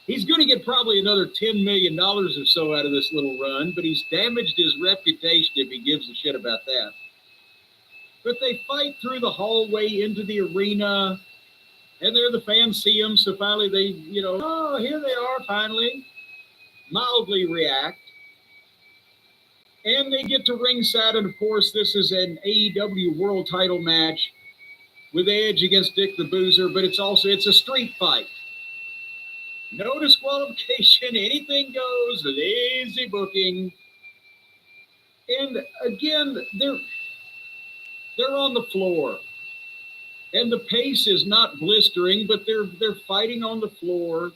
He's going to get probably another $10 million or so out of this little run, but he's damaged his reputation if he gives a shit about that. But they fight through the hallway into the arena, and there the fans see him, so finally they, oh, here they are finally, mildly react. And they get to ringside, and of course this is an AEW World Title match with Edge against Dick the Boozer, but it's a street fight. No disqualification, anything goes, lazy booking. And again, they're on the floor. And the pace is not blistering, but they're fighting on the floor.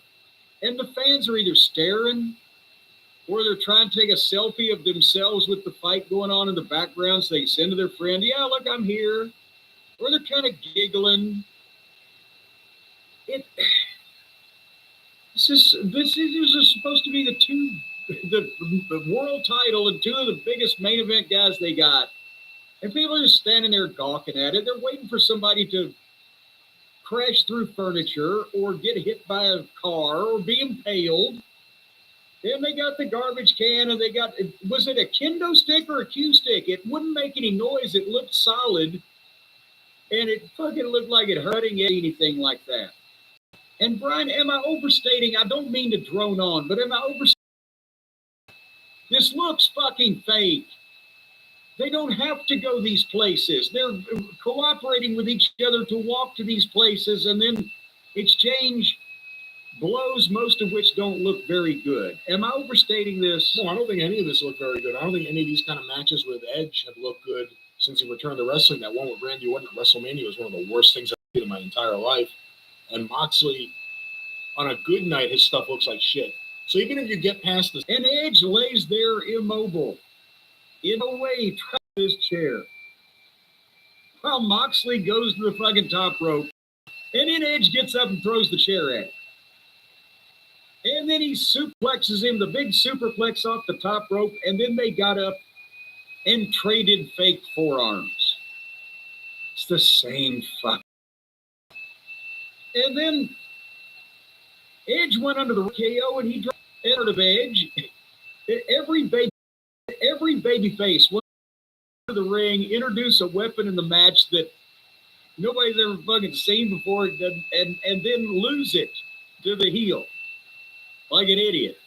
And the fans are either staring or they're trying to take a selfie of themselves with the fight going on in the background so they send to their friend, yeah, look, I'm here. Or they're kind of giggling. This is supposed to be the world title and two of the biggest main event guys they got. And people are just standing there gawking at it. They're waiting for somebody to crash through furniture or get hit by a car or be impaled. Then they got the garbage can and was it a kendo stick or a cue stick? It wouldn't make any noise. It looked solid. And it fucking looked like it hurting anything like that. And Brian, am I overstating? I don't mean to drone on, but am I overstating? This looks fucking fake. They don't have to go these places. They're cooperating with each other to walk to these places and then exchange blows, most of which don't look very good. Am I overstating this? No, I don't think any of this looked very good. I don't think any of these kind of matches with Edge have looked good since he returned to wrestling. That one with Randy Orton at WrestleMania was one of the worst things I've seen in my entire life. And Moxley, on a good night, his stuff looks like shit. So even if you get past this... And Edge lays there immobile. In a way, trapped in his chair. While Moxley goes to the fucking top rope. And then Edge gets up and throws the chair at him. And then he suplexes him, the big superplex off the top rope. And then they got up and traded fake forearms. It's the same fuck. And then Edge went under the KO and he dropped out of Edge. Every baby face went into the ring, introduce a weapon in the match that nobody's ever fucking seen before, and then lose it to the heel like an idiot.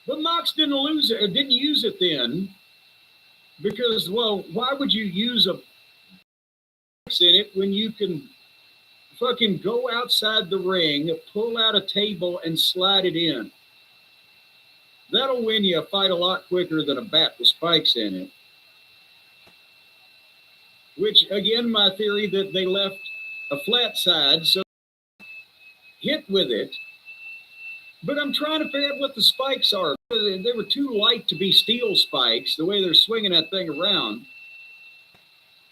But Mox didn't use it then because, well, why would you use a in it when you can fucking go outside the ring, pull out a table, and slide it in? That'll win you a fight a lot quicker than a bat with spikes in it. Which, again, my theory that they left a flat side, so hit with it. But I'm trying to figure out what the spikes are. They were too light to be steel spikes, the way they're swinging that thing around.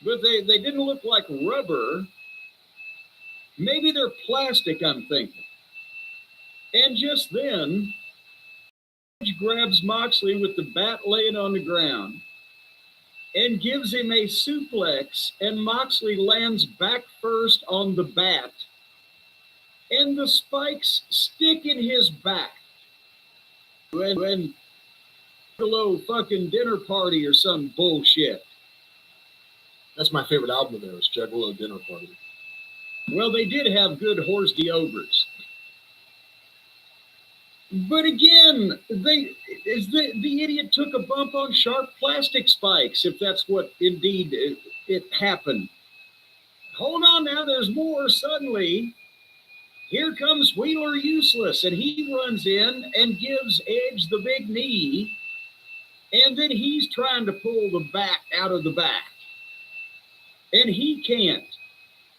But they didn't look like rubber. Maybe they're plastic, I'm thinking. And just then, Edge grabs Moxley with the bat laying on the ground and gives him a suplex, and Moxley lands back first on the bat, and the spikes stick in his back. When hello fucking dinner party or some bullshit. That's my favorite album of theirs, Juggalo Dinner Party. Well, they did have good horse deodorants. But again, the idiot took a bump on sharp plastic spikes, if that's what indeed it happened. Hold on now, there's more. Suddenly, here comes Wheeler Useless, and he runs in and gives Edge the big knee, and then he's trying to pull the back out of the back, and he can't.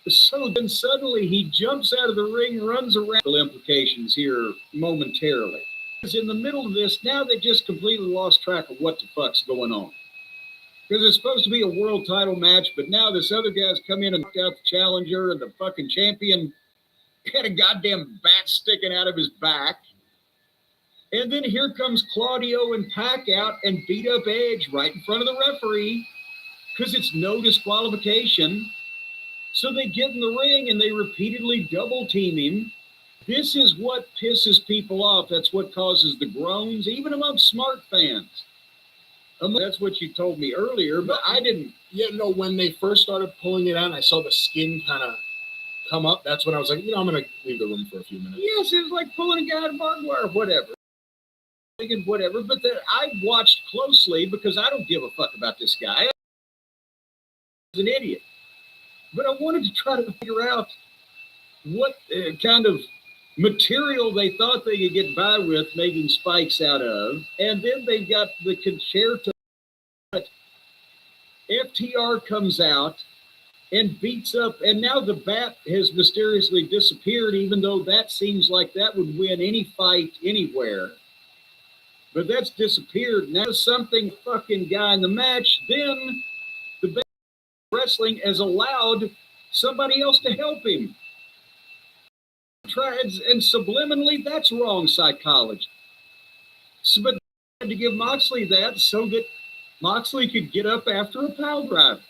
So then suddenly he jumps out of the ring, runs around. Implications here momentarily. In the middle of this, now they just completely lost track of what the fuck's going on. Because it's supposed to be a world title match, but now this other guy's come in and knocked out the challenger, and the fucking champion had a goddamn bat sticking out of his back. And then here comes Claudio and Pac out and beat up Edge right in front of the referee because it's no disqualification. So they get in the ring and they repeatedly double team him. This is what pisses people off. That's what causes the groans, even among smart fans. That's what you told me earlier, but I didn't. Yeah, no, when they first started pulling it out, I saw the skin kind of come up. That's when I was like, I'm going to leave the room for a few minutes. Yes, it was like pulling a guy out of barbed wire, whatever. Whatever, but then I watched closely because I don't give a fuck about this guy. He's an idiot. But I wanted to try to figure out what kind of material they thought they could get by with making spikes out of. And then they got the concerto. FTR comes out and beats up, and now the bat has mysteriously disappeared, even though that seems like that would win any fight anywhere. But that's disappeared. Now something fucking guy in the match, then the wrestling has allowed somebody else to help him. And subliminally, that's wrong psychology. So, but they had to give Moxley that so that Moxley could get up after a pile driver.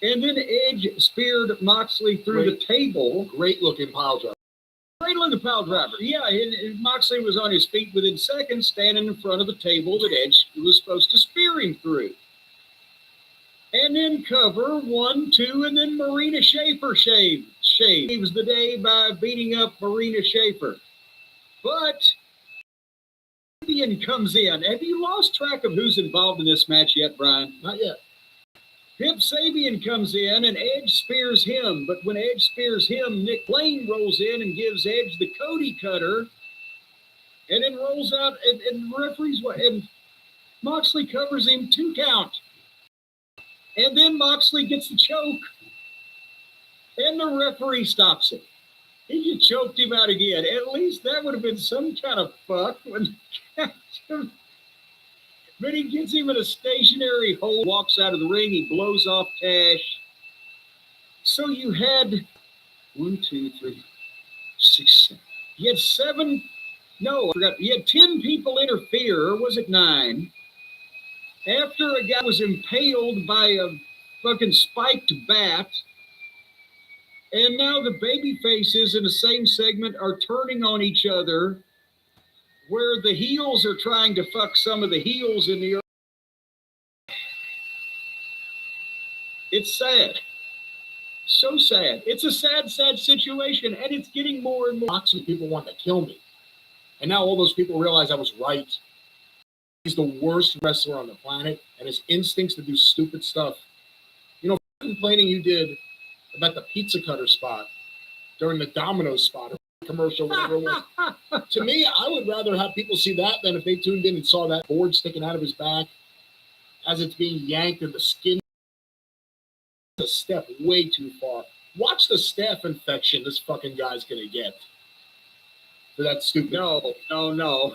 And then Edge speared Moxley through the table. Great looking pile driver. Great looking pile driver. Yeah, and Moxley was on his feet within seconds, standing in front of the table that Edge was supposed to spear him through. And then cover 1, 2, and then Marina Shafir shaves the day by beating up Marina Shafir. But Sabian comes in. Have you lost track of who's involved in this match yet, Brian? Not yet. Pip Sabian comes in and Edge spears him. But when Edge spears him, Nick Lane rolls in and gives Edge the Cody cutter. And then rolls out and referees and Moxley covers him 2 count. And then Moxley gets the choke. And the referee stops it. He just choked him out again. At least that would have been some kind of fuck. But he gets him in a stationary hold, walks out of the ring, he blows off Cash. So you had 1, 2, 3, 6, 7. You had 7. No, I forgot. You had 10 people interfere, or was it 9? After a guy was impaled by a fucking spiked bat. And now the baby faces in the same segment are turning on each other, where the heels are trying to fuck some of the heels in the. It's sad. So sad. It's a sad, sad situation, and it's getting more and more. Moxley people want to kill me. And now all those people realize I was right. He's the worst wrestler on the planet, and his instincts to do stupid stuff. Complaining you did about the pizza cutter spot during the Domino's spot or commercial, whatever it was. To me, I would rather have people see that than if they tuned in and saw that board sticking out of his back as it's being yanked and the skin. A step way too far. Watch the staph infection this fucking guy's gonna get for that stupid. No.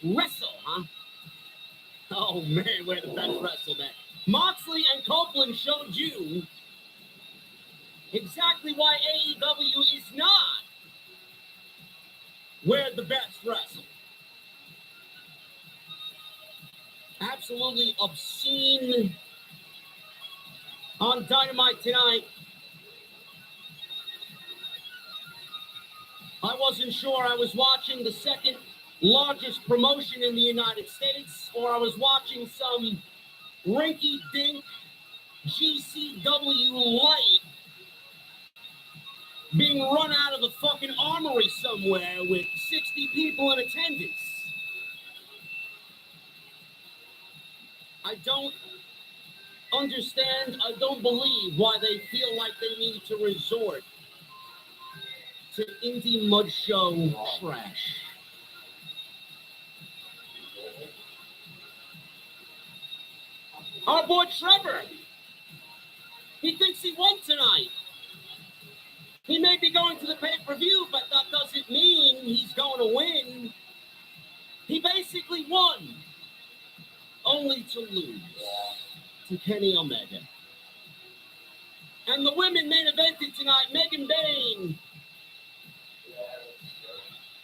wrestle, huh? Oh man, we're the best wrestle, man. Moxley and Copeland showed you exactly why AEW is not where the best wrestle. Absolutely obscene on Dynamite tonight. I wasn't sure I was watching the second largest promotion in the United States, or I was watching some rinky-dink GCW light being run out of a fucking armory somewhere with 60 people in attendance. I don't understand, I don't believe why they feel like they need to resort to indie mud show trash. Our boy Trevor, he thinks he won tonight. He may be going to the pay-per-view, but that doesn't mean he's going to win. He basically won, only to lose to Kenny Omega. And the women main evented tonight, Megan Bayne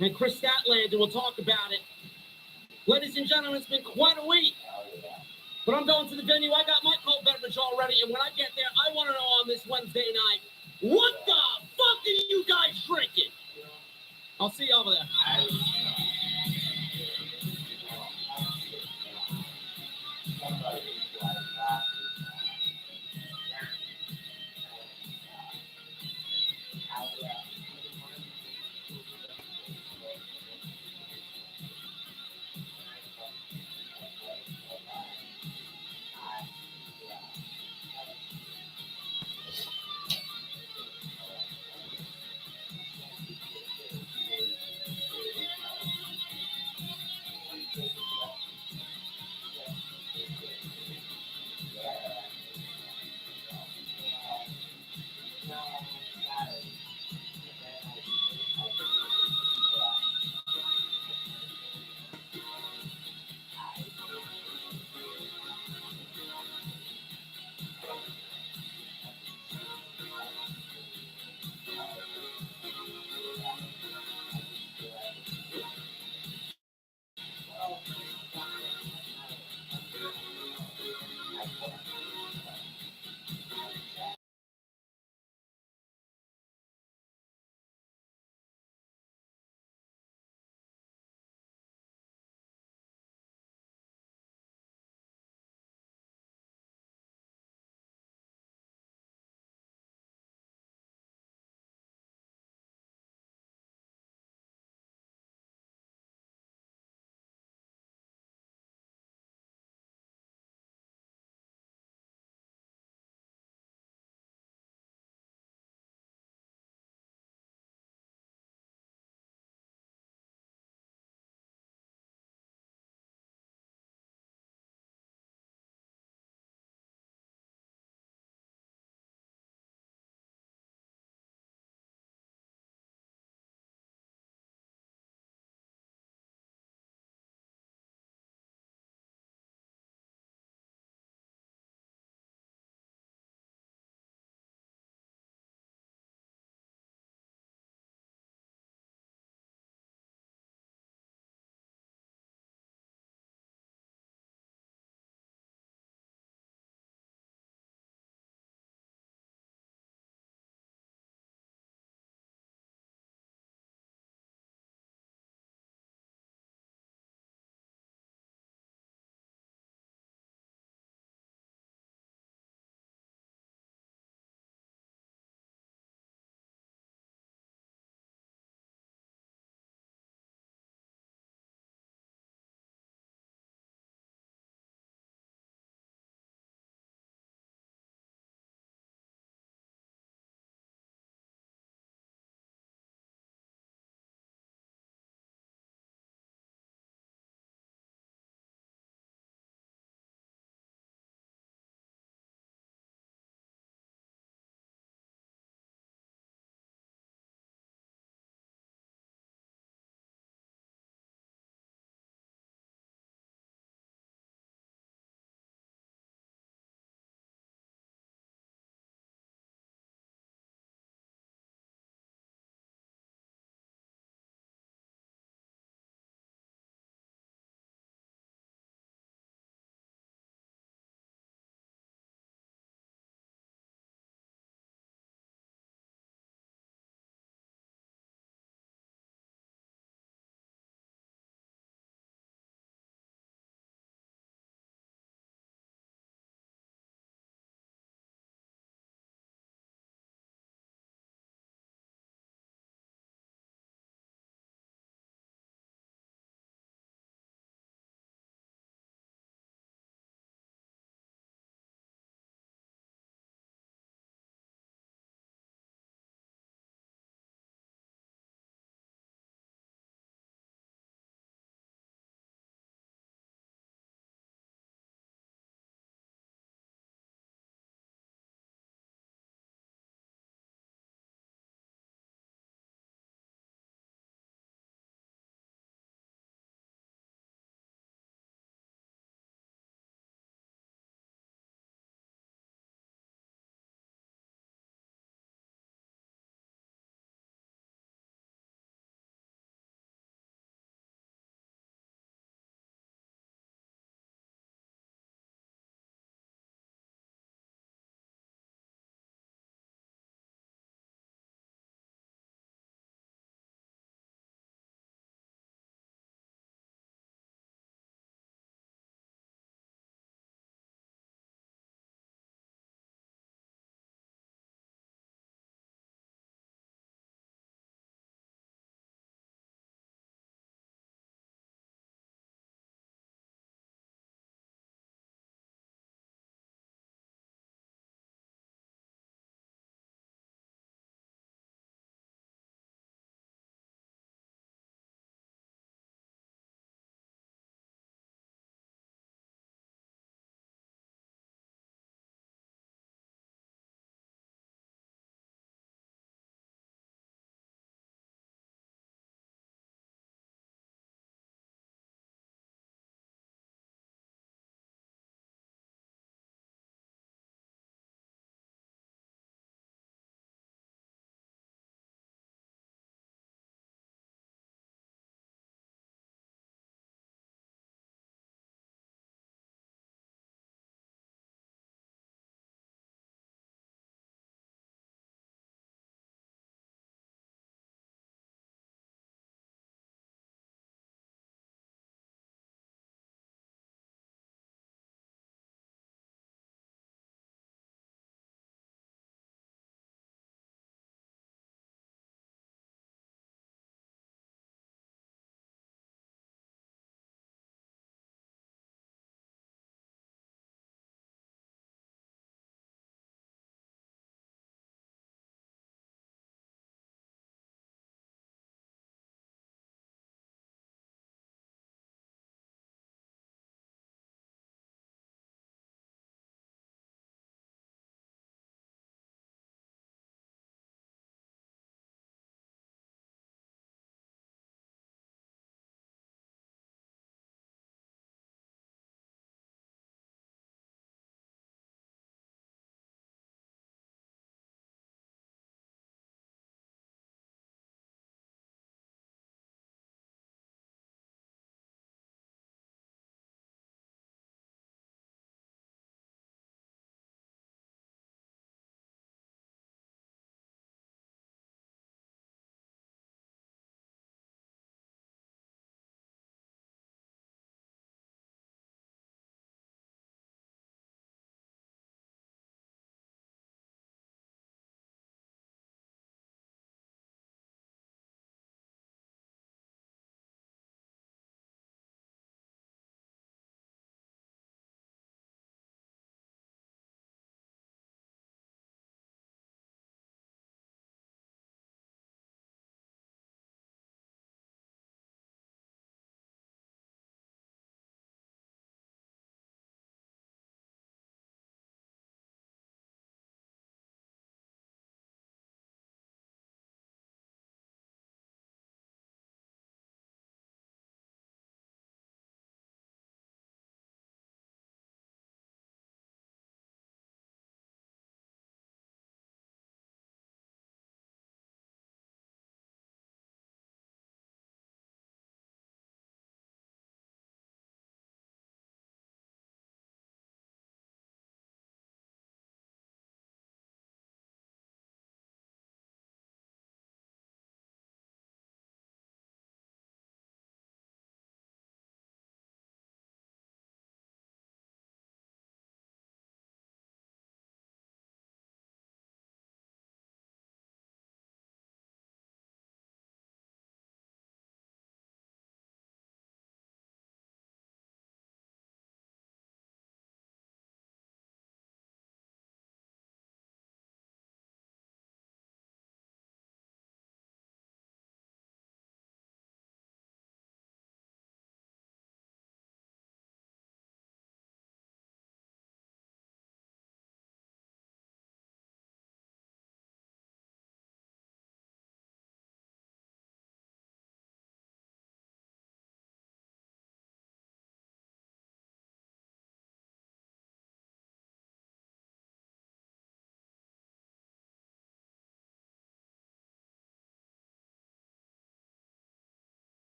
and Chris Statlander. We'll talk about it. Ladies and gentlemen, it's been quite a week. But I'm going to the venue. I got my cold beverage already, and when I get there, I want to know on this Wednesday night, what the fuck are you guys drinking? I'll see you over there.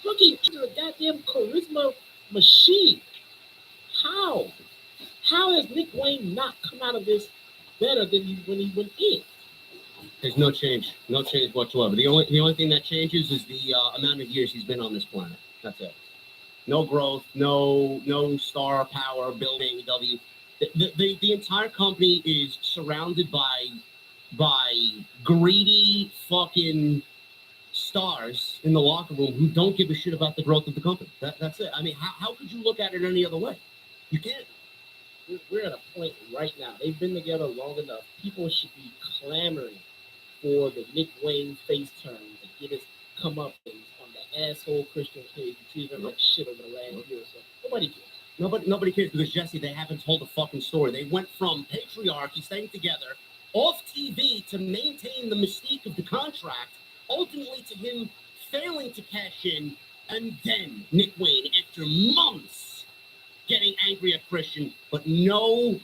fucking a goddamn charisma machine. How? How has Nick Wayne not come out of this better than when he went in? There's no change whatsoever. The only thing that changes is the amount of years he's been on this planet. That's it. No growth, no star power building AEW. The entire company is surrounded by greedy fucking stars in the locker room who don't give a shit about the growth of the company. That's it. I mean, how could you look at it any other way? You can't. We're at a point right now. They've been together long enough. People should be clamoring for the Nick Wayne face turn to get his comeuppance on the asshole Christian Cage who treated him like shit over the last year or so. Nobody cares. Nobody cares because, Jesse, they haven't told a fucking story. They went from patriarchy, staying together, off TV to maintain the mystique of the contract, ultimately to him failing to cash in, and then Nick Wayne, after months, getting angry at Christian, but no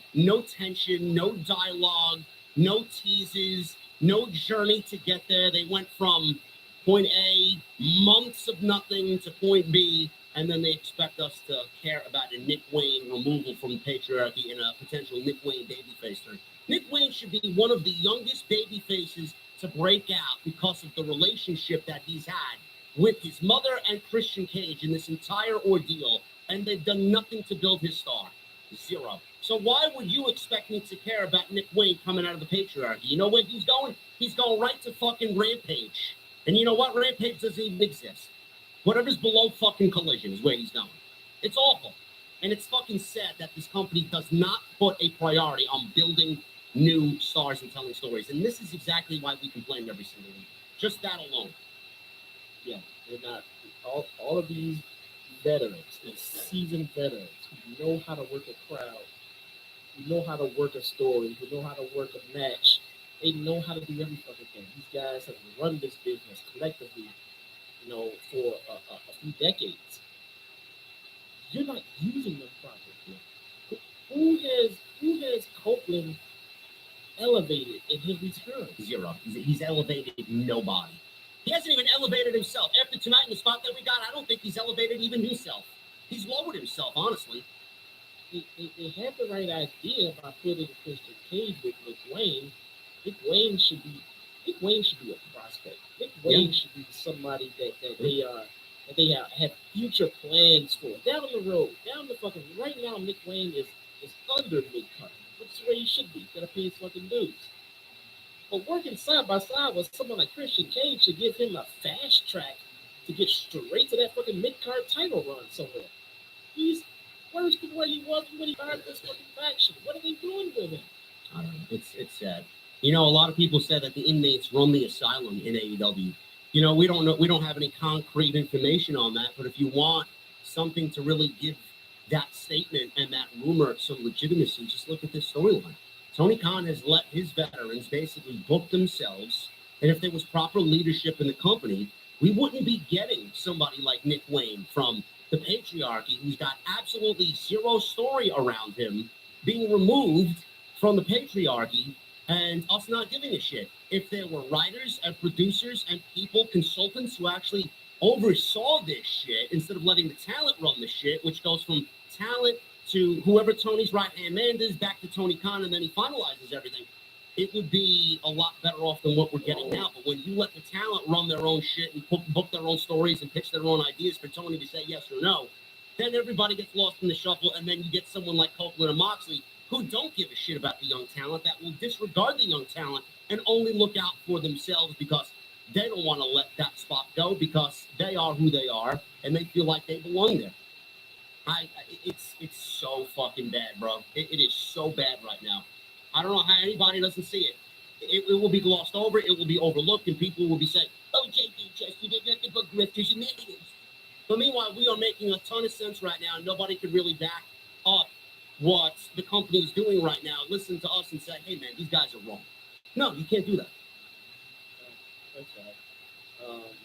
tension, no dialogue, no teases, no journey to get there. They went from point A, months of nothing, to point B, and then they expect us to care about a Nick Wayne removal from patriarchy and a potential Nick Wayne babyface turn. Nick Wayne should be one of the youngest babyfaces to break out because of the relationship that he's had with his mother and Christian Cage in this entire ordeal, and they've done nothing to build his star. Zero. So why would you expect me to care about Nick Wayne coming out of the patriarchy? You know where he's going? He's going right to fucking Rampage. And you know what? Rampage doesn't even exist. Whatever's below fucking Collision is where he's going. It's awful. And it's fucking sad that this company does not put a priority on building new stars and telling stories. And this is exactly why we complain every single week. Just that alone. Yeah, they're not. All of these veterans, these seasoned veterans who know how to work a crowd, who know how to work a story, who know how to work a match. They know how to do every fucking thing. These guys have run this business collectively, for a few decades. You're not using them properly. Who has Copeland elevated in his return? Zero. He's elevated nobody. He hasn't even elevated himself. After tonight in the spot that we got, I don't think he's elevated even himself. He's lowered himself, honestly. They have the right idea about putting Christian Cage with Nick Wayne. Nick Wayne should be a prospect. Nick Wayne should be somebody that they have future plans for down the road. Right now, Nick Wayne is under mid-card, which is where he should be. He's gotta pay his fucking dues. But working side by side with someone like Christian Cage should give him a fast track to get straight to that fucking mid-card title run somewhere. He's worse than where he was when he started this fucking faction. What are they doing with him? I don't know. It's sad. You know, a lot of people said that the inmates run the asylum in AEW. You know, we don't have any concrete information on that, but if you want something to really give that statement and that rumor some legitimacy, just look at this storyline. Tony Khan has let his veterans basically book themselves, and if there was proper leadership in the company, we wouldn't be getting somebody like Nick Wayne from the patriarchy, who's got absolutely zero story around him, being removed from the patriarchy, and us not giving a shit. If there were writers and producers and people, consultants who actually oversaw this shit, instead of letting the talent run the shit, which goes from talent to whoever Tony's right-hand man is, back to Tony Khan, and then he finalizes everything, it would be a lot better off than what we're getting now. But when you let the talent run their own shit and book their own stories and pitch their own ideas for Tony to say yes or no, then everybody gets lost in the shuffle, and then you get someone like Copeland and Moxley who don't give a shit about the young talent, that will disregard the young talent and only look out for themselves because they don't want to let that spot go because they are who they are and they feel like they belong there. It's so fucking bad, bro. It is so bad right now. I don't know how anybody doesn't see it. It will be glossed over. It will be overlooked, and people will be saying, "Oh, JD Chester did nothing but grifters and negatives." But meanwhile, we are making a ton of sense right now, and nobody could really back up what the company is doing right now. Listen to us and say, "Hey, man, these guys are wrong." No, you can't do that. That's right.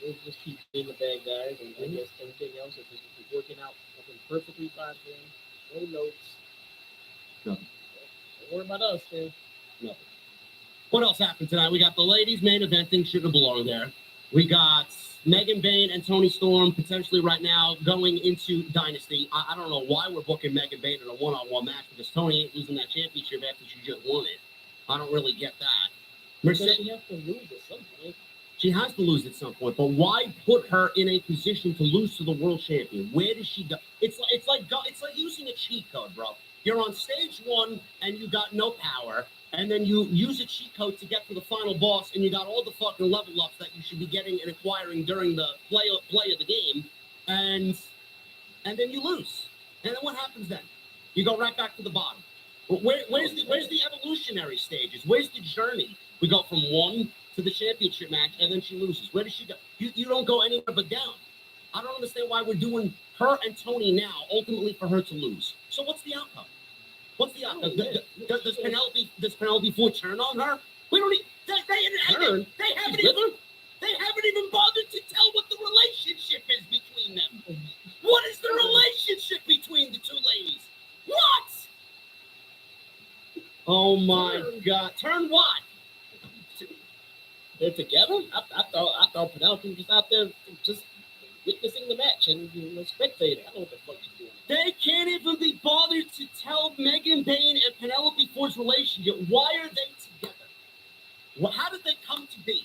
We'll just keep being the bad guys, and I guess everything else is just working out fucking perfectly fine for him. No notes. Nothing. Don't worry about us, man. Nothing. What else happened tonight? We got the ladies main eventing, shouldn't have belonged there. We got Megan Bayne and Tony Storm potentially right now going into Dynasty. I don't know why we're booking Megan Bayne in a one-on-one match because Tony ain't losing that championship after she just won it. I don't really get that. Because she has to lose at some point. She has to lose at some point, but why put her in a position to lose to the world champion? Where does she go? It's like using a cheat code, bro. You're on stage 1 and you got no power, and then you use a cheat code to get to the final boss, and you got all the fucking level ups that you should be getting and acquiring during the play of the game, and then you lose. And then what happens then? You go right back to the bottom. Where's the evolutionary stages? Where's the journey? We go from 1 to the championship match, and then she loses. Where does she go? You don't go anywhere but down. I don't understand why we're doing her and Tony now, ultimately for her to lose. So what's the outcome? What's the outcome? Does Penelope Ford turn on her? We don't. They haven't even bothered to tell what the relationship is between them. What is the relationship between the two ladies? What? Oh my God! Turn what? They're together. I thought Penelope was out there just witnessing the match and spectating. I don't know what the fuck she's doing. They can't even be bothered to tell Megan Bayne and Penelope Ford's relationship. Why are they together? Well, how did they come to be?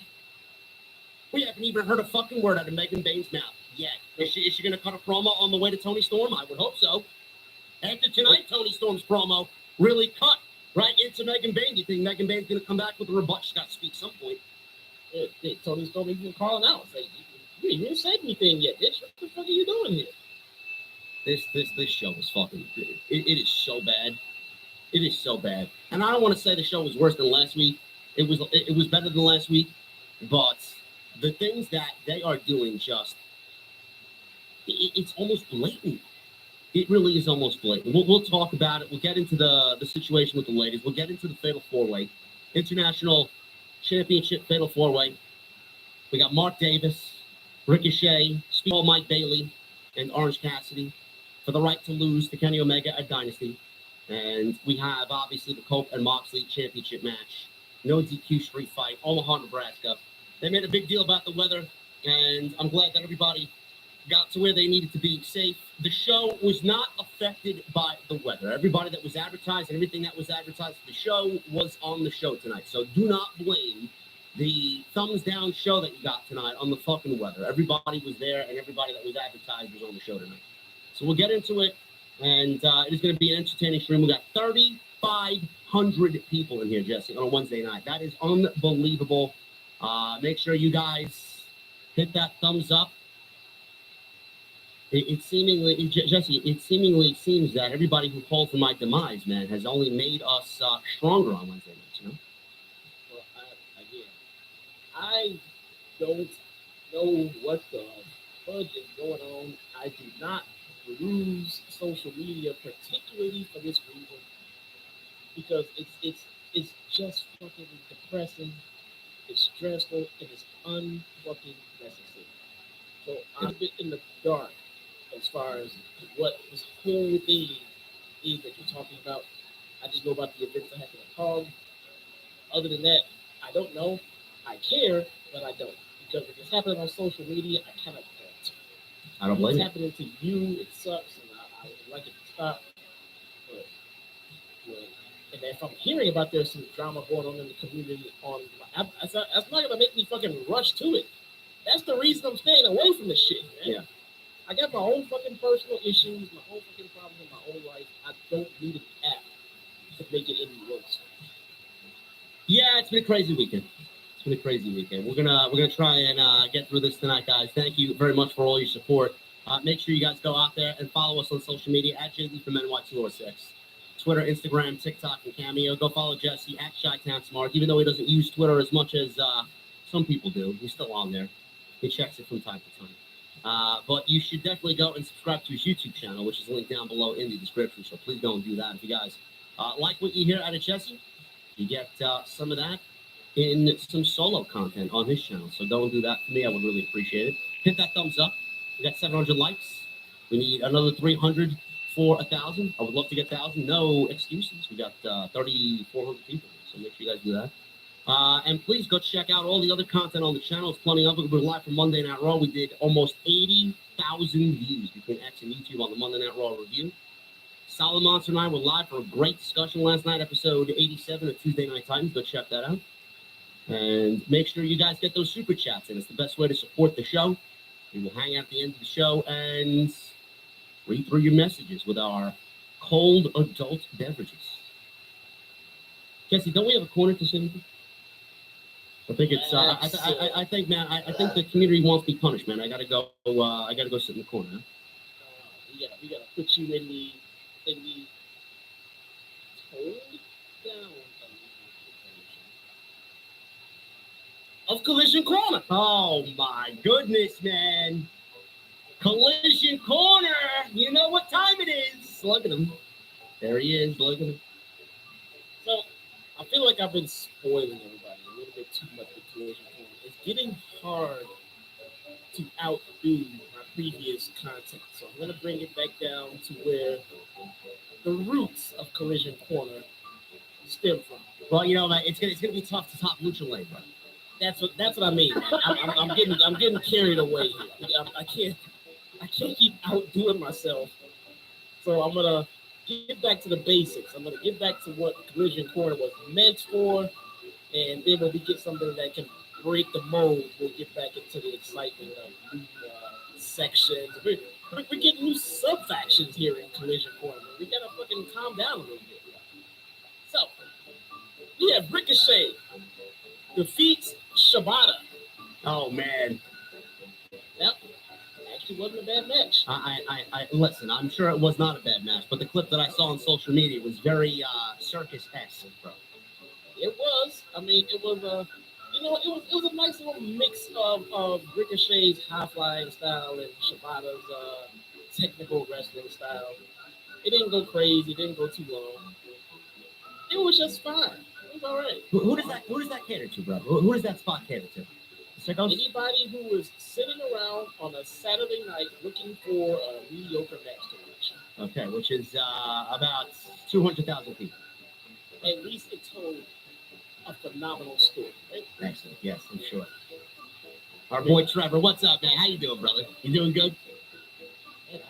We haven't even heard a fucking word out of Megan Bayne's mouth yet. Is she going to cut a promo on the way to Tony Storm? I would hope so. After tonight, Tony Storm's promo really cut right into Megan Bayne. Do you think Megan Bayne's going to come back with a rebut? She's got to speak at some point. Tony Storm even calling out. Say, you didn't say anything yet, bitch. What the fuck are you doing here? This show is fucking. It is so bad. It is so bad. And I don't want to say the show was worse than last week. It was better than last week, but the things that they are doing it's almost blatant. It really is almost blatant. We'll talk about it. We'll get into the situation with the ladies. We'll get into the Fatal 4-Way, International Championship Fatal 4-Way. We got Mark Davis, Ricochet, Speedball Mike Bailey, and Orange Cassidy for the right to lose to Kenny Omega at Dynasty. And we have, obviously, the Cope and Moxley championship match. No DQ street fight, Omaha, Nebraska. They made a big deal about the weather, and I'm glad that everybody got to where they needed to be safe. The show was not affected by the weather. Everybody that was advertised and everything that was advertised for the show was on the show tonight. So do not blame the thumbs down show that you got tonight on the fucking weather. Everybody was there, and everybody that was advertised was on the show tonight. So we'll get into it, and it is going to be an entertaining stream. We got 3,500 people in here, Jesse, on a Wednesday night. That is unbelievable. Make sure you guys hit that thumbs up. It seemingly seems that everybody who called for my demise, man, has only made us stronger on Wednesday nights, you know? Well, I don't know what the fudge is going on. I do not use social media particularly for this reason because it's just fucking depressing. It's stressful and it's unfucking necessary. So I'm a bit in the dark as far as what this whole thing is that you're talking about. I just know about the events that happen at home. Other than that, I don't know. I care, but I don't. Because if it's happening on social media, I kind of don't. I don't blame It's you. happening to you, it sucks, and I would like it to stop. But, and if I'm hearing about there's some drama going on in the community, that's not going to make me fucking rush to it. That's the reason I'm staying away from this shit, man. Yeah. I got my own fucking personal issues, my own fucking problems in my own life. I don't need an app to make it any worse. Yeah, it's been a crazy weekend. We're gonna try and get through this tonight, guys. Thank you very much for all your support. Make sure you guys go out there and follow us on social media at JD from NY206. Twitter, Instagram, TikTok, and Cameo. Go follow Jesse at Chi-Town Smart. Even though he doesn't use Twitter as much as some people do, he's still on there. He checks it from time to time. But you should definitely go and subscribe to his YouTube channel, which is linked down below in the description. So please go and do that. If you guys like what you hear out of Jesse, you get some of that in some solo content on his channel. So go and do that for me. I would really appreciate it. Hit that thumbs up. We got 700 likes. We need another 300 for 1,000. I would love to get 1,000. No excuses. We got 3,400 people. So make sure you guys do that. And please go check out all the other content on the channel. It's plenty of it. We're live from Monday Night Raw. We did almost 80,000 views between X and YouTube on the Monday Night Raw review. Solid Monster and I were live for a great discussion last night, episode 87 of Tuesday Night Titans. Go check that out. And make sure you guys get those super chats in. It's the best way to support the show. We will hang out at the end of the show and read through your messages with our cold adult beverages. Jesse, don't we have a corner to sit in? I think it's. I think, man. I think the community wants me punished, man. I gotta go. I gotta go sit in the corner. Huh? We gotta put you in the toned down of Collision Corner. Oh my goodness, man! Collision Corner. You know what time it is. Look at him. There he is. Look at him. So I feel like I've been spoiling everybody a little bit too much with Collision Corner. It's getting hard to outdo my previous content. So I'm gonna bring it back down to where the roots of Collision Corner stem from. Well, you know, man, it's gonna be tough to top Lucha Lane, bro. That's what I mean, man. I'm getting carried away here. I can't keep outdoing myself. So I'm gonna get back to the basics. I'm gonna get back to what Collision Corner was meant for, and then when we get something that can break the mold, we'll get back into the excitement of new sections. We're getting new sub factions here in Collision Corner. We gotta fucking calm down a little bit. So we have Ricochet defeats Shibata. Oh man. Yep. Actually wasn't a bad match. I listen. I'm sure it was not a bad match, but the clip that I saw on social media was very circus-esque, bro. It was. I mean, it was a. It was a nice little mix of Ricochet's high-flying style and Shibata's technical wrestling style. It didn't go crazy. It didn't go too long. It was just fine. It was all right. Who does that cater to, bro? Who does that spot cater to? Anybody who was sitting around on a Saturday night looking for a mediocre match to watch. Okay, which is about 200,000 people. At least it told a phenomenal story, right? Excellent. Yes, I'm sure. Our boy Trevor, what's up, man? How you doing, brother? You doing good? Man,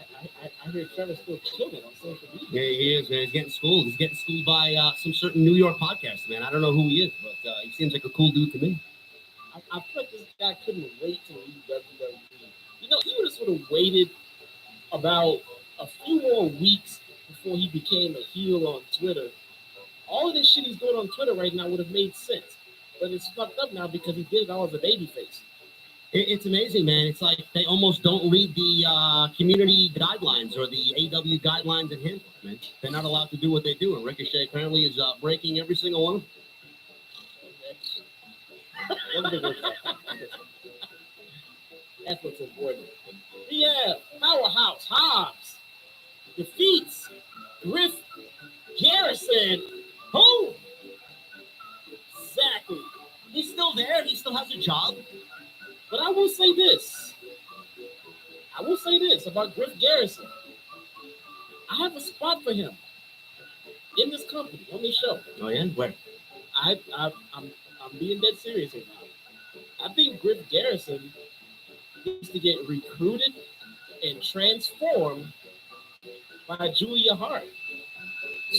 I heard Trevor still killing it on social media. Yeah, he is, man. He's getting schooled. He's getting schooled by some certain New York podcast, man. I don't know who he is, but he seems like a cool dude to me. I feel like this guy couldn't wait to leave WWE. You know, he would have sort of waited about a few more weeks before he became a heel on Twitter. All of this shit he's doing on Twitter right now would have made sense. But it's fucked up now because he did it all as a babyface. It's amazing, man. It's like they almost don't read the community guidelines or the AW guidelines and handbook, man. They're not allowed to do what they do, and Ricochet apparently is breaking every single one of them. That's what's important. Yeah, Powerhouse Hobbs defeats Griff Garrison. Who? Exactly. He's still there. He still has a job. But I will say this. About Griff Garrison. I have a spot for him in this company, on this show. Oh yeah, where? I'm being dead serious right now. I think Griff Garrison needs to get recruited and transformed by Julia Hart,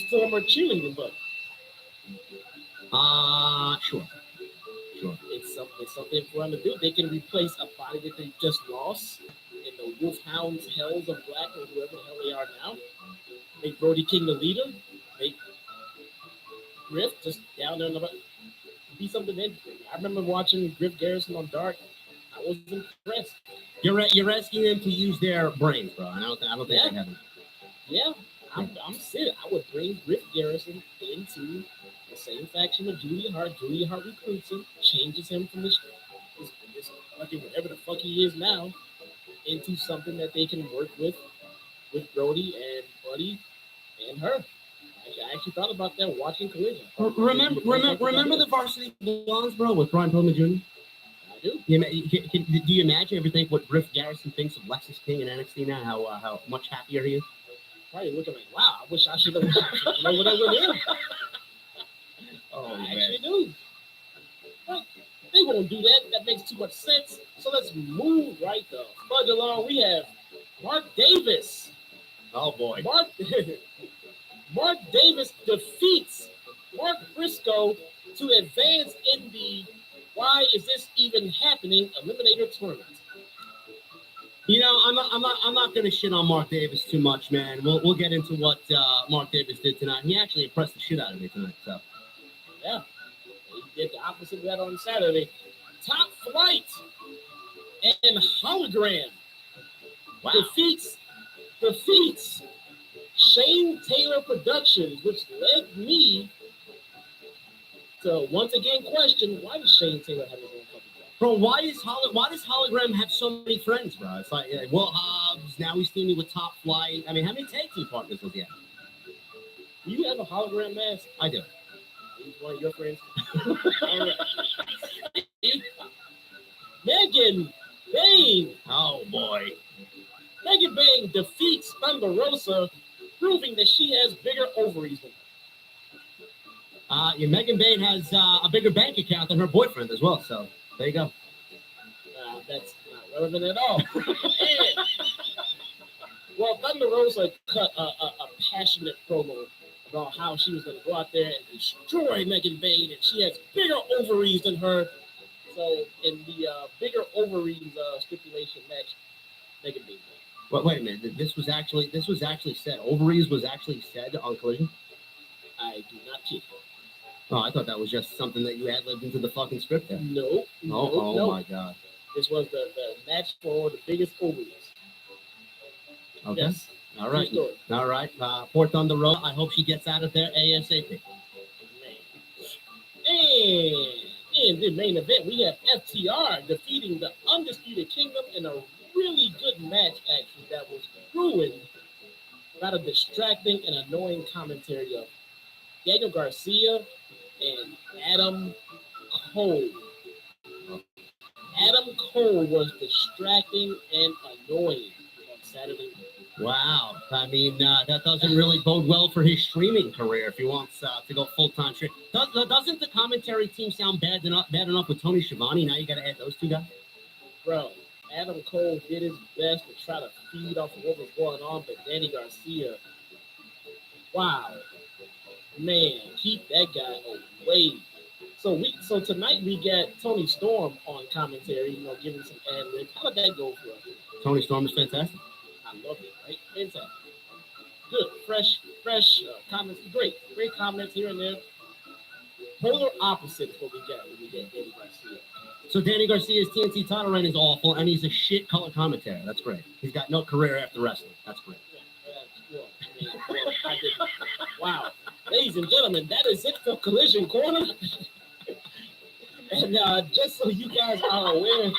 former cheerleading buddy. Sure. It's something for them to do. They can replace a body that they just lost in the Wolfhounds, Hells of Black, or whoever the hell they are now. Make Brody King the leader. Make Griff just down there in the be something interesting. I remember watching Griff Garrison on Dark. I was impressed. You're asking them to use their brains, bro. I don't think they have it. Yeah, I'm serious. I would bring Griff Garrison into the same faction with Julia Hart. Julia Hart recruits him, changes him from this fucking whatever the fuck he is now into something that they can work with Brody and Buddy and her. I actually thought about that watching Collision. Remember the Varsity Blondes, bro, with Brian Pillman Jr.? I do. Do you imagine everything what Griff Garrison thinks of Lexis King and NXT now? How much happier he is? Probably looking like, wow, I wish I should have known what I would do. Oh, I man. actually do. They won't do that. That makes too much sense. So let's move right the fudge along. We have Mark Davis. Oh boy. Mark Davis defeats Mark Briscoe to advance in the Why Is This Even Happening Eliminator Tournament. You know, I'm not going to shit on Mark Davis too much, man. We'll get into what Mark Davis did tonight. He actually impressed the shit out of me tonight. So Yeah, he did the opposite of that on Saturday. Top Flight and Hologram defeats Shane Taylor Productions, which led me to once again question, why does Shane Taylor have his own company? bro, why does Hologram have so many friends, bro? It's like Will Hobbs. Now he's teaming with Top Flight. I mean, how many tag team partners does he have? Do you have a hologram mask? I do. He's one of your friends. All right. Megan Bayne. Oh boy. Megan Bayne defeats Thunder Rosa, proving that she has bigger ovaries than her. Megan Bayne has a bigger bank account than her boyfriend as well. So there you go. That's not relevant at all. And, well, Thunder Rosa cut a passionate promo about how she was going to go out there and destroy Megan Bayne, and she has bigger ovaries than her. So in the bigger ovaries stipulation match, Megan Bayne won. Wait a minute. This was actually said. Ovaries was actually said on Collision. I do not kid. Oh, I thought that was just something that you had lived into the fucking script there. No. Oh my god. This was the match for the biggest ovaries. Okay. Yes. All right. True story. All right. Poor Thunder Rosa. I hope she gets out of there ASAP. And in the main event, we have FTR defeating the Undisputed Kingdom in a really good match, actually, that was ruined by the distracting and annoying commentary of Daniel Garcia and Adam Cole. Adam Cole was distracting and annoying on Saturday night. Wow. I mean, that doesn't really bode well for his streaming career if he wants to go full-time stream. Doesn't the commentary team sound bad enough with Tony Schiavone? Now you got to add those two guys? Bro, Adam Cole did his best to try to feed off of what was going on, but Danny Garcia, wow. Man, keep that guy away. So tonight we got Tony Storm on commentary, giving some ad libs. How did that go for us? Tony Storm is fantastic. I love it, right? Fantastic. Good, fresh comments. Great comments here and there. Polar opposite is what we got when we get Danny Garcia. So Danny Garcia's TNT title reign is awful, and he's a shit color commentator. That's great. He's got no career after wrestling. That's great. Wow. Ladies and gentlemen, that is it for Collision Corner. And just so you guys are aware,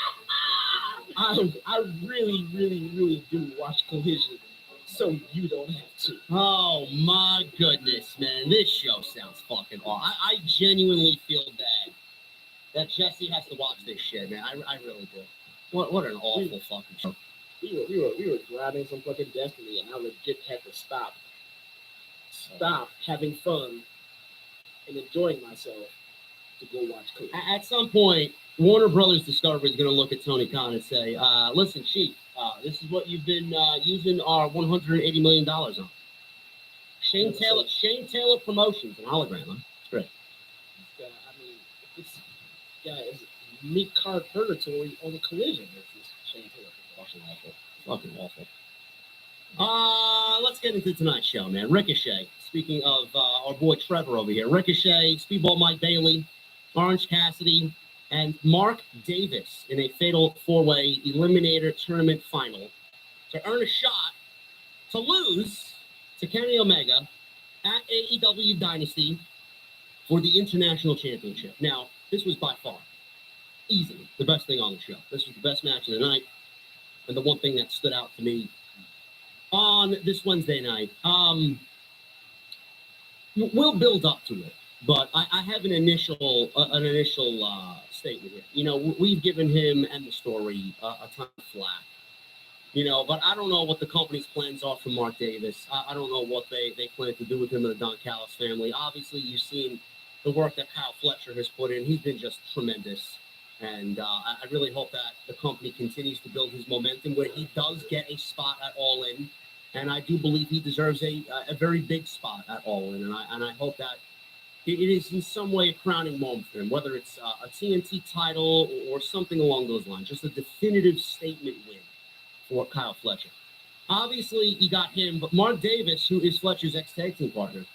I really, really, really do watch Collision, so you don't have to. Oh my goodness, man. This show sounds fucking awful. I genuinely feel bad that Jesse has to watch this shit, man. I really do. What an awful fucking show. We were driving some fucking Destiny, and I legit had to stop having fun and enjoying myself to go watch Collision. At some point, Warner Brothers Discovery is going to look at Tony Khan and say, listen, Chief, this is what you've been using our $180 million on. Shane Taylor Promotions and Hologram, huh? It's great. This guy is mid-card purgatory on Collision. This Shane Taylor. Fucking awful. Let's get into tonight's show, man. Ricochet. Speaking of our boy Trevor over here, Ricochet, Speedball Mike Bailey, Orange Cassidy, and Mark Davis in a fatal four-way eliminator tournament final to earn a shot to lose to Kenny Omega at AEW Dynasty for the International Championship. Now, this was by far, easily, the best thing on the show. This was the best match of the night, and the one thing that stood out to me on this Wednesday night. We'll build up to it, but I have an initial statement here. You know, we've given him and the story a ton of flack. You know, but I don't know what the company's plans are for Mark Davis. I don't know what they plan to do with him and the Don Callis family. Obviously, you've seen the work that Kyle Fletcher has put in. He's been just tremendous. And I really hope that the company continues to build his momentum where he does get a spot at All In. And I do believe he deserves a very big spot at All In. And I hope that it is in some way a crowning moment for him, whether it's a TNT title or something along those lines, just a definitive statement win for Kyle Fletcher. Obviously, you got him, but Mark Davis, who is Fletcher's ex-tag team partner,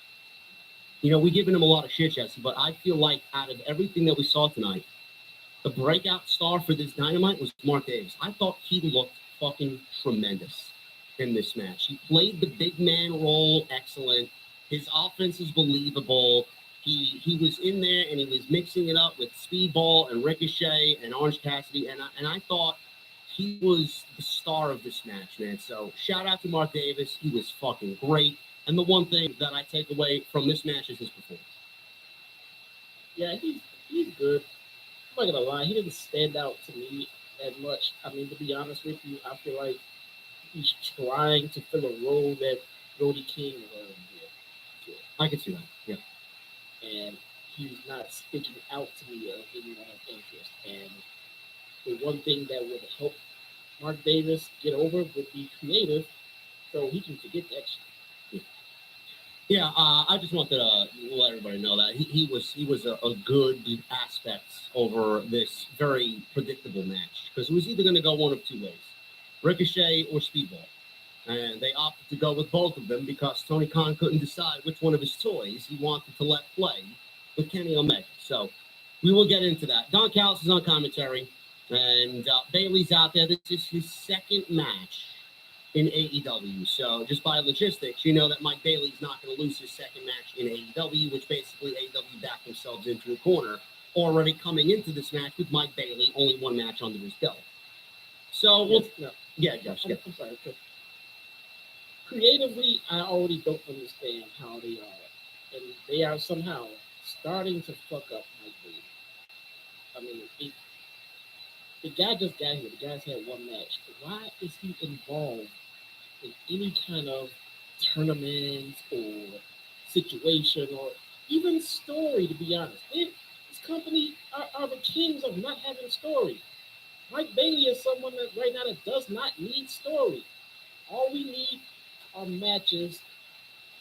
you know, we've given him a lot of shit, Jesse, but I feel like out of everything that we saw tonight, the breakout star for this Dynamite was Mark Davis. I thought he looked fucking tremendous in this match. He played the big man role excellent. His offense is believable. He was in there and he was mixing it up with Speedball and Ricochet and Orange Cassidy, and I thought he was the star of this match, man. So shout out to Mark Davis. He was fucking great. And the one thing that I take away from this match is his performance. Yeah, he's good. I'm not gonna lie, he didn't stand out to me as much. I mean, to be honest with you, I feel like he's trying to fill a role that Brody King was here. I can see that. Yeah. And he's not sticking out to me of anyone of interest. And the one thing that would help Mark Davis get over would be creative, so he can forget that shit. Yeah, I just wanted to let everybody know that he was a good aspect over this very predictable match, because it was either going to go one of two ways, Ricochet or Speedball. And they opted to go with both of them because Tony Khan couldn't decide which one of his toys he wanted to let play with Kenny Omega. So we will get into that. Don Callis is on commentary, and Bailey's out there. This is his second match in AEW. So just by logistics, you know that Mike Bailey's not going to lose his second match in AEW, which basically AEW backed themselves into a corner already coming into this match with Mike Bailey, only one match under his belt. So yeah, Josh. Yeah. I'm sorry. Creatively, I already don't understand how they are, and they are somehow starting to fuck up Mike Bailey. I mean, the guy just got here. The guy's had one match. Why is he involved in any kind of tournament or situation or even story, to be honest? This company are the kings of not having story. Mike Bailey is someone that right now that does not need story. All we need are matches,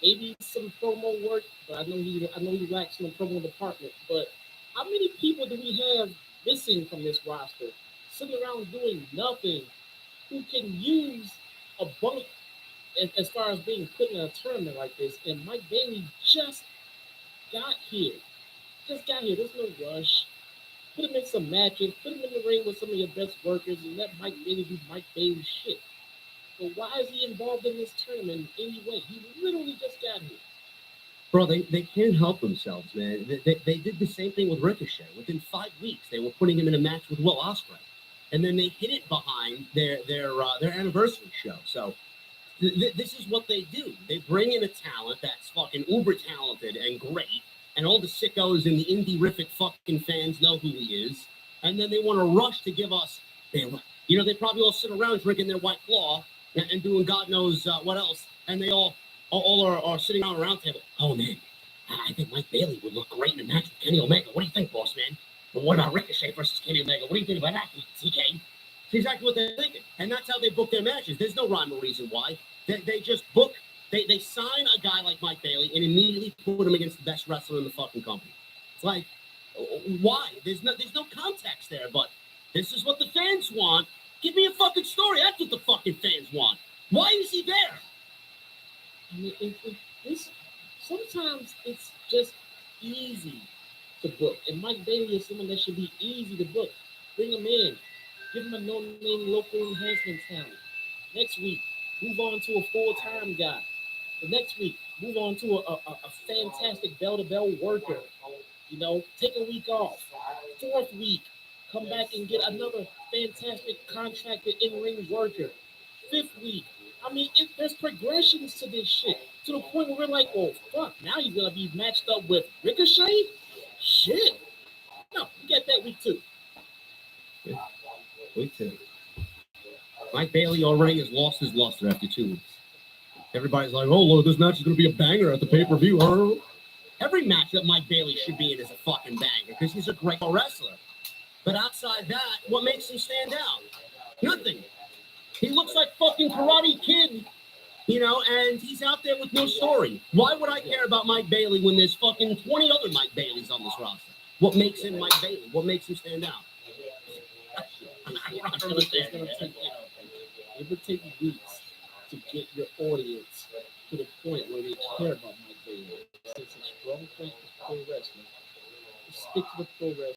maybe some promo work, but I know he lacks in the promo department. But how many people do we have missing from this roster, sitting around doing nothing, who can use a bump as far as being put in a tournament like this? And Mike Bailey just got here. There's no rush. Put him in some matches. Put him in the ring with some of your best workers and let Mike Bailey do Mike Bailey shit. But why is he involved in this tournament in any way? He literally just got here. Bro, they can't help themselves, man. They did the same thing with Ricochet. Within 5 weeks, they were putting him in a match with Will Ospreay, and then they hid it behind their anniversary show. So this is what they do. They bring in a talent that's fucking uber talented and great, and all the sickos and the indie-rific fucking fans know who he is, and then they want to rush to give us, they probably all sit around drinking their White Claw and doing God knows what else, and they all are sitting around a round table. Oh, man, I think Mike Bailey would look great in a match with Kenny Omega. What do you think, boss man? But what about Ricochet versus Kenny Omega? What do you think about that, TK? It's exactly what they're thinking. And that's how they book their matches. There's no rhyme or reason why. They just book, they sign a guy like Mike Bailey and immediately put him against the best wrestler in the fucking company. It's like, why? There's no context there, but this is what the fans want. Give me a fucking story. That's what the fucking fans want. Why is he there? I mean, sometimes it's just easy to book. And Mike Bailey is someone that should be easy to book. Bring him in. Give him a no-name local enhancement talent. Next week, move on to a full-time guy. The next week, move on to a fantastic bell-to-bell worker. Take a week off. Fourth week, come back and get another fantastic contracted in-ring worker. Fifth week. I mean, there's progressions to this shit. To the point where we're like, oh, fuck, now he's going to be matched up with Ricochet? Shit. No, we get that week 2. Yeah. Week 2. Mike Bailey already has lost his luster after 2 weeks. Everybody's like, oh, look, this match is going to be a banger at the pay-per-view. Huh? Every match that Mike Bailey should be in is a fucking banger because he's a great wrestler. But outside that, what makes him stand out? Nothing. He looks like fucking Karate Kid, you know, and he's out there with no story. Why would I care about Mike Bailey when there's fucking 20 other Mike Baileys on this roster? What makes him Mike Bailey? What makes him stand out? It's gonna take, it would take weeks to get your audience to the point where they care about Mike Bailey. It's a strong point for pro wrestling. Stick to the pro wrestling.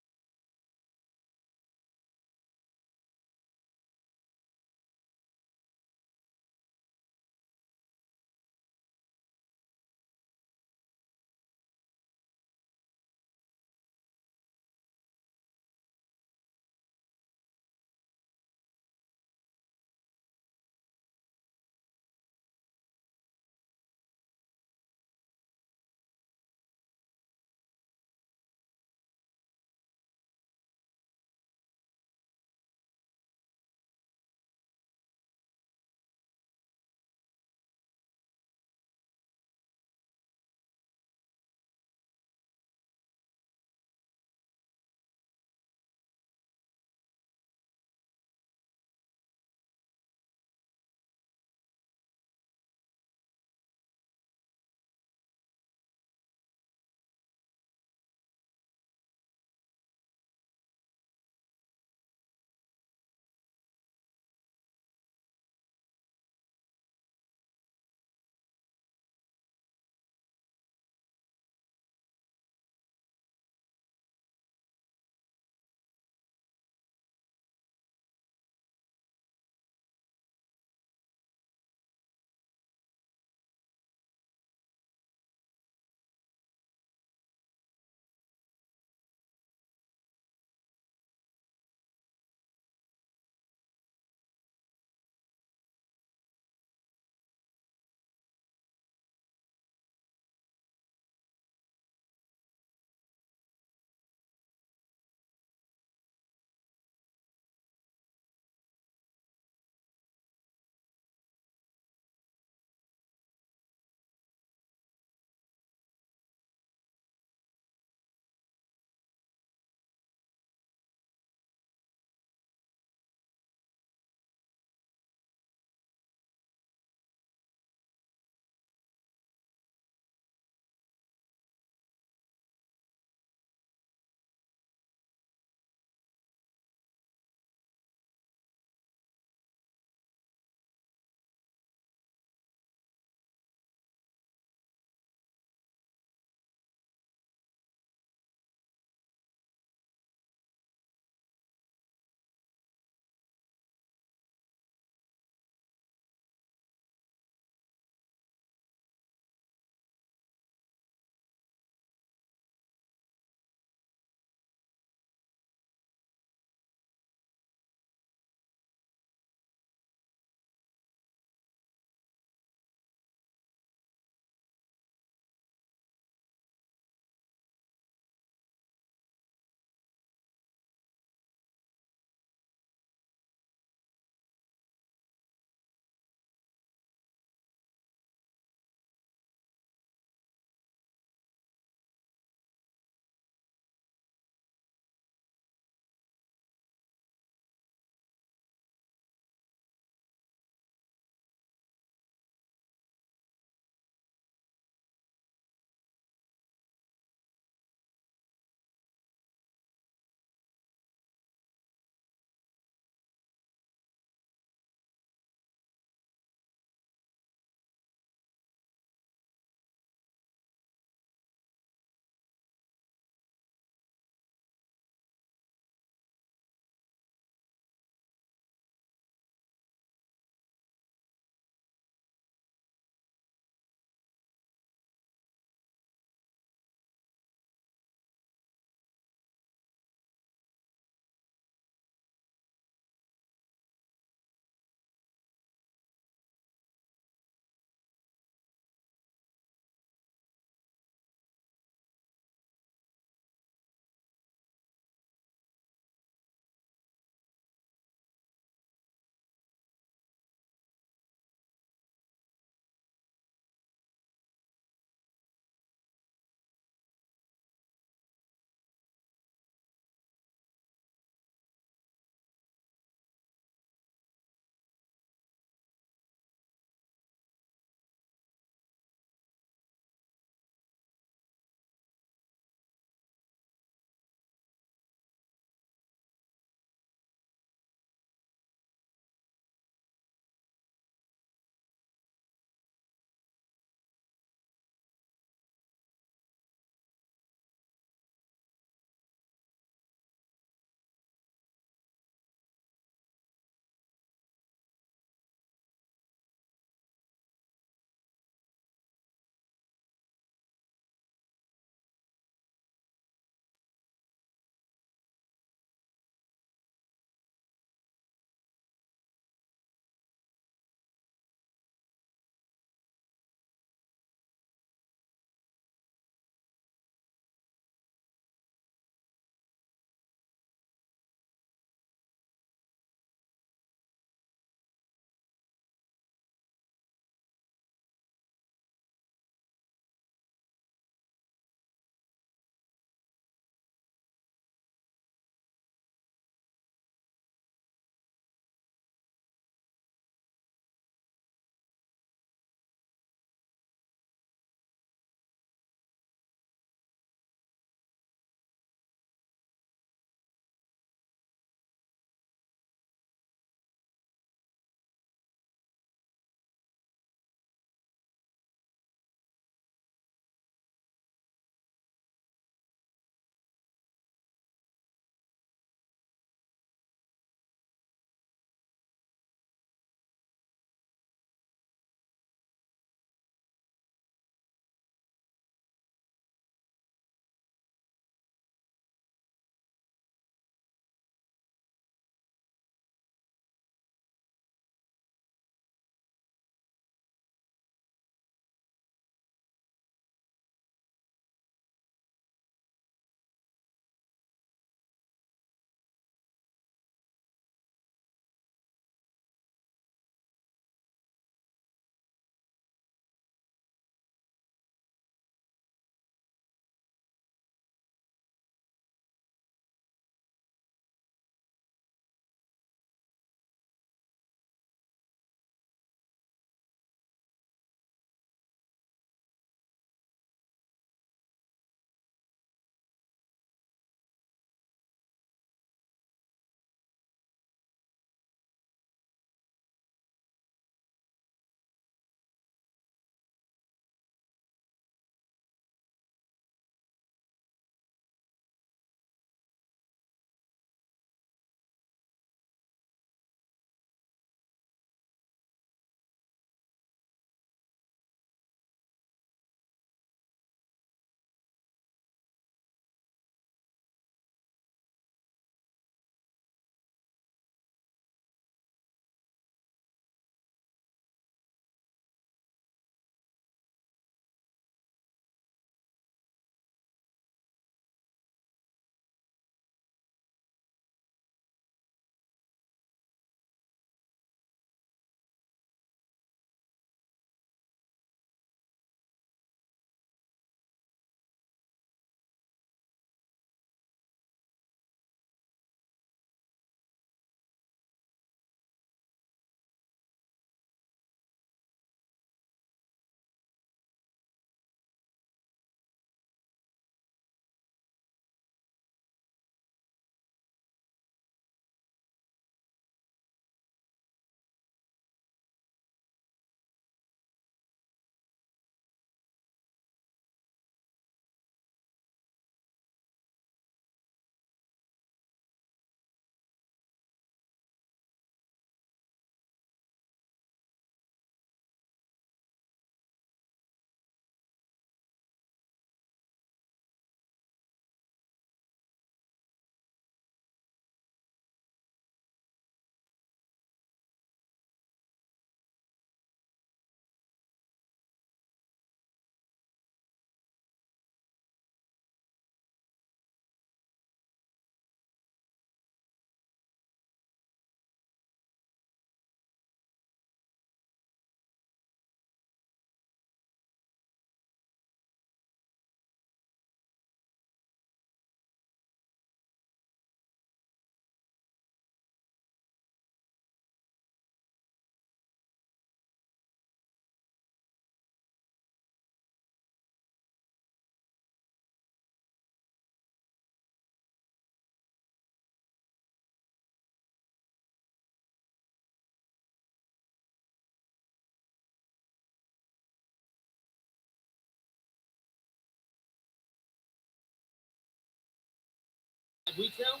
weeks now.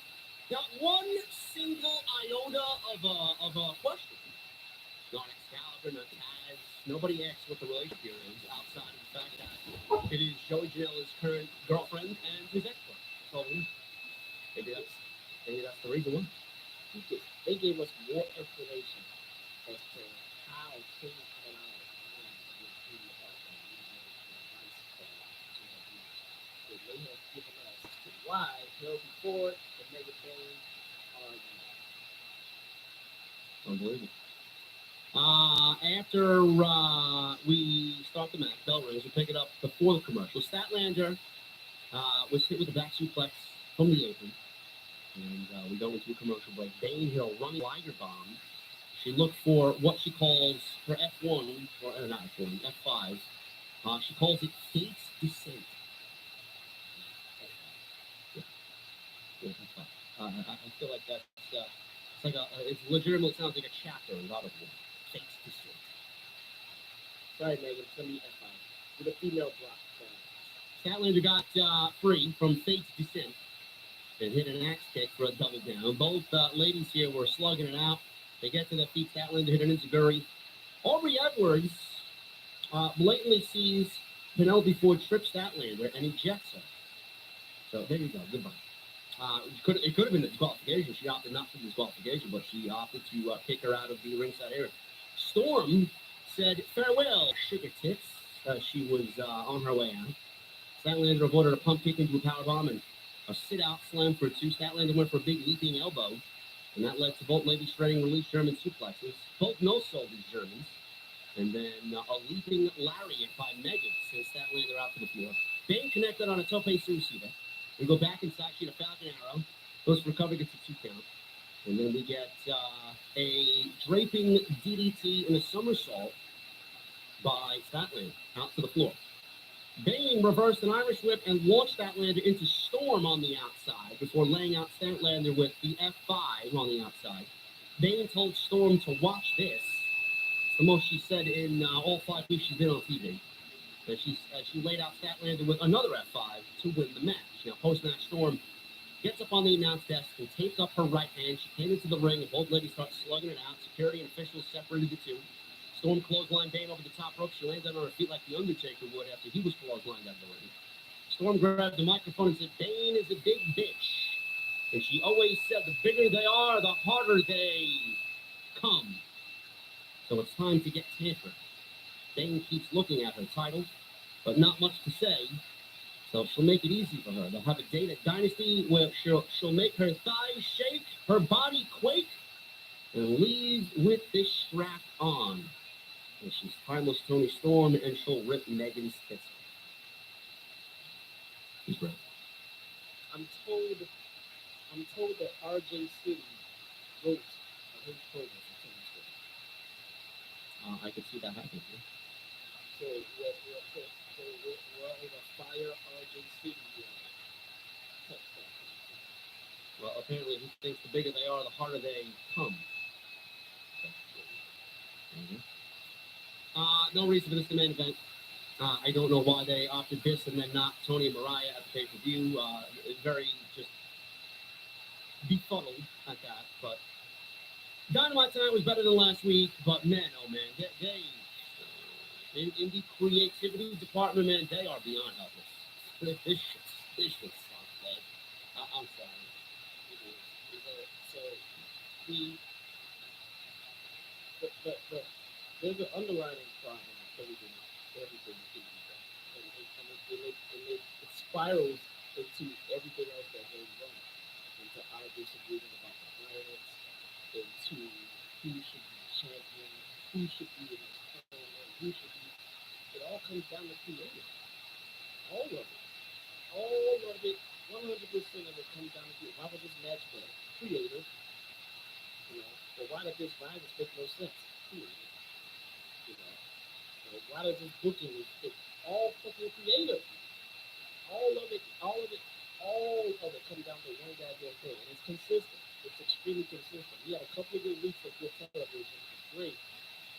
Not one single iota of a question. Not Excalibur, not Taz. Nobody asks what the relationship here is outside of the fact that it is Joey Janela's current girlfriend and his ex-wife. That's all we know. Maybe that's the reason why. They gave us more information as to how things went on they may have given us as to why Penelope Ford and Megan Bain are Unbelievable. After we start the match, bell rings, we pick it up before the commercial. Statlander was hit with a back suplex from the apron. And we go into a commercial break. Bane hit a running Liger bomb. She looked for what she calls her F1, or not F1, F5. She calls it Fate's Descent. Yeah, F5. I feel like that's it's like it's legitimate. Sounds like a chapter in God of War. Fate's Descent. sorry, Megan, it's gonna be F5. With a female block. Statlander got free from Fate's Descent and hit an axe kick for a double down. Both ladies here were slugging it out. They get to their feet. Statlander hit an enziguri. Aubrey Edwards blatantly sees Penelope Ford trip Statlander and ejects her. So there you go. Goodbye. It could have been a disqualification. She opted not for the disqualification, but she opted to kick her out of the ringside area. Storm said farewell, sugar tits. She was on her way out. Statlander avoided a pump kick into a powerbomb and a sit-out slam for two. Statlander went for a big leaping elbow, and that led to both ladies shredding release German suplexes. Both no-sold these Germans. And then a leaping lariat by Megan sent Statlander out to the floor. Bane connected on a tope suicida. We go back inside, she had a Falcon Arrow. Goes for cover, gets a 2 count. And then we get a draping DDT and a somersault by Statlander out to the floor. Bane reversed an Irish whip and launched Statlander into Storm on the outside before laying out Statlander with the F5 on the outside. Bane told Storm to watch this. It's the most she said in all 5 weeks she's been on TV. She laid out Statlander with another F5 to win the match. Now, post-match, Storm gets up on the announce desk and taped up her right hand. She came into the ring, and both ladies start slugging it out. Security and officials separated the two. Storm clotheslined Bane over the top rope. She landed on her feet like The Undertaker would after he was clotheslined out of the ring. Storm grabbed the microphone and said, Bane is a big bitch. And she always said, the bigger they are, the harder they come. So it's time to get tantric. Bane keeps looking at her title, but not much to say. So she'll make it easy for her. They'll have a date at Dynasty where she'll make her thighs shake, her body quake, and leave with this strap on. And she's timeless Tony Storm, and she'll rip Megan's tits off. He's right. I'm told that RJ City wrote his program for Tony Storm. I could see that happening. Yeah. So we're on a fire RJ City touchdown. Well, apparently he thinks the bigger they are, the harder they come. No reason for this to main event. I don't know why they opted this and then not Tony and Mariah at the pay-per-view. Very just befuddled at that. But Dynamite tonight was better than last week. But man, oh man, they in the creativity department, man, they are beyond helpless. This shit sucks, man. I'm sorry. So there's an underlying problem with everything and it spirals into everything else that goes on, into our disagreement about the violence, into who should be champion, who should be in this tournament, who should be. It all comes down to creative. All of it, 100% of it comes down to why was this match better? Creative. But why did this violence make no sense? Creative. Why does this booking it's all fucking creative? All of it comes down to one goddamn thing, and it's consistent. It's extremely consistent. We had a couple of good weeks of good television, great,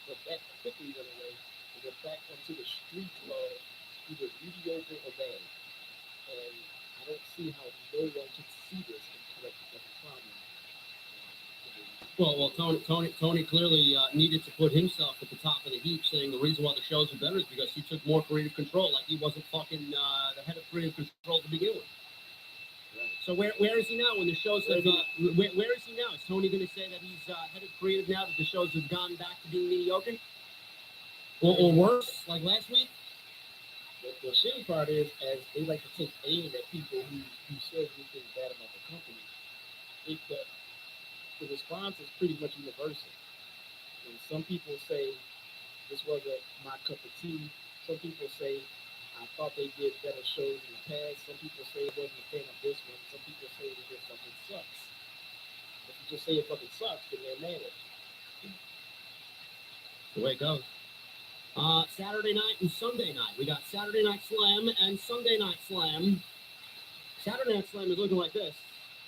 but that quickly went away, and we're back onto the street love, either mediocre or bad. And I I don't see how no one can see this and correct the fucking problem. Tony clearly needed to put himself at the top of the heap, saying the reason why the shows are better is because he took more creative control. Like he wasn't fucking the head of creative control to begin with. Right. So where is he now when the shows have? Where is he now? Is Tony going to say that he's head of creative now that the shows have gone back to being mediocre, or worse, like last week? The shitty part is, as they like to take aim at people who say anything bad about the company, the response is pretty much universal. And some people say this wasn't my cup of tea. Some people say I thought they did better shows in the past. Some people say it wasn't a fan of this one. Some people say it just fucking sucks. If you just say it fucking sucks, then they're mad at you. The way it goes. Saturday night and Sunday night. We got Saturday Night Slam and Sunday Night Slam. Saturday Night Slam is looking like this.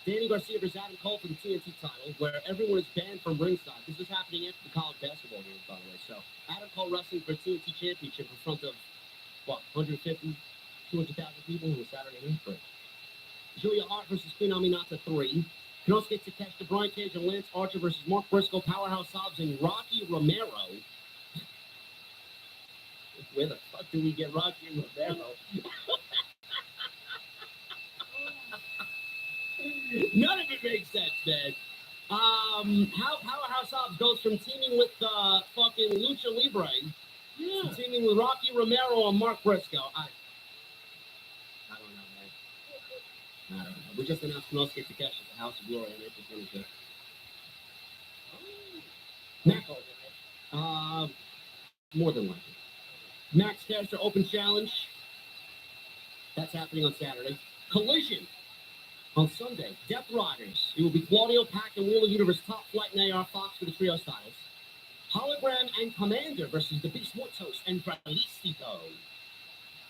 Danny Garcia versus Adam Cole for the TNT title, where everyone is banned from ringside. This is happening after the college basketball games, by the way. So Adam Cole wrestling for TNT Championship in front of, 150, 200,000 people on Saturday night. Julia Hart versus Queen Aminata 3. Konosuke Takeshita, Brian Cage, and Lance Archer versus Mark Briscoe, Powerhouse Hobbs, and Rocky Romero. Where the fuck do we get Rocky Romero? None of it makes sense, man. How Powerhouse Hobbs goes from teaming with fucking Lucha Libre to teaming with Rocky Romero and Mark Briscoe. I don't know, man. I don't know. We just announced Konosuke Takeshi at the House of Glory on April 25th. More than likely. Max Caster Open Challenge. That's happening on Saturday. Collision on Sunday. Death Riders. It will be Claudio Pac and Wheel of Universe Top Flight and AR Fox for the trio styles. Hologram and Commander versus the Beast Muertos and Felicito.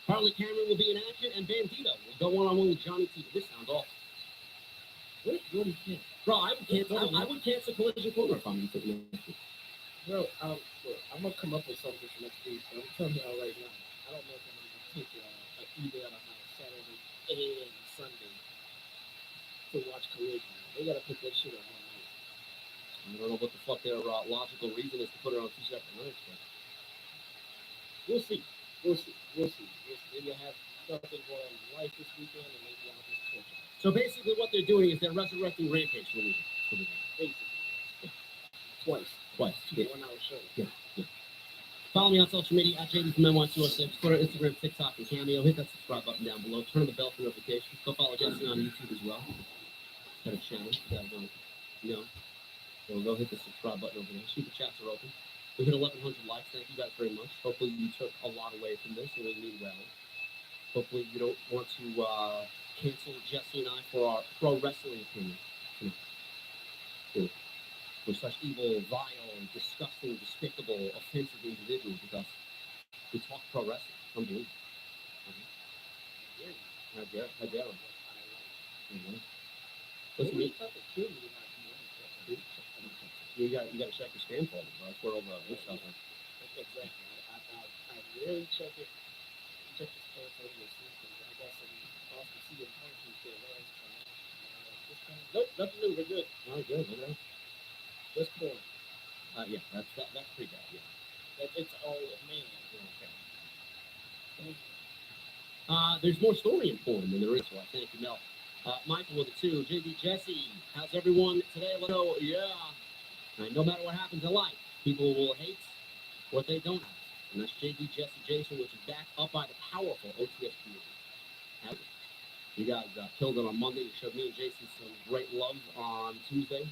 Harley Cameron will be in action, and Bandito will go one-on-one with Johnny T. This sounds awful. What do you think? Bro, I would cancel Collision Corner if I'm you. Bro, look, I'm gonna come up with something for next week. But I'm telling y'all right now, I don't know if I'm gonna take an email on Saturday and Sunday to watch Collision. They gotta put that shit on one night. I don't know what the fuck their logical reason is to put it on 2 separate nights, but we'll see. Maybe I have something going on in life this weekend, and maybe I'll just catch up. So basically, what they're doing is they're resurrecting Rampage for the weekend. Basically, twice. Yeah. 1 hour show. Yeah. Follow me on social media at JD from NY206, Twitter, Instagram, TikTok, and Cameo. Hit that subscribe button down below. Turn on the bell for notifications. Go follow Jesse on YouTube as well. Got a channel. So go hit the subscribe button over there. Super chats are open. We hit 1,100 likes. Thank you guys very much. Hopefully you took a lot away from this and we mean well. Hopefully you don't want to cancel Jesse and I for our pro wrestling opinion. We're such evil, vile, disgusting, despicable, offensive individuals because we talk pro wrestling. Unbelievable. How dare we? Listen, you got to check your spam folder, bro. That's where all the stuff is. Exactly. I rarely check it. Check the spam folder to see because I got some awesome CM Punk shit there. Nope, nothing new. We're good. All right, good. Okay. Just porn. Yeah, that's pretty bad. Yeah. It's all man. Okay. There's more story in porn than there is. So I thank you, Mel. Michael with the 2. JD Jesse. How's everyone today? Let know. Yeah. And no matter what happens in life, people will hate what they don't have. And that's JD Jesse Jason, which is backed up by the powerful OTS community. You guys killed it on Monday. You showed me and Jason some great love on Tuesday.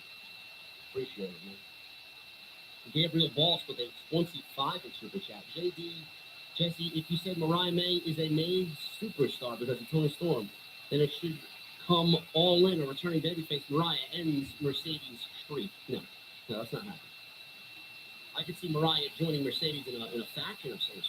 Appreciate it, man. Gabriel Boss with a 25 in super chat. JD Jesse, if you said Mariah May is a made superstar because of Tony Storm, then it should come all in. A returning babyface Mariah ends Mercedes' streak. No, that's not happening. I could see Mariah joining Mercedes in a faction of some